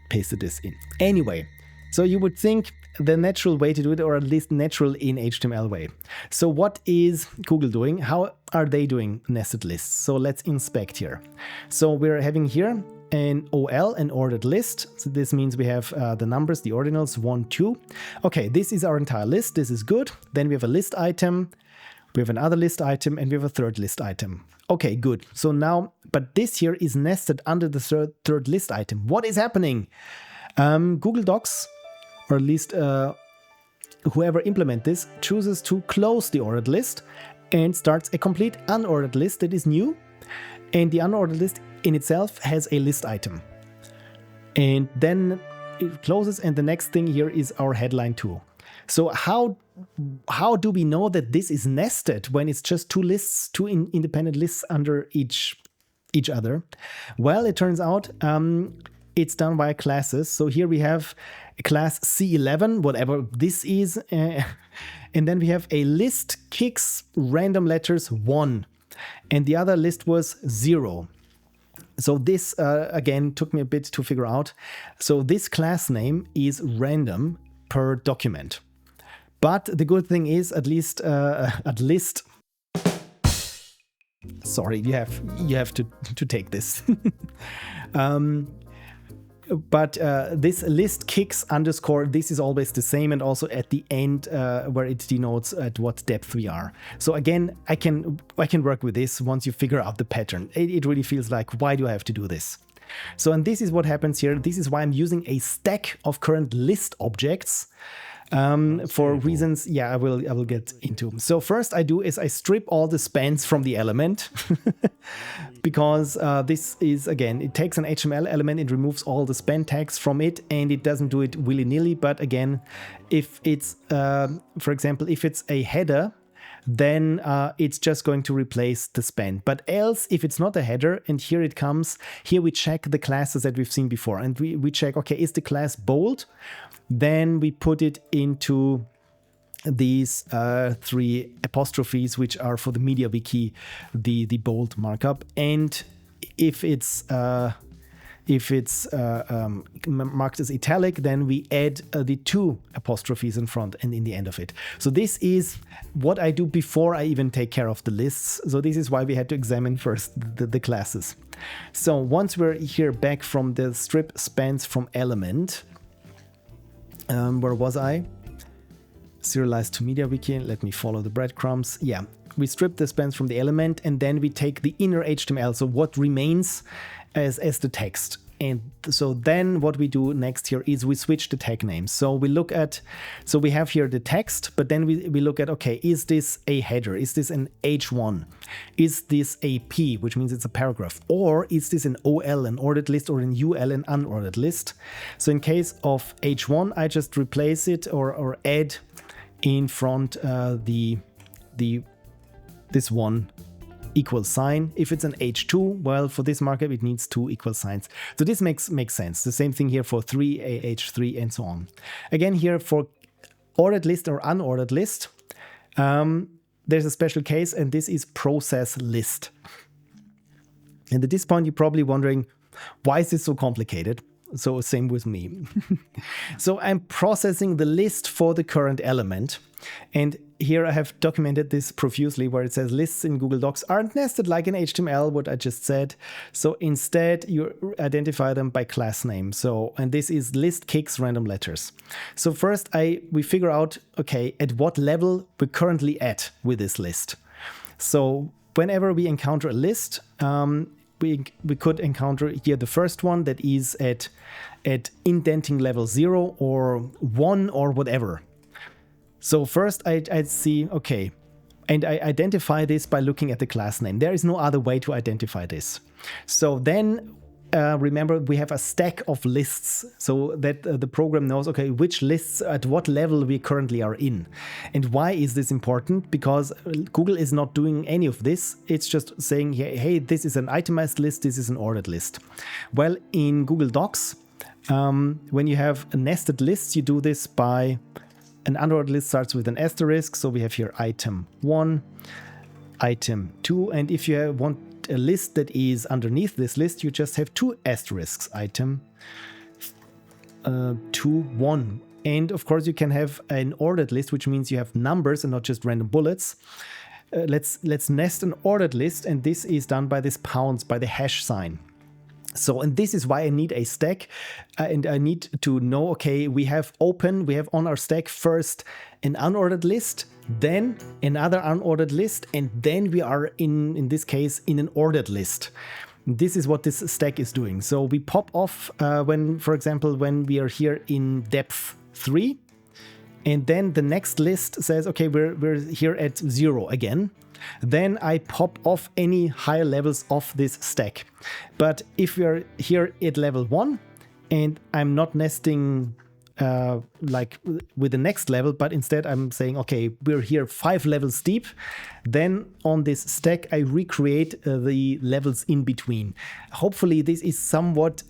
pasted this in. Anyway, so you would think the natural way to do it, or at least natural in HTML way. So what is Google doing? How are they doing nested lists? So let's inspect here. So we're having here an OL, an ordered list. So this means we have the numbers, the ordinals, 1, 2. Okay, this is our entire list. This is good. Then we have a list item, we have another list item, and we have a third list item. Okay, good. So now, but this here is nested under the third list item. What is happening? Google Docs, or at least whoever implement this, chooses to close the ordered list and starts a complete unordered list that is new. And the unordered list in itself has a list item. And then it closes, and the next thing here is our headline 2. So how do we know that this is nested when it's just two lists, two independent lists under each other? Well, it turns out it's done via classes. So here we have a class C11, whatever this is, and then we have a list kicks random letters 1, and the other list was 0. So this, again, took me a bit to figure out. So this class name is random per document. But the good thing is, at least, sorry, you have to take this. But this list kicks underscore, this is always the same, and also at the end where it denotes at what depth we are. So again, I can work with this once you figure out the pattern. It really feels like, why do I have to do this? So, and this is what happens here. This is why I'm using a stack of current list objects. For reasons, I will get into. So first I do is I strip all the spans from the element because this is, again, it takes an HTML element, it removes all the span tags from it, and it doesn't do it willy-nilly. But again, if it's, for example, if it's a header, then it's just going to replace the span. But else, if it's not a header, and here it comes, here we check the classes that we've seen before, and we check, okay, is the class bold? Then we put it into these 3 apostrophes, which are for the MediaWiki, the bold markup. And if it's marked as italic, then we add the 2 apostrophes in front and in the end of it. So this is what I do before I even take care of the lists. So this is why we had to examine first the classes. So once we're here back from the strip spans from element, where was I? Serialized to MediaWiki. Let me follow the breadcrumbs. Yeah, we strip the spans from the element, and then we take the inner HTML, so what remains as the text. And so then what we do next here is we switch the tag names. So we look at, so we have here the text, but then we look at, okay, is this a header? Is this an H1? Is this a P, which means it's a paragraph? Or is this an OL, an ordered list, or an UL, an unordered list? So in case of H1, I just replace it or add in front this one equal sign. If it's an H2, well, for this markup, it needs 2 equal signs. So this makes sense. The same thing here for 3, H3, and so on. Again, here for ordered list or unordered list, there's a special case, and this is process list. And at this point, you're probably wondering, why is this so complicated? So same with me. So I'm processing the list for the current element. And here I have documented this profusely, where it says lists in Google Docs aren't nested like in HTML, what I just said. So instead you identify them by class name. So, and this is list kicks random letters. So first we figure out, okay, at what level we're currently at with this list. So whenever we encounter a list, we could encounter here the first one that is at indenting level 0 or 1 or whatever. So first I'd see, okay, and I identify this by looking at the class name. There is no other way to identify this. So then remember, we have a stack of lists so that the program knows, okay, which lists at what level we currently are in. And why is this important? Because Google is not doing any of this. It's just saying, hey, this is an itemized list, this is an ordered list. Well, in Google Docs, when you have nested lists, you do this by an unordered list starts with an asterisk. So we have here item 1, item 2, and if you want a list that is underneath this list, you just have 2 asterisks, item 2, 1. And of course you can have an ordered list, which means you have numbers and not just random bullets. Let's nest an ordered list, and this is done by this pounds, by the hash sign. So, and this is why I need a stack, and I need to know, okay, we have on our stack first an unordered list, then another unordered list, and then we are in this case, in an ordered list. This is what this stack is doing. So we pop off for example, when we are here in depth 3, and then the next list says, okay, we're here at 0 again. Then I pop off any higher levels of this stack. But if we are here at level 1 and I'm not nesting like with the next level, but instead I'm saying, okay, we're here 5 levels deep, then on this stack I recreate the levels in between. Hopefully this is somewhat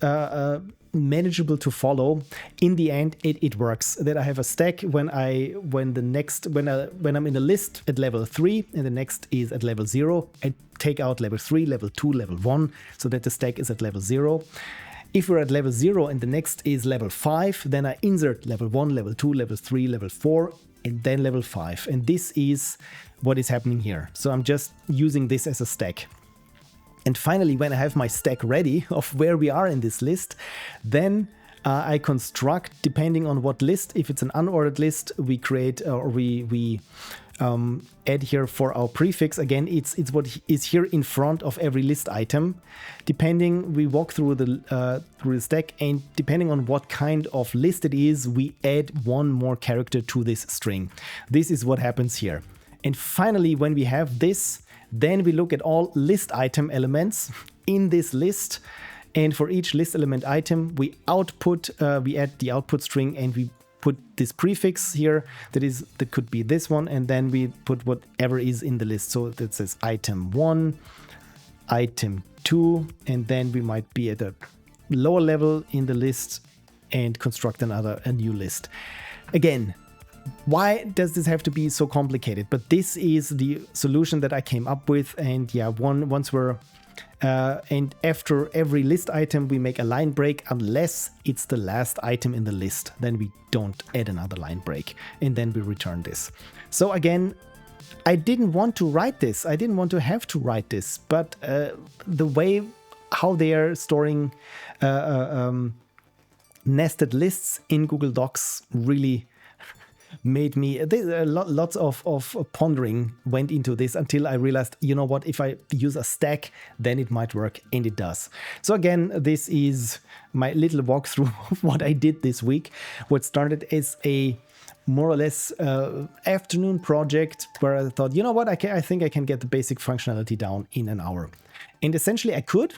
manageable to follow. In the end, it works. That I have a stack when I'm in the list at level 3 and the next is at level 0, I take out level 3, level 2, level 1, so that the stack is at level 0. If we're at level 0 and the next is level 5, then I insert level 1, level 2, level 3, level 4, and then level 5. And this is what is happening here. So I'm just using this as a stack. And finally, when I have my stack ready of where we are in this list, then I construct, depending on what list. If it's an unordered list, we create or we add here for our prefix. Again, it's what is here in front of every list item. Depending, we walk through the stack, and depending on what kind of list it is, we add one more character to this string. This is what happens here. And finally, when we have this, then we look at all list item elements in this list, and for each list element item, we add the output string, and we put this prefix here that could be this one, and then we put whatever is in the list. So that says item 1, item 2, and then we might be at a lower level in the list and construct a new list. Again, why does this have to be so complicated? But this is the solution that I came up with, and yeah, once we're and after every list item we make a line break, unless it's the last item in the list, then we don't add another line break, and then we return this. So again, I didn't want to write this, I didn't want to have to write this, but the way how they are storing nested lists in Google Docs really made me, lots of pondering went into this until I realized, you know what, if I use a stack, then it might work, and it does. So again, this is my little walkthrough of what I did this week. What started as a more or less afternoon project where I thought, you know what, I think I can get the basic functionality down in an hour. And essentially I could.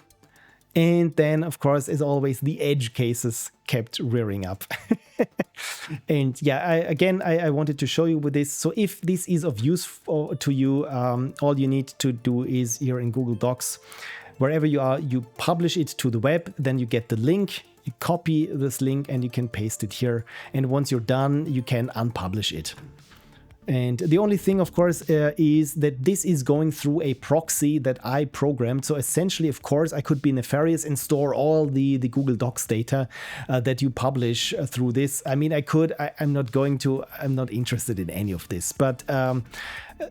And then, of course, as always, the edge cases kept rearing up. And yeah, I wanted to show you with this. So if this is of use to you, all you need to do is here in Google Docs, wherever you are, you publish it to the web, then you get the link, you copy this link and you can paste it here. And once you're done, you can unpublish it. And the only thing, of course, is that this is going through a proxy that I programmed. So essentially, of course, I could be nefarious and store all the Google Docs data that you publish through this. I mean, I could. I'm not going to. I'm not interested in any of this. But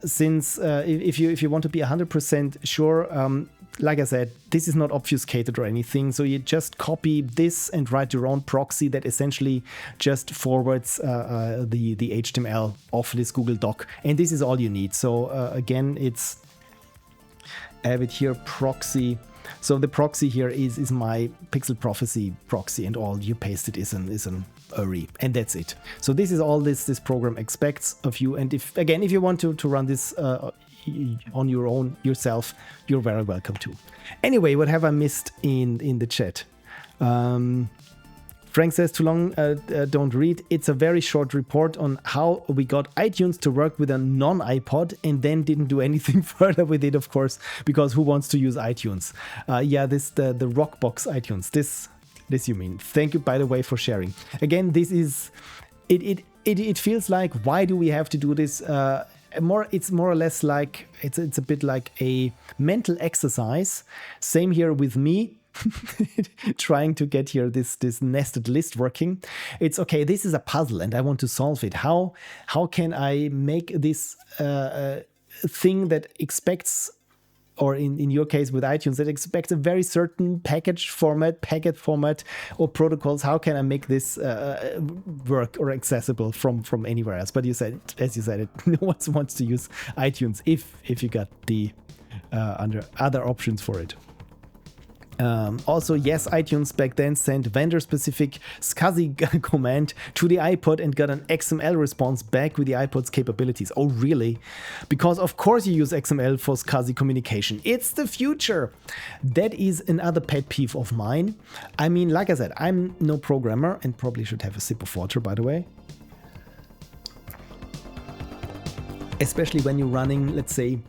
since if you want to be 100% sure, like I said, this is not obfuscated or anything. So you just copy this and write your own proxy that essentially just forwards the HTML of this Google Doc. And this is all you need. So again, I have it here, proxy. So the proxy here is my Pixel Prophecy proxy, and all you paste it is an array, and that's it. So this is all this program expects of you. And if you want to run this on your own yourself, you're very welcome to. Anyway, what have I missed in the chat? Frank says, too long, don't read. It's a very short report on how we got iTunes to work with a non-iPod and then didn't do anything further with it, of course, because who wants to use iTunes? Yeah, this the Rockbox iTunes. This you mean. Thank you, by the way, for sharing. Again, this is it feels like, why do we have to do this? It's more or less like it's a bit like a mental exercise. Same here with me. Trying to get here this nested list working. It's okay, this is a puzzle and I want to solve it. How can I make this thing that expects, or in your case with iTunes, that expects a very certain packet format or protocols? How can I make this work or accessible from anywhere else? But as you said, no one wants to use iTunes if you got the other options for it. Also, yes, iTunes back then sent vendor-specific SCSI command to the iPod and got an XML response back with the iPod's capabilities. Oh, really? Because of course you use XML for SCSI communication. It's the future. That is another pet peeve of mine. I mean, like I said, I'm no programmer and probably should have a sip of water, by the way. Especially when you're running, let's say,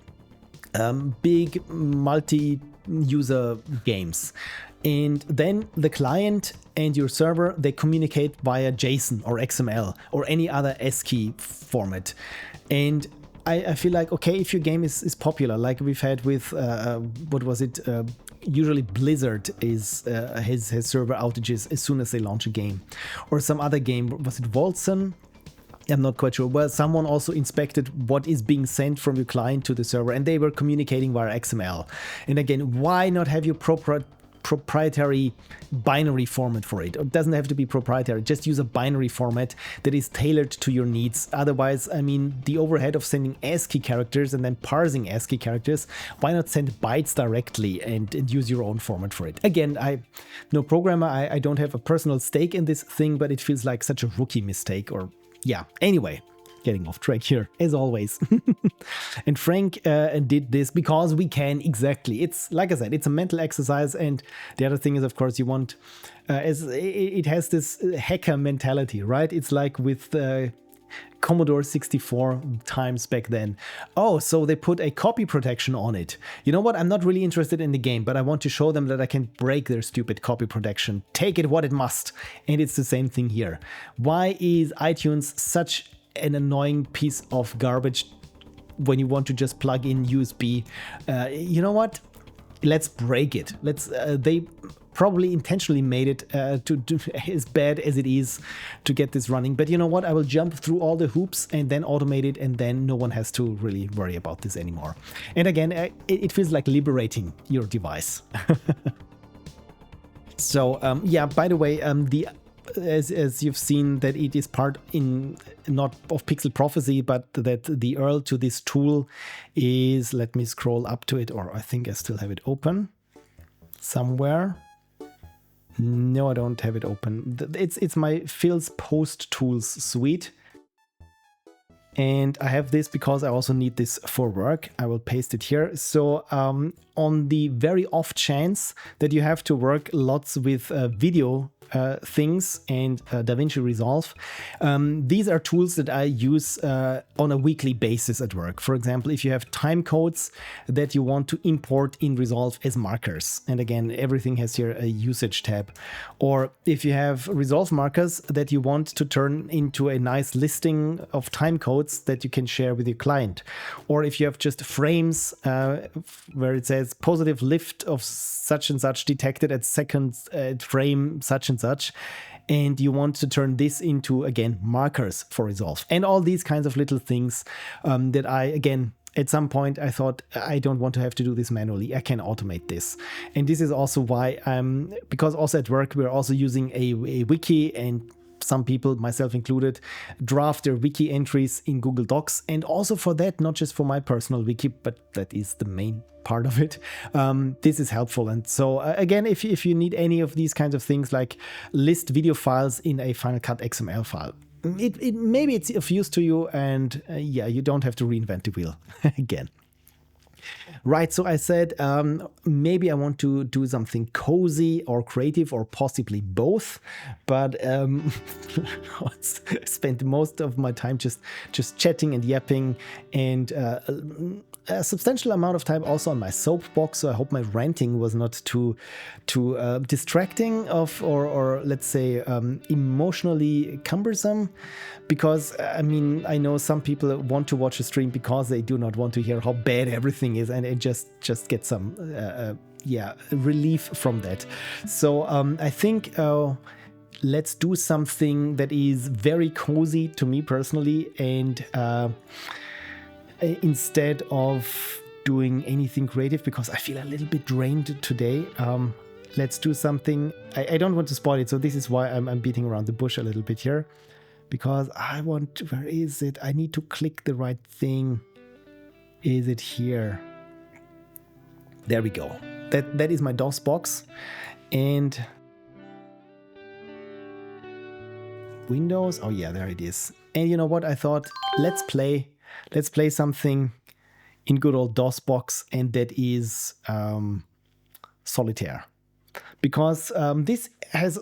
big multi-user games, and then the client and your server, they communicate via JSON or XML or any other ASCII format. And I feel like, okay, if your game is popular, like we've had with what was it, usually Blizzard has server outages as soon as they launch a game, or some other game, was it Voltson? I'm not quite sure. Well, someone also inspected what is being sent from your client to the server, and they were communicating via XML. And again, why not have your proprietary binary format for it? It doesn't have to be proprietary. Just use a binary format that is tailored to your needs. Otherwise, I mean, the overhead of sending ASCII characters and then parsing ASCII characters, why not send bytes directly and use your own format for it? Again, I'm no programmer. I don't have a personal stake in this thing, but it feels like such a rookie mistake. Or yeah, anyway, getting off track here, as always. And Frank did this because we can, exactly. It's, like I said, it's a mental exercise. And the other thing is, of course, you want, it has this hacker mentality, right? It's like with Commodore 64 times back then. Oh, so they put a copy protection on it. You know what? I'm not really interested in the game, but I want to show them that I can break their stupid copy protection. Take it what it must. And it's the same thing here. Why is iTunes such an annoying piece of garbage when you want to just plug in USB? You know what? Let's break it. They probably intentionally made it to as bad as it is to get this running. But you know what? I will jump through all the hoops and then automate it, and then no one has to really worry about this anymore. And again, it feels like liberating your device. So yeah, by the way, as you've seen, that it is part in not of Pixel Prophecy, but that the URL to this tool is, let me scroll up to it, or I think I still have it open somewhere. No, I don't have it open. It's my Phil's Post Tools suite. And I have this because I also need this for work. I will paste it here. So on the very off chance that you have to work lots with video things and DaVinci Resolve. These are tools that I use on a weekly basis at work. For example, if you have time codes that you want to import in Resolve as markers, and again, everything has here a usage tab. Or if you have Resolve markers that you want to turn into a nice listing of time codes that you can share with your client. Or if you have just frames where it says positive lift of such and such detected at second frame such and such, and you want to turn this into, again, markers for Resolve. And all these kinds of little things that I, again, at some point I thought I don't want to have to do this manually. I can automate this. And this is also why because also at work we're also using a wiki, and some people, myself included, draft their wiki entries in Google Docs. And also for that, not just for my personal wiki, but that is the main part of it. This is helpful. And so again, if you need any of these kinds of things, like list video files in a Final Cut XML file, maybe it's of use to you, and yeah, you don't have to reinvent the wheel again. Right, so I said maybe I want to do something cozy or creative, or possibly both, but I spent most of my time just chatting and yapping, and a substantial amount of time also on my soapbox. So I hope my ranting was not too distracting or let's say emotionally cumbersome, because I mean, I know some people want to watch a stream because they do not want to hear how bad everything is, and just get some relief from that. So I think let's do something that is very cozy to me personally, and instead of doing anything creative, because I feel a little bit drained today, let's do something. I don't want to spoil it, so this is why I'm beating around the bush a little bit here, because I want, where is it? I need to click the right thing. Is it here? There we go. That is my DOS box, and Windows. Oh yeah, there it is. And you know what? I thought, let's play something in good old DOS box, and that is Solitaire, because this has,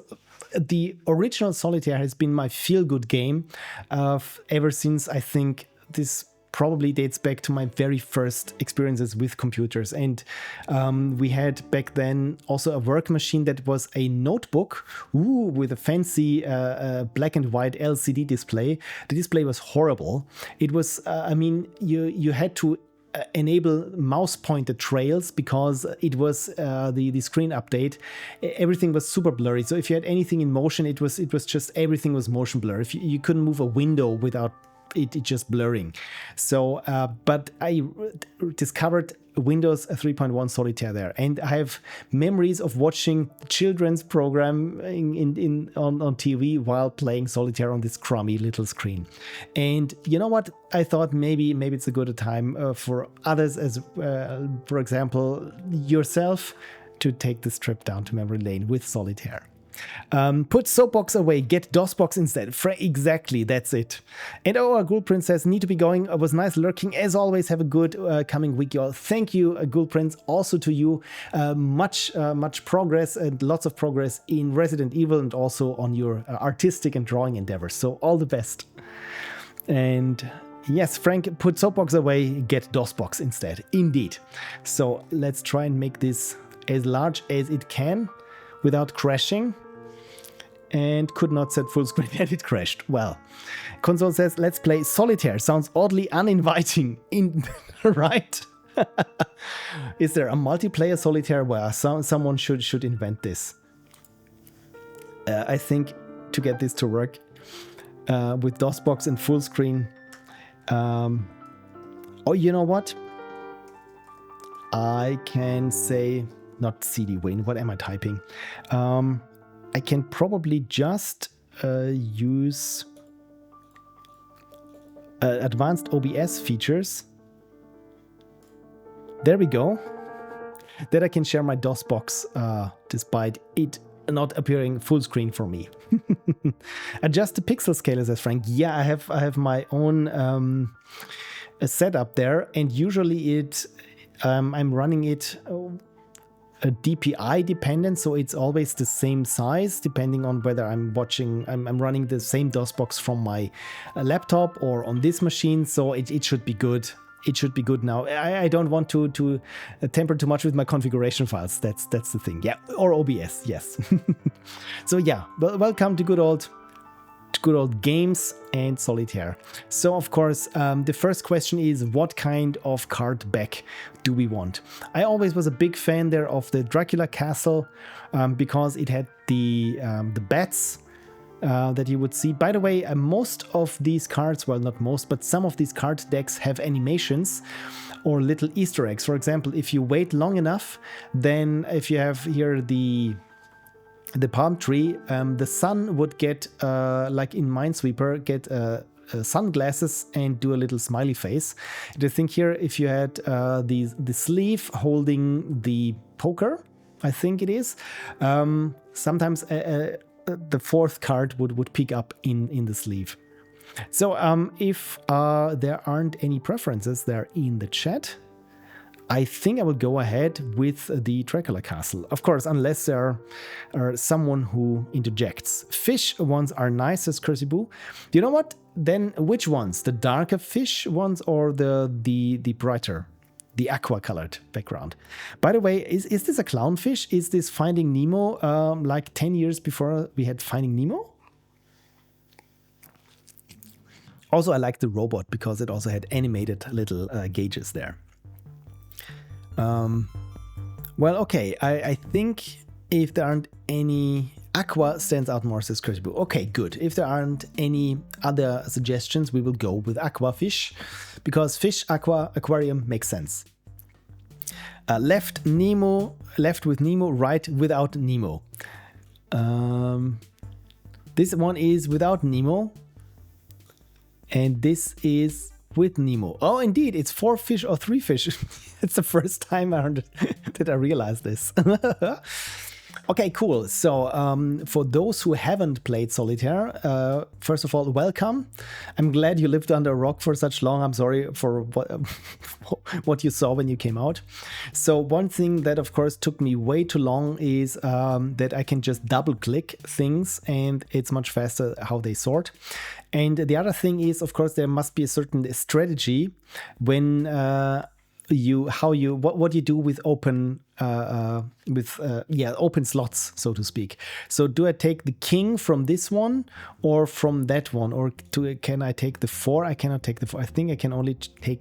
the original Solitaire has been my feel-good game ever since. I think this probably dates back to my very first experiences with computers. And we had back then also a work machine that was a notebook with a fancy black and white LCD display. The display was horrible. It was, I mean, you had to enable mouse pointer trails, because it was the screen update. Everything was super blurry. So if you had anything in motion, it was just, everything was motion blur. If you couldn't move a window without it just blurring. So but I discovered Windows 3.1 Solitaire there, and I have memories of watching children's program on TV while playing Solitaire on this crummy little screen. And you know what? I thought maybe it's a good time for others, as for example yourself, to take this trip down to memory lane with Solitaire. Put soapbox away, get DOSBox instead. Exactly, that's it. And our Ghoul Prince says, need to be going. It was nice lurking. As always, have a good coming week, y'all. Thank you, Ghoul Prince. Also to you, much progress, and lots of progress in Resident Evil, and also on your artistic and drawing endeavors. So all the best. And yes, Frank, put soapbox away, get DOSBox instead. Indeed. So let's try and make this as large as it can without crashing, and could not set full screen and it crashed. Well, Console says, let's play Solitaire. Sounds oddly uninviting, right? Is there a multiplayer Solitaire? Well, someone should invent this. I think to get this to work with DOSBox and full screen. Oh, you know what? I can say, not CD Win, what am I typing? I can probably just use advanced OBS features. There we go. That I can share my DOSBox despite it not appearing full screen for me. Adjust the pixel scale, says Frank. Yeah, I have my own setup there, and usually I'm running it DPI dependent, so it's always the same size depending on whether I'm running the same DOSBox from my laptop or on this machine, so it should be good. It should be good now. I don't want to tamper too much with my configuration files. That's the thing. Yeah, or OBS. Yes. So yeah, welcome to good old games and Solitaire. So of course, the first question is, what kind of card back do we want? I always was a big fan there of the Dracula Castle because it had the bats that you would see. By the way, most of these cards, well, not most, but some of these card decks have animations or little Easter eggs. For example, if you wait long enough, then if you have here the palm tree, the sun would get, like in Minesweeper, get sunglasses and do a little smiley face. And I think here, if you had the sleeve holding the poker, I think it is, sometimes the fourth card would pick up in the sleeve. So if there aren't any preferences there in the chat, I think I will go ahead with the Dracula Castle. Of course, unless there are someone who interjects. Fish ones are nice, says Cursiboo. You know what? Then which ones? The darker fish ones or the brighter? The aqua-colored background. By the way, is this a clownfish? Is this Finding Nemo like 10 years before we had Finding Nemo? Also, I like the robot because it also had animated little gauges there. Well, okay, I think if there aren't any... Aqua stands out more, says Cursiboo. Okay, good. If there aren't any other suggestions, we will go with aqua fish, because fish, aqua, aquarium makes sense. Left with Nemo, right without Nemo. This one is without Nemo, and this is with Nemo. Oh, indeed, it's 4 fish or 3 fish. It's the first time that I realized this. Okay, cool. So for those who haven't played Solitaire, first of all, welcome. I'm glad you lived under a rock for such long. I'm sorry for what you saw when you came out. So one thing that, of course, took me way too long is that I can just double-click things and it's much faster how they sort. And the other thing is, of course, there must be a certain strategy when what you do with open open slots, so to speak. So do I take the king from this one or from that one, or can I take the 4? I cannot take the 4. I think I can only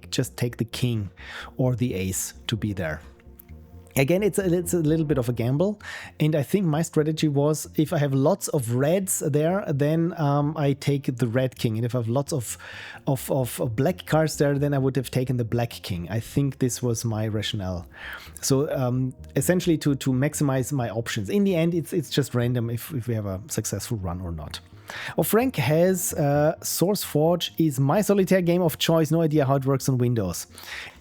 just take the king or the ace to be there. Again, it's a little bit of a gamble, and I think my strategy was, if I have lots of reds there, then I take the red king, and if I have lots of black cards there, then I would have taken the black king. I think this was my rationale. So essentially to maximize my options. In the end, it's just random if we have a successful run or not. Oh, Frank has SourceForge is my Solitaire game of choice. No idea how it works on Windows.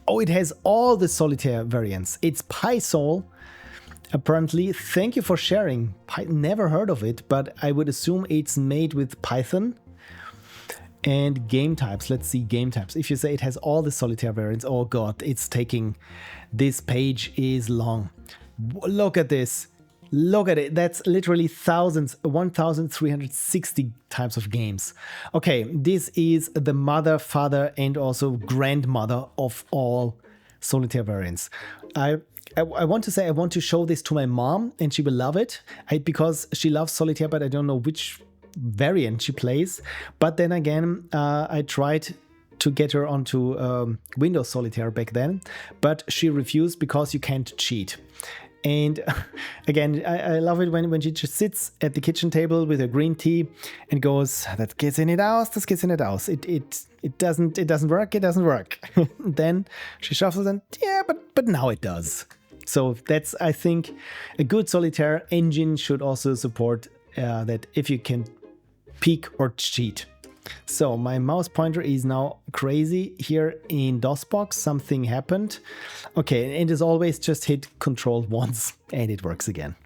Oh, it has all the Solitaire variants. It's PySol, apparently. Thank you for sharing. Never heard of it, but I would assume it's made with Python. And game types. Let's see game types. If you say it has all the Solitaire variants, oh god, it's taking... This page is long. Look at this. Look at it. That's literally 1,360 types of games. Okay, this is the mother, father, and also grandmother of all Solitaire variants. I want to say I want to show this to my mom, and she will love it because she loves Solitaire, but I don't know which variant she plays. But then again, I tried to get her onto Windows Solitaire back then, but she refused because you can't cheat. And again, I love it when she just sits at the kitchen table with her green tea and goes, "That gets in it out, das gets in it out. It doesn't work. Then she shuffles and yeah, but now it does. So that's, I think, a good Solitaire engine should also support that if you can peek or cheat. So my mouse pointer is now crazy here in DOSBox. Something happened. Okay, and as always, just hit Control once and it works again.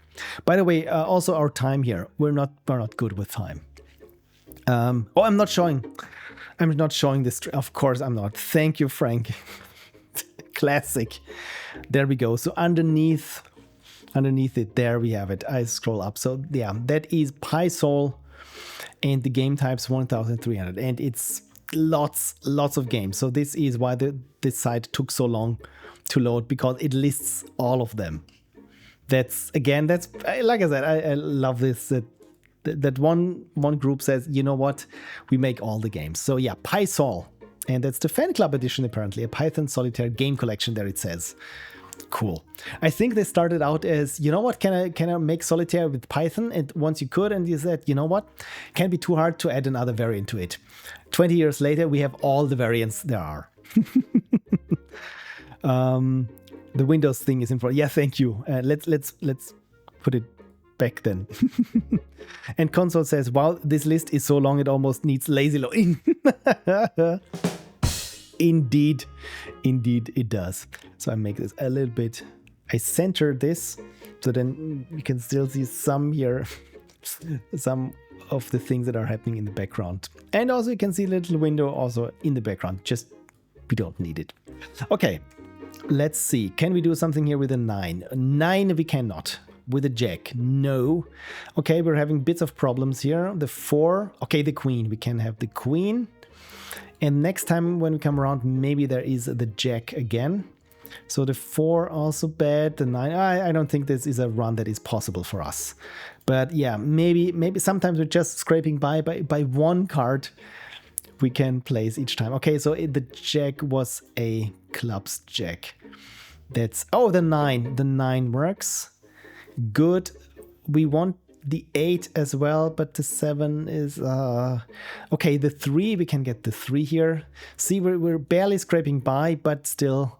By the way, also our time here. We're not good with time. I'm not showing this. Of course I'm not. Thank you, Frank. Classic. There we go. So underneath underneath it, there we have it. I scroll up. So yeah, that is PySol, and the game type's 1300, and it's lots of games. So this is why this site took so long to load, because it lists all of them. That's like I said, I love this. That one group says, you know what, we make all the games. So yeah, PySol, and that's the fan club edition, apparently, a Python Solitaire game collection. There it says. Cool. I think they started out as, you know what, can I make Solitaire with Python? And once you could, and you said, you know what, can't be too hard to add another variant to it. 20 years later, we have all the variants there are. The Windows thing is in front. Yeah, thank you. Let's put it back then. And Console says, wow, this list is so long it almost needs lazy loading. Indeed it does. So I make this a little bit, I center this, so then you can still see some here, some of the things that are happening in the background. And also you can see a little window also in the background, just we don't need it. Okay, let's see. Can we do something here with a 9? 9 we cannot. With a jack, no. Okay, we're having bits of problems here. The 4, okay, the queen. We can have the queen. And next time when we come around, maybe there is the jack again. So the 4 also bad. The 9, I don't think this is a run that is possible for us. But yeah, maybe sometimes we're just scraping by one card we can place each time. Okay, so the jack was a clubs jack. That's, oh, the 9. The 9 works. Good. We want the 8 as well, but the 7 is okay. The 3, we can get the 3 here. See, we're barely scraping by, but still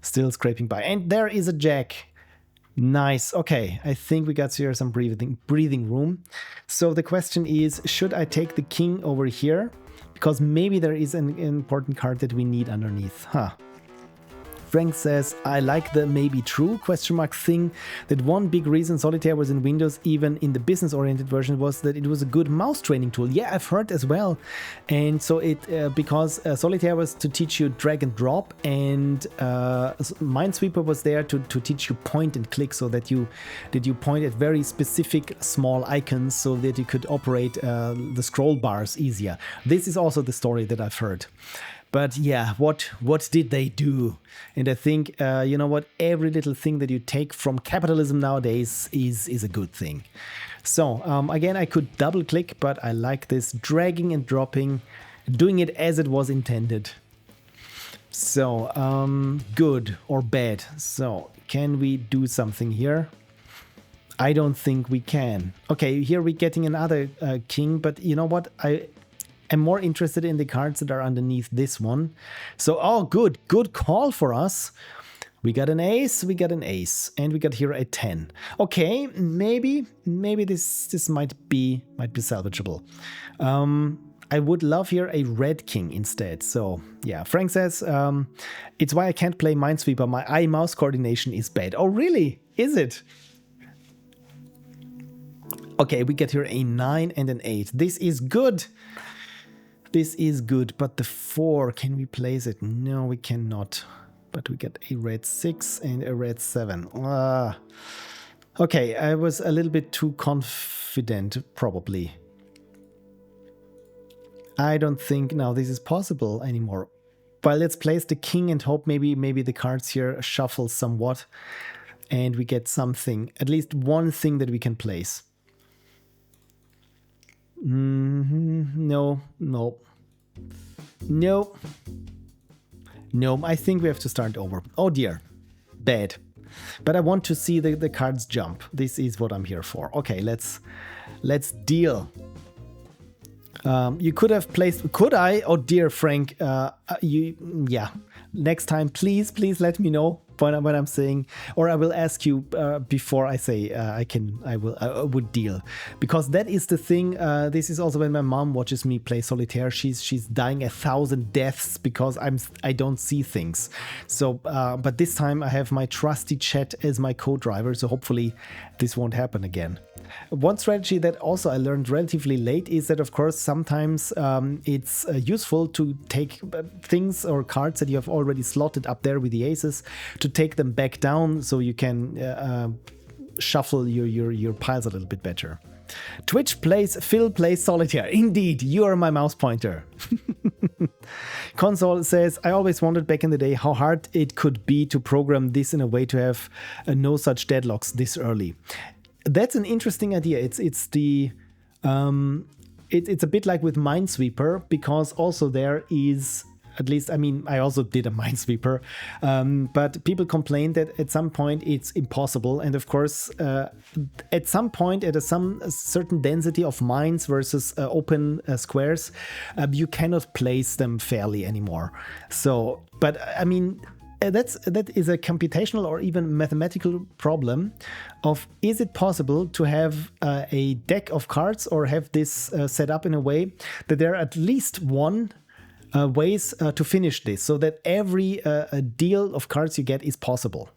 scraping by. And there is a jack. Nice. Okay, I think we got here some breathing room. So the question is, should I take the king over here? Because maybe there is an important card that we need underneath. Huh. Frank says, I like the maybe true ? Thing, that one big reason Solitaire was in Windows, even in the business-oriented version, was that it was a good mouse training tool. Yeah, I've heard as well. And so because Solitaire was to teach you drag and drop, and Minesweeper was there to teach you point and click, so that you point at very specific small icons so that you could operate the scroll bars easier. This is also the story that I've heard. But yeah, what did they do? And I think, you know what, every little thing that you take from capitalism nowadays is a good thing. So again, I could double click, but I like this dragging and dropping, doing it as it was intended. So good or bad. So can we do something here? I don't think we can. Okay, here we're getting another king, but you know what? I'm more interested in the cards that are underneath this one. So, oh, good call for us. We got an ace, and we got here a 10. Okay, maybe this might be salvageable. I would love here a red king instead. So yeah, Frank says, it's why I can't play Minesweeper. My eye mouse coordination is bad. Oh, really? Is it? Okay, we get here a 9 and an 8. This is good. This is good, but the 4, can we place it? No, we cannot. But we get a red 6 and a red 7. Okay, I was a little bit too confident, probably. I don't think now this is possible anymore. But let's place the king and hope maybe the cards here shuffle somewhat and we get something, at least one thing that we can place. No. I think we have to start over. Oh dear, bad. But I want to see the cards jump. This is what I'm here for. Okay, let's deal. You could have placed. Could I? Oh dear, Frank. Yeah. Next time, please let me know when I'm saying, or I will ask you before I say I would deal, because that is the thing. This is also when my mom watches me play Solitaire. She's dying 1,000 deaths because I don't see things. So, but this time I have my trusty chat as my co-driver, so hopefully this won't happen again. One strategy that also I learned relatively late is that, of course, sometimes it's useful to take things or cards that you have already slotted up there with the aces, to take them back down so you can shuffle your piles a little bit better. Twitch plays Phil plays Solitaire. Indeed, you are my mouse pointer. Console says, I always wondered back in the day how hard it could be to program this in a way to have no such deadlocks this early. That's an interesting idea. It's a bit like with Minesweeper, because also there is, at least, I mean, I also did a Minesweeper, but people complained that at some point it's impossible. And of course, at some point, at some certain density of mines versus open squares, you cannot place them fairly anymore. So, but I mean, that is a computational or even mathematical problem of, is it possible to have a deck of cards or have this set up in a way that there are at least one ways to finish this, so that every deal of cards you get is possible.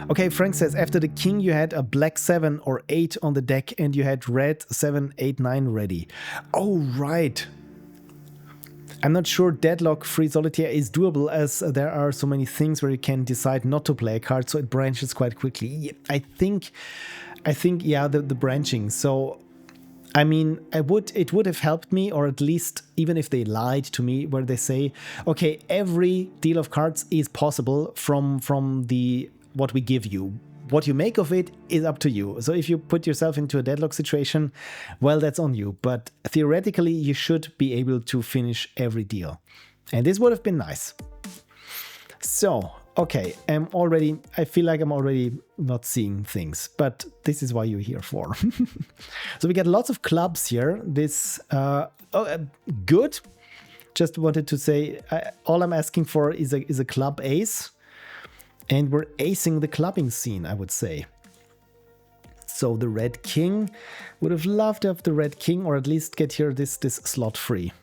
Okay, Frank says, after the king you had a black 7 or 8 on the deck and you had red 7, 8, 9 ready. Oh, right. I'm not sure deadlock-free Solitaire is doable, as there are so many things where you can decide not to play a card, so it branches quite quickly. I think, yeah, the branching. So, I mean, it would have helped me, or at least even if they lied to me, where they say, okay, every deal of cards is possible from the what we give you. What you make of it is up to you. So if you put yourself into a deadlock situation, well, that's on you. But theoretically, you should be able to finish every deal. And this would have been nice. So, okay, I feel like I'm already not seeing things, but this is why you're here for. So we got lots of clubs here. This, good. Just wanted to say, all I'm asking for is a club ace. And we're acing the clubbing scene, I would say. So the red king, would have loved to have the red king, or at least get here this slot free.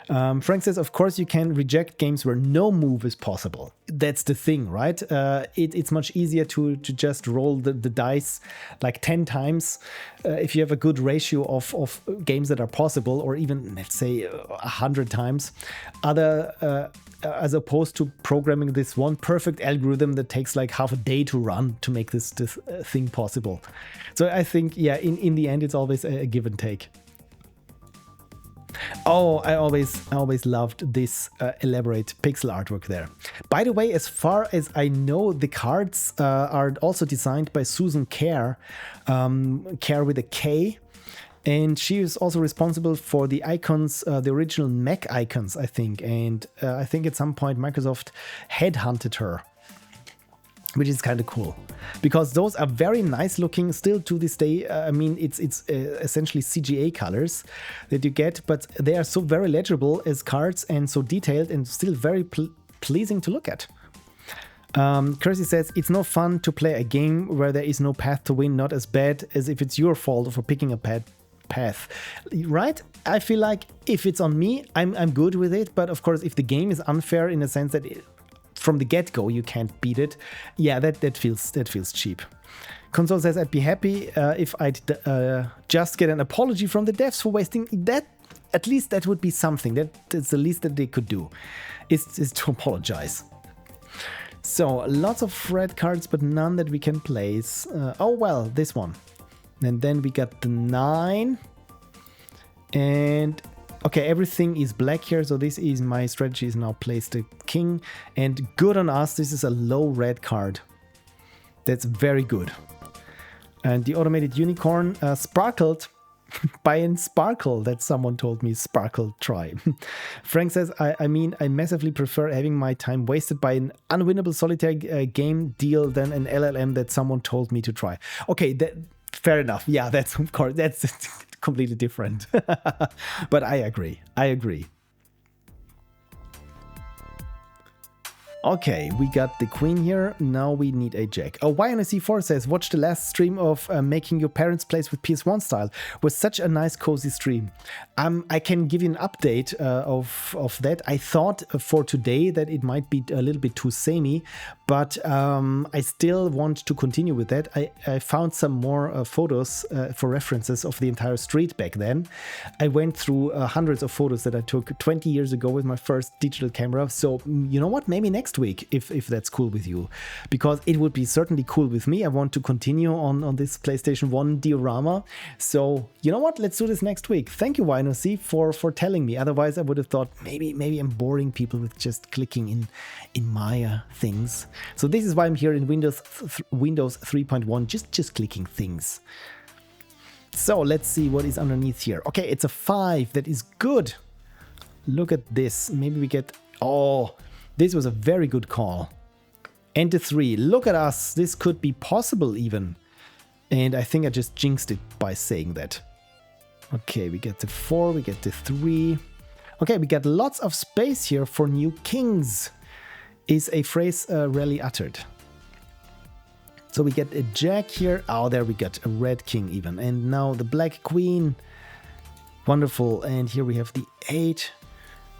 Frank says, of course you can reject games where no move is possible. That's the thing, right? It's much easier to just roll the dice like 10 times if you have a good ratio of games that are possible, or even, let's say, 100 times. As opposed to programming this one perfect algorithm that takes like half a day to run to make this thing possible. So I think, yeah, in the end, it's always a give and take. Oh, I always loved this elaborate pixel artwork there. By the way, as far as I know, the cards are also designed by Susan Kerr, Kerr with a K. And she is also responsible for the icons, the original Mac icons, I think. And I think at some point Microsoft headhunted her, which is kind of cool. Because those are very nice looking still to this day. I mean, it's essentially CGA colors that you get, but they are so very legible as cards and so detailed and still very pleasing to look at. Kersey says, it's no fun to play a game where there is no path to win, not as bad as if it's your fault for picking a path. Right? I feel like if it's on me, I'm good with it. But of course, if the game is unfair in a sense that from the get-go you can't beat it, yeah, that feels cheap. Console says, I'd be happy if I'd just get an apology from the devs for wasting that. At least that would be something. That's the least that they could do, is to apologize. So lots of red cards, but none that we can place. Oh well, this one. And then we got the 9. And okay, everything is black here. So this is my strategy, is now place the king. And good on us, this is a low red card. That's very good. And the automated unicorn sparkled by an sparkle that someone told me sparkle try. Frank says, I mean, I massively prefer having my time wasted by an unwinnable solitaire game deal than an LLM that someone told me to try. Okay, fair enough. Yeah, that's of course, that's completely different. But I agree. Okay, we got the queen here. Now we need a jack. Oh, YNC4 says, watch the last stream of making your parents' place with PS1 style. Was such a nice cozy stream. I can give you an update of that. I thought for today that it might be a little bit too samey, but I still want to continue with that. I found some more photos for references of the entire street back then. I went through hundreds of photos that I took 20 years ago with my first digital camera. So you know what? Maybe next next week, if that's cool with you, because it would be certainly cool with me. I want to continue on this PlayStation 1 diorama. So you know what? Let's do this next week. Thank you, YNOC, for telling me. Otherwise, I would have thought maybe I'm boring people with just clicking in Maya things. So this is why I'm here in Windows 3.1, just clicking things. So let's see what is underneath here. Okay, it's a 5. That is good. Look at this. Maybe we get... Oh, this was a very good call. And a 3. Look at us. This could be possible even. And I think I just jinxed it by saying that. Okay, we get the 4. We get the 3. Okay, we get lots of space here for new kings. Is a phrase rarely uttered. So we get a jack here. Oh, there we got a red king even. And now the black queen. Wonderful. And here we have the 8.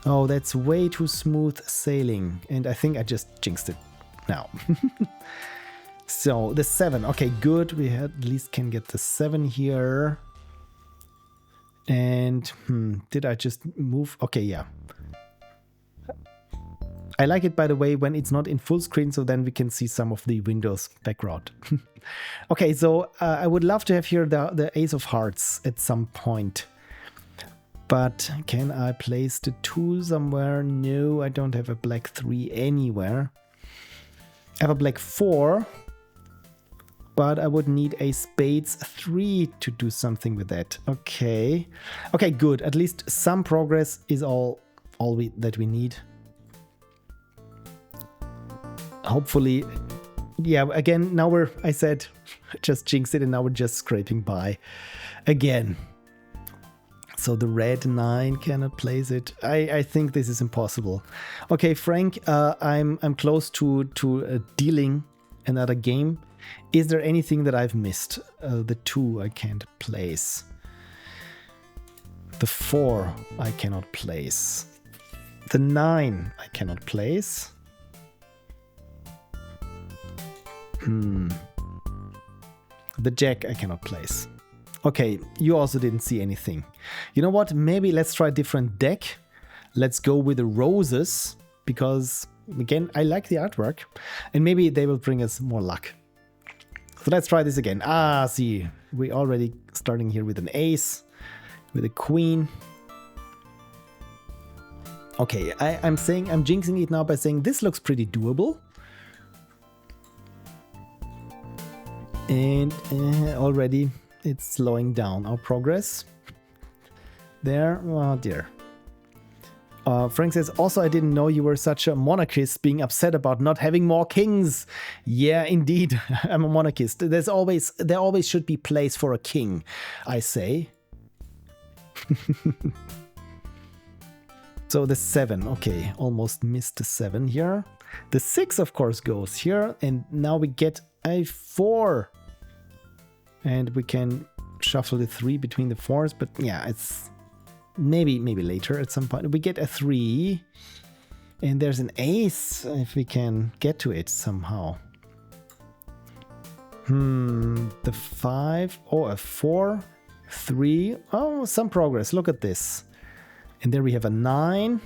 Oh, that's way too smooth sailing. And I think I just jinxed it now. So the 7. Okay, good. We at least can get the 7 here. And did I just move? Okay, yeah. I like it, by the way, when it's not in full screen, so then we can see some of the Windows background. Okay, so I would love to have here the Ace of Hearts at some point. But can I place the 2 somewhere? No, I don't have a black 3 anywhere. I have a black 4, but I would need a spades 3 to do something with that. Okay. Okay, good. At least some progress is all that we need. Hopefully, yeah, again, now I said, just jinxed it, and now we're just scraping by again. So the red 9 cannot place it. I think this is impossible. Okay, Frank, I'm close to dealing another game. Is there anything that I've missed? The 2 I can't place. The 4 I cannot place. The 9 I cannot place. The jack I cannot place. Okay, you also didn't see anything. You know what? Maybe let's try a different deck. Let's go with the roses, because again, I like the artwork, and maybe they will bring us more luck. So let's try this again. Ah, see, we're already starting here with an ace, with a queen. Okay, I'm jinxing it now by saying this looks pretty doable. And already it's slowing down our progress. There, oh dear. Frank says, also, I didn't know you were such a monarchist, being upset about not having more kings. Yeah, indeed, I'm a monarchist. There always should be place for a king, I say. So the 7, okay, almost missed the 7 here. The 6, of course, goes here, and now we get a 4. And we can shuffle the 3 between the 4s, but yeah, it's maybe later at some point. We get a 3, and there's an ace if we can get to it somehow. The 5, oh, a 4, 3, oh, some progress. Look at this. And there we have a 9.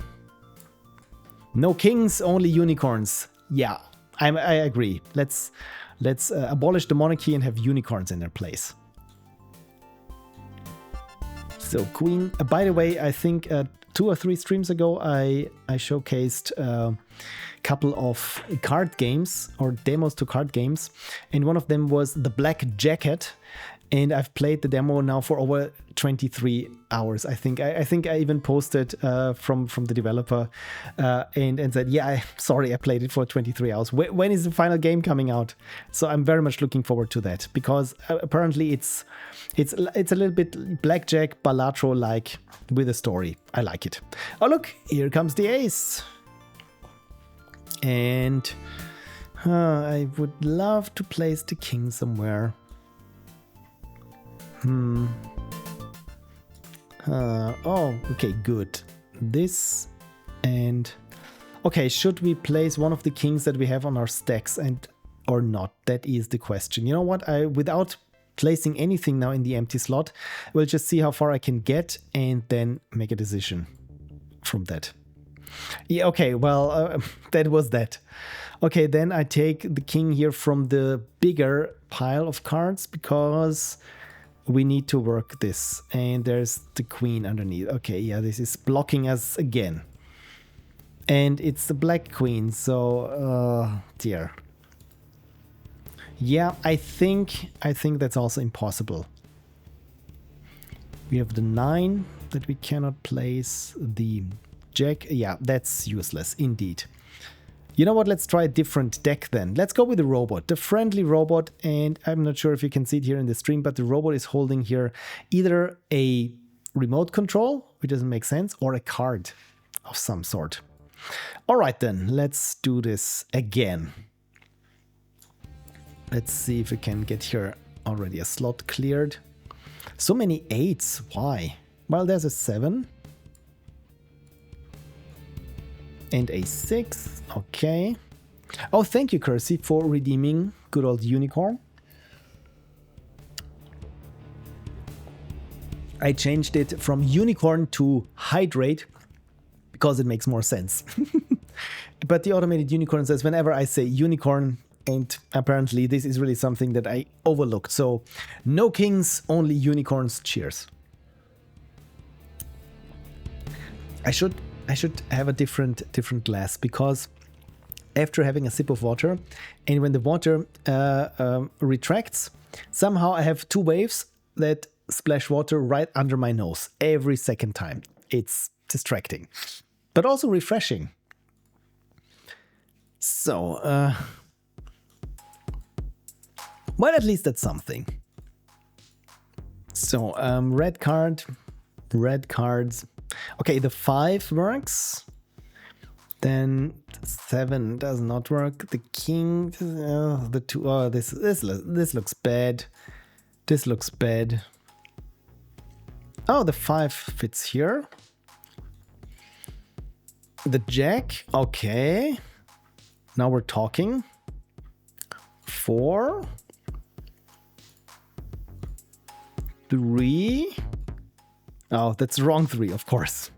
No kings, only unicorns. Yeah, I agree. Let's abolish the monarchy and have unicorns in their place. So queen, by the way, I think 2 or 3 streams ago I showcased a couple of card games or demos to card games, and one of them was the Black Jacket, and I've played the demo now for over 23 hours. I think I even posted from the developer and said, yeah, sorry, I played it for 23 hours. When is the final game coming out? So I'm very much looking forward to that, because apparently it's a little bit blackjack Balatro like with a story. I like it. Oh look, here comes the ace. And I would love to place the king somewhere. Oh, okay, good. This and... Okay, should we place one of the kings that we have on our stacks or not? That is the question. You know what? Without placing anything now in the empty slot, we'll just see how far I can get and then make a decision from that. Yeah, okay, well, that was that. Okay, then I take the king here from the bigger pile of cards because we need to work this. And there's the queen underneath. Okay, yeah, this is blocking us again. And it's the black queen, so dear. Yeah, I think that's also impossible. We have the 9 that we cannot place. The jack, yeah, that's useless indeed. You know what? Let's try a different deck then. Let's go with the robot, the friendly robot. And I'm not sure if you can see it here in the stream, but the robot is holding here either a remote control, which doesn't make sense, or a card of some sort. All right, then let's do this again. Let's see if we can get here already a slot cleared. So many 8s. Why? Well, there's a 7. And a 6. Okay. Oh, thank you, Kersey, for redeeming good old unicorn. I changed it from unicorn to hydrate because it makes more sense. But the automated unicorn says whenever I say unicorn, and apparently this is really something that I overlooked. So no kings, only unicorns. Cheers. I should have a different glass because after having a sip of water and when the water retracts, somehow I have 2 waves that splash water right under my nose every second time. It's distracting, but also refreshing. So, well, at least that's something. So, red cards. Okay, the 5 works. Then 7 does not work. The king, the 2. Oh, this looks bad. This looks bad. Oh, the 5 fits here. The jack. Okay. Now we're talking. 4. 3. Oh, that's the wrong 3, of course.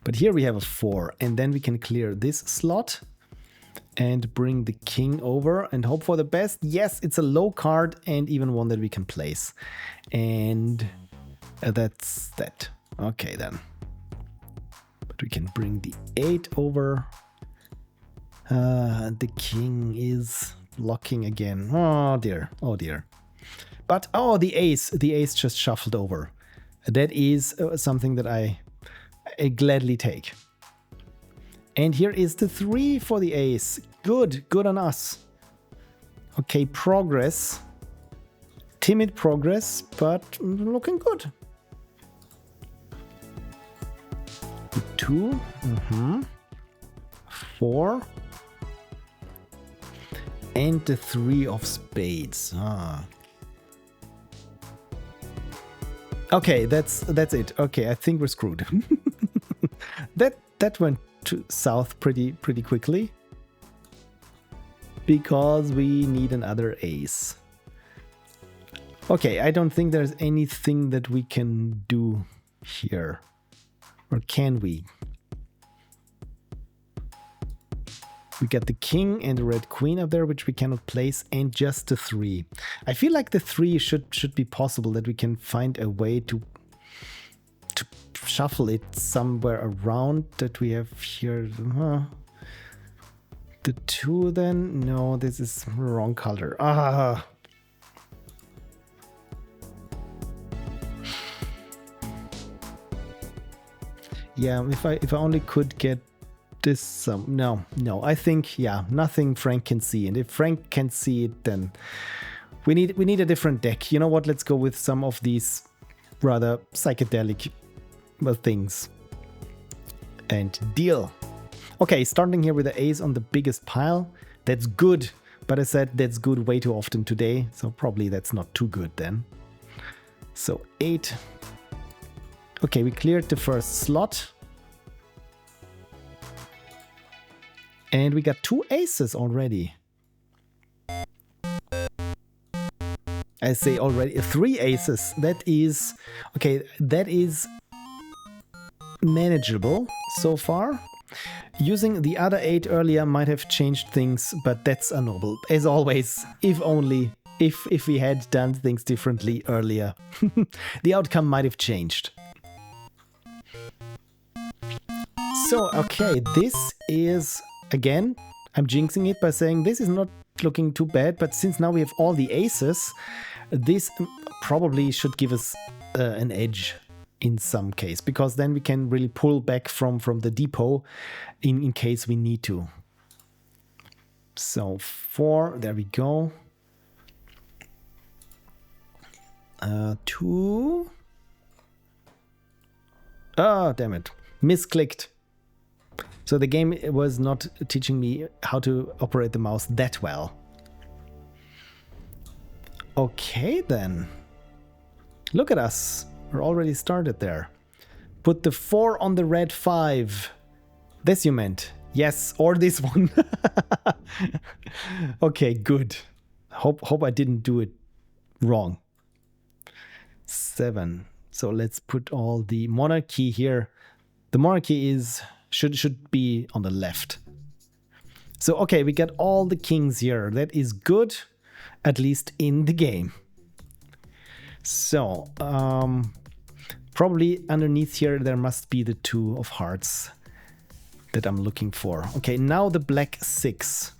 But here we have a 4, and then we can clear this slot and bring the king over and hope for the best. Yes, it's a low card and even one that we can place. And that's that. Okay, then. But we can bring the 8 over. The king is blocking again. Oh dear, oh dear. But, oh, the ace just shuffled over. That is something that I gladly take. And here is the 3 for the ace. Good on us. Okay, progress. Timid progress, but looking good. The 2. 4. And the 3 of spades. Okay, that's it. Okay, I think we're screwed. that went south pretty quickly because we need another ace. Okay, I don't think there's anything that we can do here. Or can we? We got the king and the red queen up there, which we cannot place, and just the 3. I feel like the 3 should be possible, that we can find a way to shuffle it somewhere around that we have here. The 2 then? No, this is wrong color. Yeah, if I only could get this no, I think, yeah, nothing Frank can see, and if Frank can see it, then we need a different deck. You know what? Let's go with some of these rather psychedelic things and deal. Okay, starting here with the ace on the biggest pile. That's good, but I said that's good way too often today, so probably that's not too good then. So 8. Okay, we cleared the first slot. And we got 2 aces already. I say already 3 aces. That is... Okay, that is manageable so far. Using the other 8 earlier might have changed things, but that's a noble. As always, if only, if we had done things differently earlier, the outcome might have changed. So, okay, this is, again, I'm jinxing it by saying this is not looking too bad, but since now we have all the aces, this probably should give us an edge in some case, because then we can really pull back from the depot in case we need to. So 4, there we go. 2. Oh, damn it. Misclicked. So the game was not teaching me how to operate the mouse that well. Okay then. Look at us. We're already started there. Put the 4 on the red 5. This you meant. Yes, or this one. Okay, good. Hope I didn't do it wrong. 7. So let's put all the monarchy here. The monarchy should be on the left. So okay, we got all the kings here. That is good, at least in the game. So probably underneath here there must be the 2 of hearts that I'm looking for. Okay, now the black 6.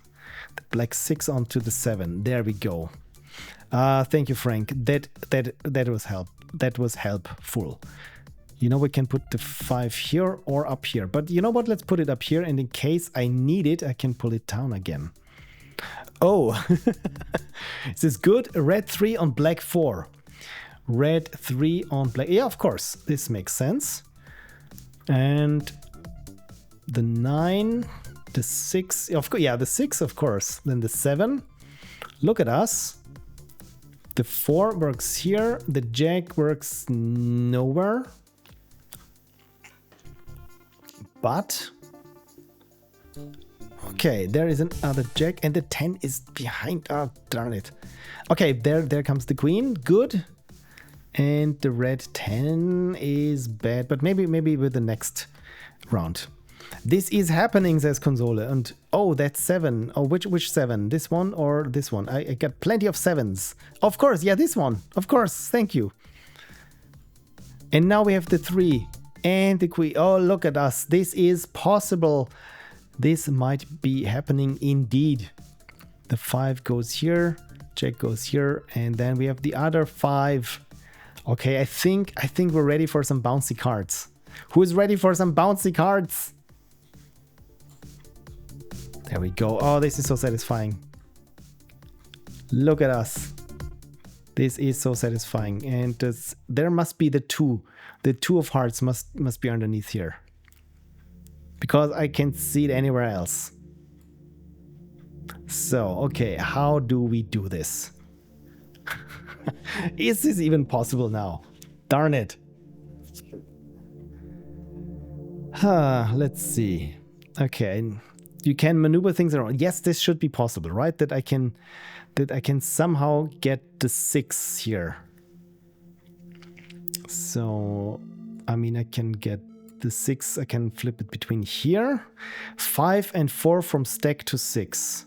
The black 6 onto the 7. There we go. Thank you, Frank. That was help. That was helpful. You know, we can put the 5 here or up here. But you know what? Let's put it up here, and in case I need it, I can pull it down again. Oh, this is good. Red 3 on black 4. Red 3 on black. Yeah, of course. This makes sense. And the 9, the 6. Of course, yeah, the 6, of course. Then the 7. Look at us. The 4 works here. The jack works nowhere. But okay, there is another jack, and the 10 is behind. Oh, darn it. Okay, there comes the queen. Good. And the red 10 is bad, but maybe with the next round. This is happening, says Console. And oh, that's 7. Oh, which 7? This one or this one? I got plenty of 7s. Of course, yeah, this one. Of course, thank you. And now we have the 3 and the queen. Oh, look at us. This is possible. This might be happening indeed. The 5 goes here, jack goes here, and then we have the other 5. Okay, I think we're ready for some bouncy cards. Who is ready for some bouncy cards? There we go. Oh, this is so satisfying. Look at us. This is so satisfying. And there must be the 2. The 2 of hearts must be underneath here. Because I can't see it anywhere else. So, okay, how do we do this? Is this even possible now? Darn it. Let's see. Okay, you can maneuver things around. Yes, this should be possible, right? That I can somehow get the 6 here. So, I mean, I can get the 6. I can flip it between here. 5 and 4 from stack to 6.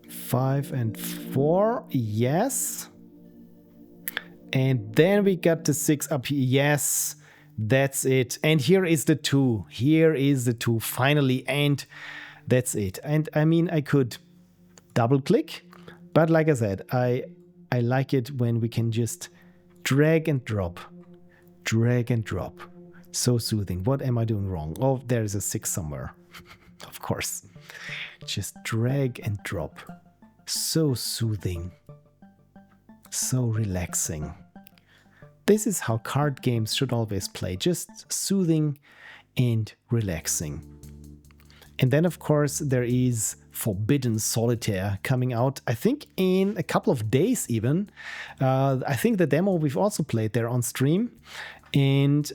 5 and 4, yes. And then we got the 6 up here. Yes, that's it. And here is the 2. Here is the 2 finally. And that's it. And I mean, I could double click. But like I said, I like it when we can just drag and drop. Drag and drop. So soothing. What am I doing wrong? Oh, there's a 6 somewhere. Of course. Just drag and drop. So soothing. So relaxing. This is how card games should always play. Just soothing and relaxing. And then, of course, there is Forbidden Solitaire coming out, I think, in a couple of days even. I think the demo we've also played there on stream. And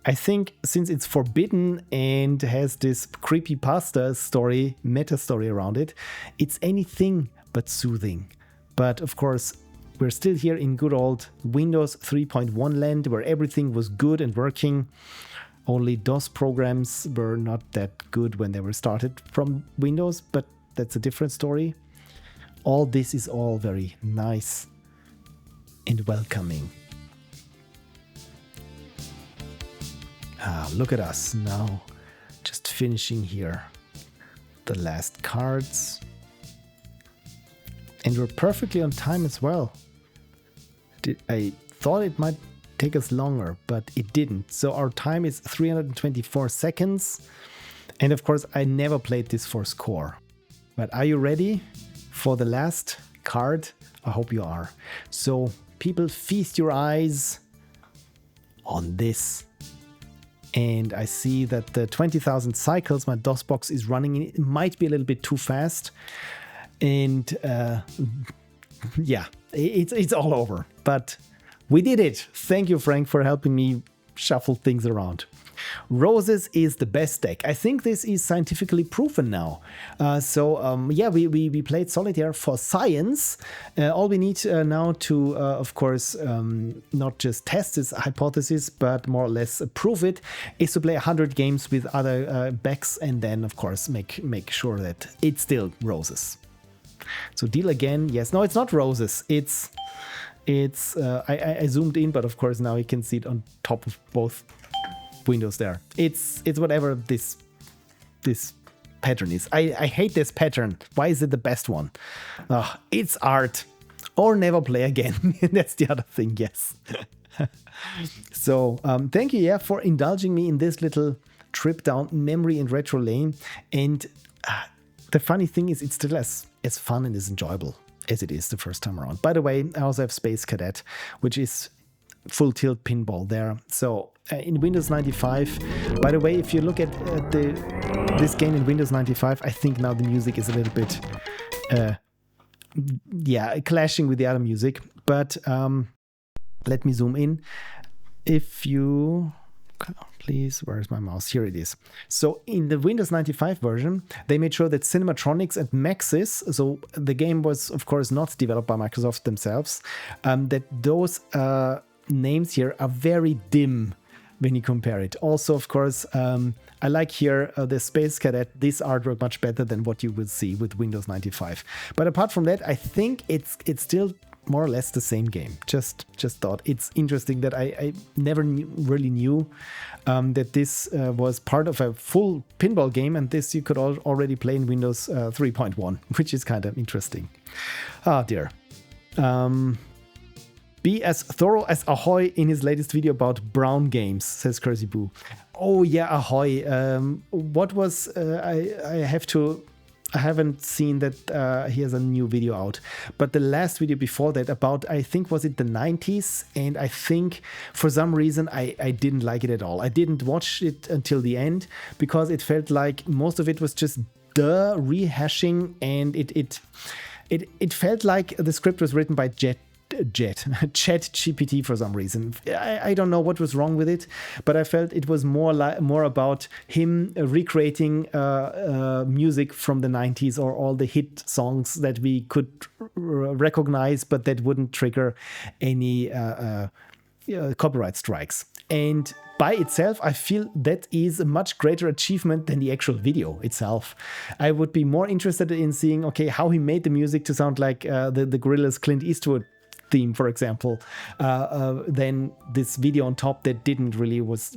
I think since it's forbidden and has this creepypasta story, meta story around it, it's anything but soothing. But of course, we're still here in good old Windows 3.1 land, where everything was good and working. Only DOS programs were not that good when they were started from Windows, but that's a different story. All this is all very nice and welcoming. Look at us now, just finishing here the last cards. And we're perfectly on time as well. I thought it might take us longer, but it didn't. So our time is 324 seconds. And of course, I never played this for score. But are you ready for the last card? I hope you are. So people, feast your eyes on this. And I see that the 20,000 cycles my DOS box is running in, it might be a little bit too fast. And yeah, it's all over. But we did it. Thank you, Frank, for helping me shuffle things around. Roses is the best deck. I think this is scientifically proven now. Yeah, we played Solitaire for science. All we need now to, of course, not just test this hypothesis, but more or less prove it, is to play 100 games with other backs and then, of course, make sure that it's still roses. So deal again. Yes, no, it's not roses. I zoomed in, but of course now you can see it on top of both windows there. It's whatever this pattern is. I hate this pattern. Why is it the best one? It's art. Or never play again. That's the other thing, yes. So thank you, for indulging me in this little trip down memory and retro lane. And the funny thing is, it's still as fun and as enjoyable as it is the first time around. By the way, I also have Space Cadet, which is full tilt pinball there. So in Windows 95, by the way, if you look at this game in Windows 95, I think now the music is a little bit, clashing with the other music. But let me zoom in. If you... Please, where's my mouse? Here it is. So in the Windows 95 version, they made sure that Cinematronics and Maxis, so the game was, of course, not developed by Microsoft themselves, that those names here are very dim when you compare it. Also, of course, I like here the Space Cadet, this artwork much better than what you would see with Windows 95. But apart from that, I think it's still more or less the same game. Just thought it's interesting that I never really knew that this was part of a full pinball game, and this you could already play in Windows 3.1, which is kind of interesting. Ah, dear. Be as thorough as Ahoy in his latest video about brown games, says Cursey Boo. Oh yeah, Ahoy. What was I haven't seen that he has a new video out, but the last video before that about, I think, was it the 90s? And I think for some reason I didn't like it at all. I didn't watch it until the end because it felt like most of it was just rehashing, and it felt like the script was written by ChatGPT for some reason. I don't know what was wrong with it, but I felt it was more about him recreating music from the 90s or all the hit songs that we could recognize, but that wouldn't trigger any copyright strikes. And by itself, I feel that is a much greater achievement than the actual video itself. I would be more interested in seeing, okay, how he made the music to sound like the Gorillaz Clint Eastwood theme, for example, then this video on top that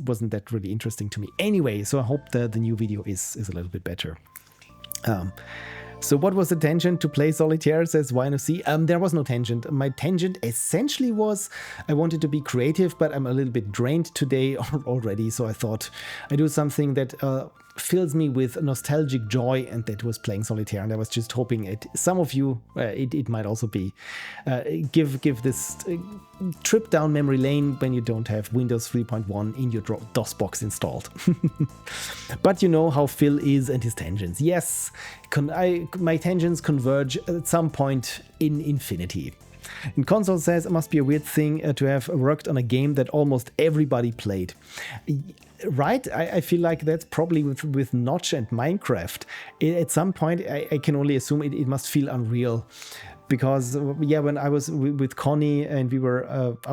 wasn't that really interesting to me. Anyway, so I hope the new video is a little bit better. So what was the tangent to play Solitaire, says YNOC? There was no tangent. My tangent essentially was I wanted to be creative, but I'm a little bit drained today already, so I thought I'd do something that fills me with nostalgic joy, and that was playing Solitaire. And I was just hoping some of you, it might also be, give this trip down memory lane when you don't have Windows 3.1 in your DOS box installed. But you know how Phil is and his tangents. Yes, my tangents converge at some point in infinity. And Console says it must be a weird thing to have worked on a game that almost everybody played. Right? I feel like that's probably with Notch and Minecraft. At some point, I can only assume it must feel unreal, because yeah, when I was with Connie and we were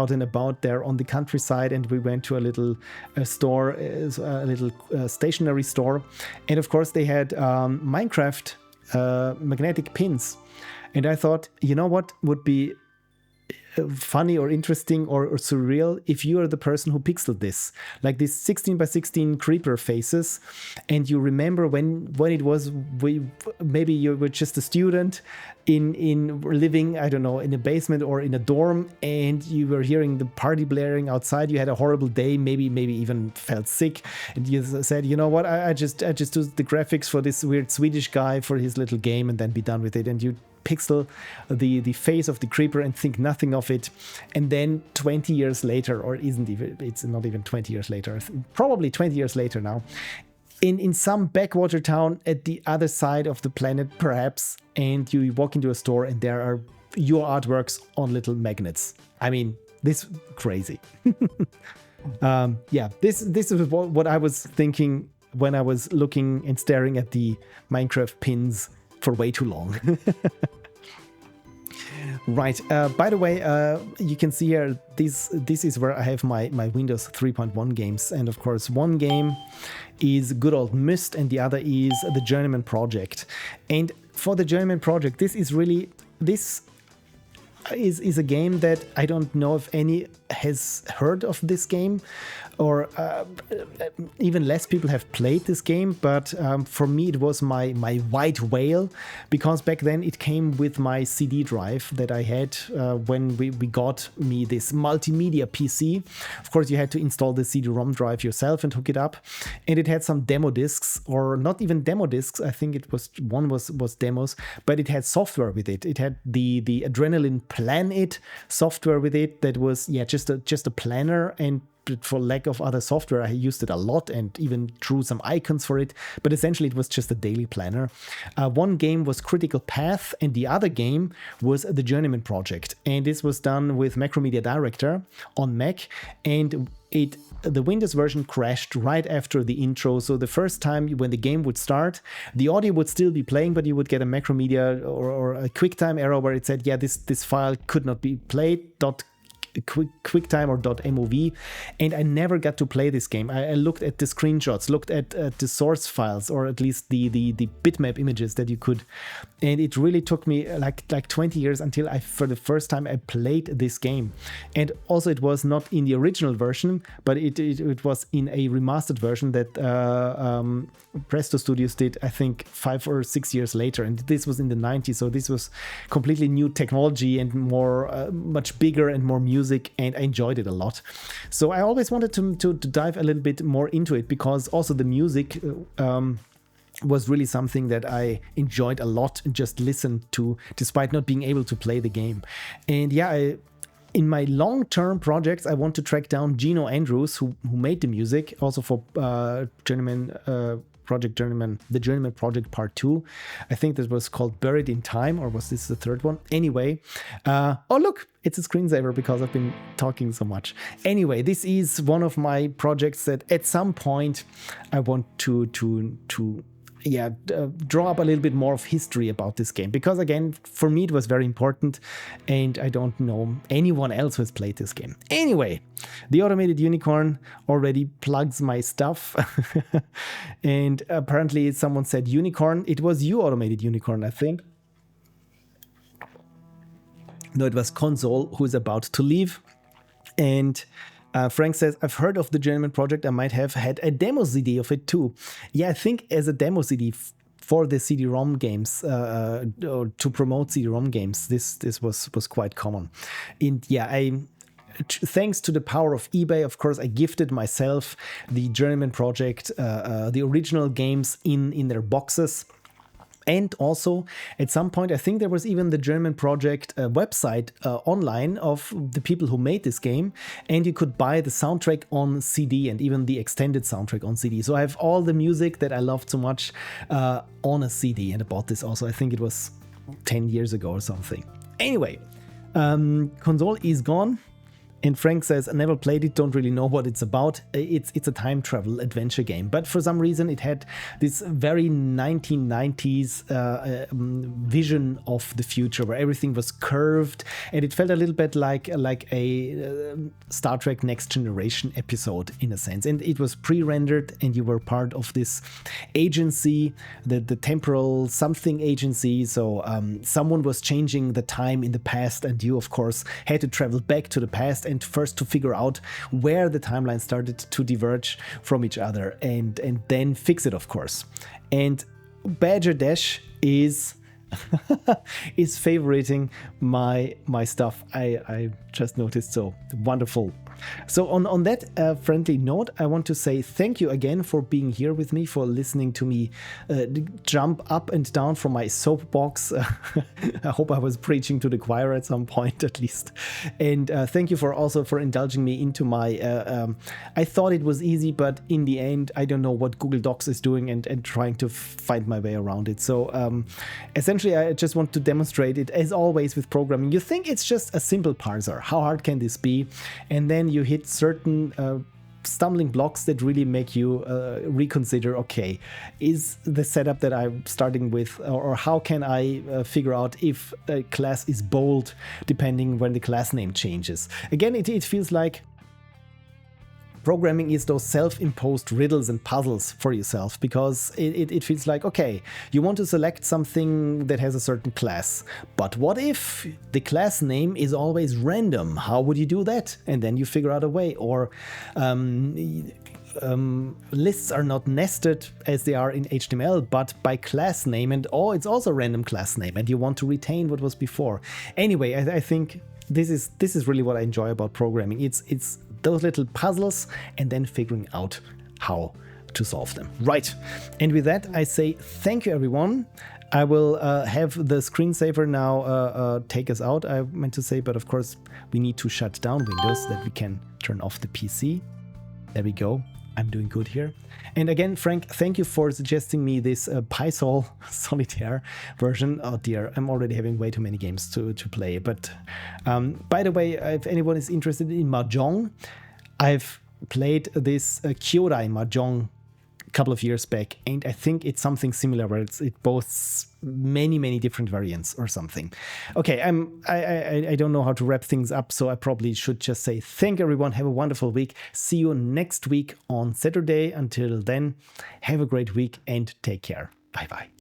out and about there on the countryside, and we went to a little store, a little stationery store, and of course they had Minecraft magnetic pins, and I thought, you know what would be funny or interesting or surreal if you are the person who pixeled this, like these 16 by 16 creeper faces, and you remember when it was, maybe you were just a student in living, I don't know, in a basement or in a dorm, and you were hearing the party blaring outside. You had a horrible day, maybe even felt sick, and you said, you know what, I just do the graphics for this weird Swedish guy for his little game and then be done with it. And you pixel the face of the creeper and think nothing of it, and then 20 years later, or it's not even 20 years later, probably 20 years later now, in some backwater town at the other side of the planet perhaps, and you walk into a store and there are your artworks on little magnets. I mean, this crazy. Yeah, this is what I was thinking when I was looking and staring at the Minecraft pins for way too long. Right. By the way, you can see here, this is where I have my Windows 3.1 games. And of course, one game is good old Myst and the other is the Journeyman Project. And for the Journeyman Project, this is a game that I don't know if any has heard of this game, or even less people have played this game, but for me it was my white whale, because back then it came with my CD drive that I had when we got me this multimedia PC. Of course, you had to install the CD-ROM drive yourself and hook it up, and it had some demo discs, or not even demo discs, I think it was demos, but it had software with it. It had the Adrenaline Plan It software with it that was just a planner, and for lack of other software, I used it a lot and even drew some icons for it, but essentially it was just a daily planner. One game was Critical Path, and the other game was the Journeyman Project, and this was done with Macromedia Director on Mac, and the Windows version crashed right after the intro. So the first time when the game would start, the audio would still be playing, but you would get a Macromedia or a QuickTime error where it said, yeah, this file could not be played, QuickTime or .mov, and I never got to play this game. I looked at the screenshots, looked at the source files, or at least the bitmap images that you could, and it really took me like 20 years until for the first time I played this game. And also it was not in the original version, but it was in a remastered version that Presto Studios did, I think 5 or 6 years later, and this was in the 90s, so this was completely new technology and more much bigger and more music, and I enjoyed it a lot. So I always wanted to dive a little bit more into it, because also the music was really something that I enjoyed a lot and just listened to, despite not being able to play the game. And yeah, in my long-term projects, I want to track down Gino Andrews, who made the music, also for Journeyman the Journeyman Project Part 2. I think that was called Buried in Time, or was this the third one? Anyway, oh look, it's a screensaver because I've been talking so much. Anyway, this is one of my projects that at some point I want to draw up a little bit more of history about this game, because again, for me it was very important, and I don't know anyone else who has played this game. Anyway, the Automated Unicorn already plugs my stuff, and apparently someone said unicorn. It was you, Automated Unicorn, I think. No, it was Console, who is about to leave. And Frank says, I've heard of the Journeyman Project. I might have had a demo CD of it too. Yeah, I think as a demo CD for the CD-ROM games, or to promote CD-ROM games, this was quite common. And yeah, thanks to the power of eBay, of course, I gifted myself the Journeyman Project, the original games in their boxes. And also, at some point, I think there was even the Journeyman Project website online of the people who made this game, and you could buy the soundtrack on CD and even the extended soundtrack on CD. So I have all the music that I loved so much on a CD, and I bought this also, I think it was 10 years ago or something. Anyway, Console is gone. And Frank says, I never played it, don't really know what it's about. It's a time travel adventure game. But for some reason, it had this very 1990s vision of the future where everything was curved. And it felt a little bit like a Star Trek Next Generation episode in a sense. And it was pre-rendered and you were part of this agency, the temporal something agency. So someone was changing the time in the past and you, of course, had to travel back to the past and first to figure out where the timeline started to diverge from each other and then fix it, of course. And Badger Dash is favoriting my stuff. I just noticed, so wonderful. So on that friendly note, I want to say thank you again for being here with me, for listening to me jump up and down from my soapbox. I hope I was preaching to the choir at some point at least. And thank you for indulging me into my I thought it was easy, but in the end I don't know what Google Docs is doing and trying to find my way around it. So essentially I just want to demonstrate it, as always with programming. You think it's just a simple parser. How hard can this be? And then you hit certain stumbling blocks that really make you reconsider, okay, is the setup that I'm starting with, or how can I figure out if a class is bold depending when the class name changes. Again, it feels like programming is those self-imposed riddles and puzzles for yourself, because it feels like, okay, you want to select something that has a certain class, but what if the class name is always random? How would you do that? And then you figure out a way. Or lists are not nested as they are in HTML, but by class name, and it's also random class name, and you want to retain what was before. Anyway, I think this is really what I enjoy about programming. It's those little puzzles and then figuring out how to solve them. Right. And with that, I say thank you, everyone. I will have the screensaver now take us out, I meant to say, but of course we need to shut down Windows so that we can turn off the PC. There we go. I'm doing good here. And again, Frank, thank you for suggesting me this PySol Solitaire version. Oh dear, I'm already having way too many games to play. But by the way, if anyone is interested in Mahjong, I've played this Kyodai Mahjong a couple of years back, and I think it's something similar where it boasts many different variants or something. Okay, I don't know how to wrap things up, so I probably should just say thank you, everyone. Have a wonderful week. See you next week on Saturday. Until then, have a great week and take care. Bye bye.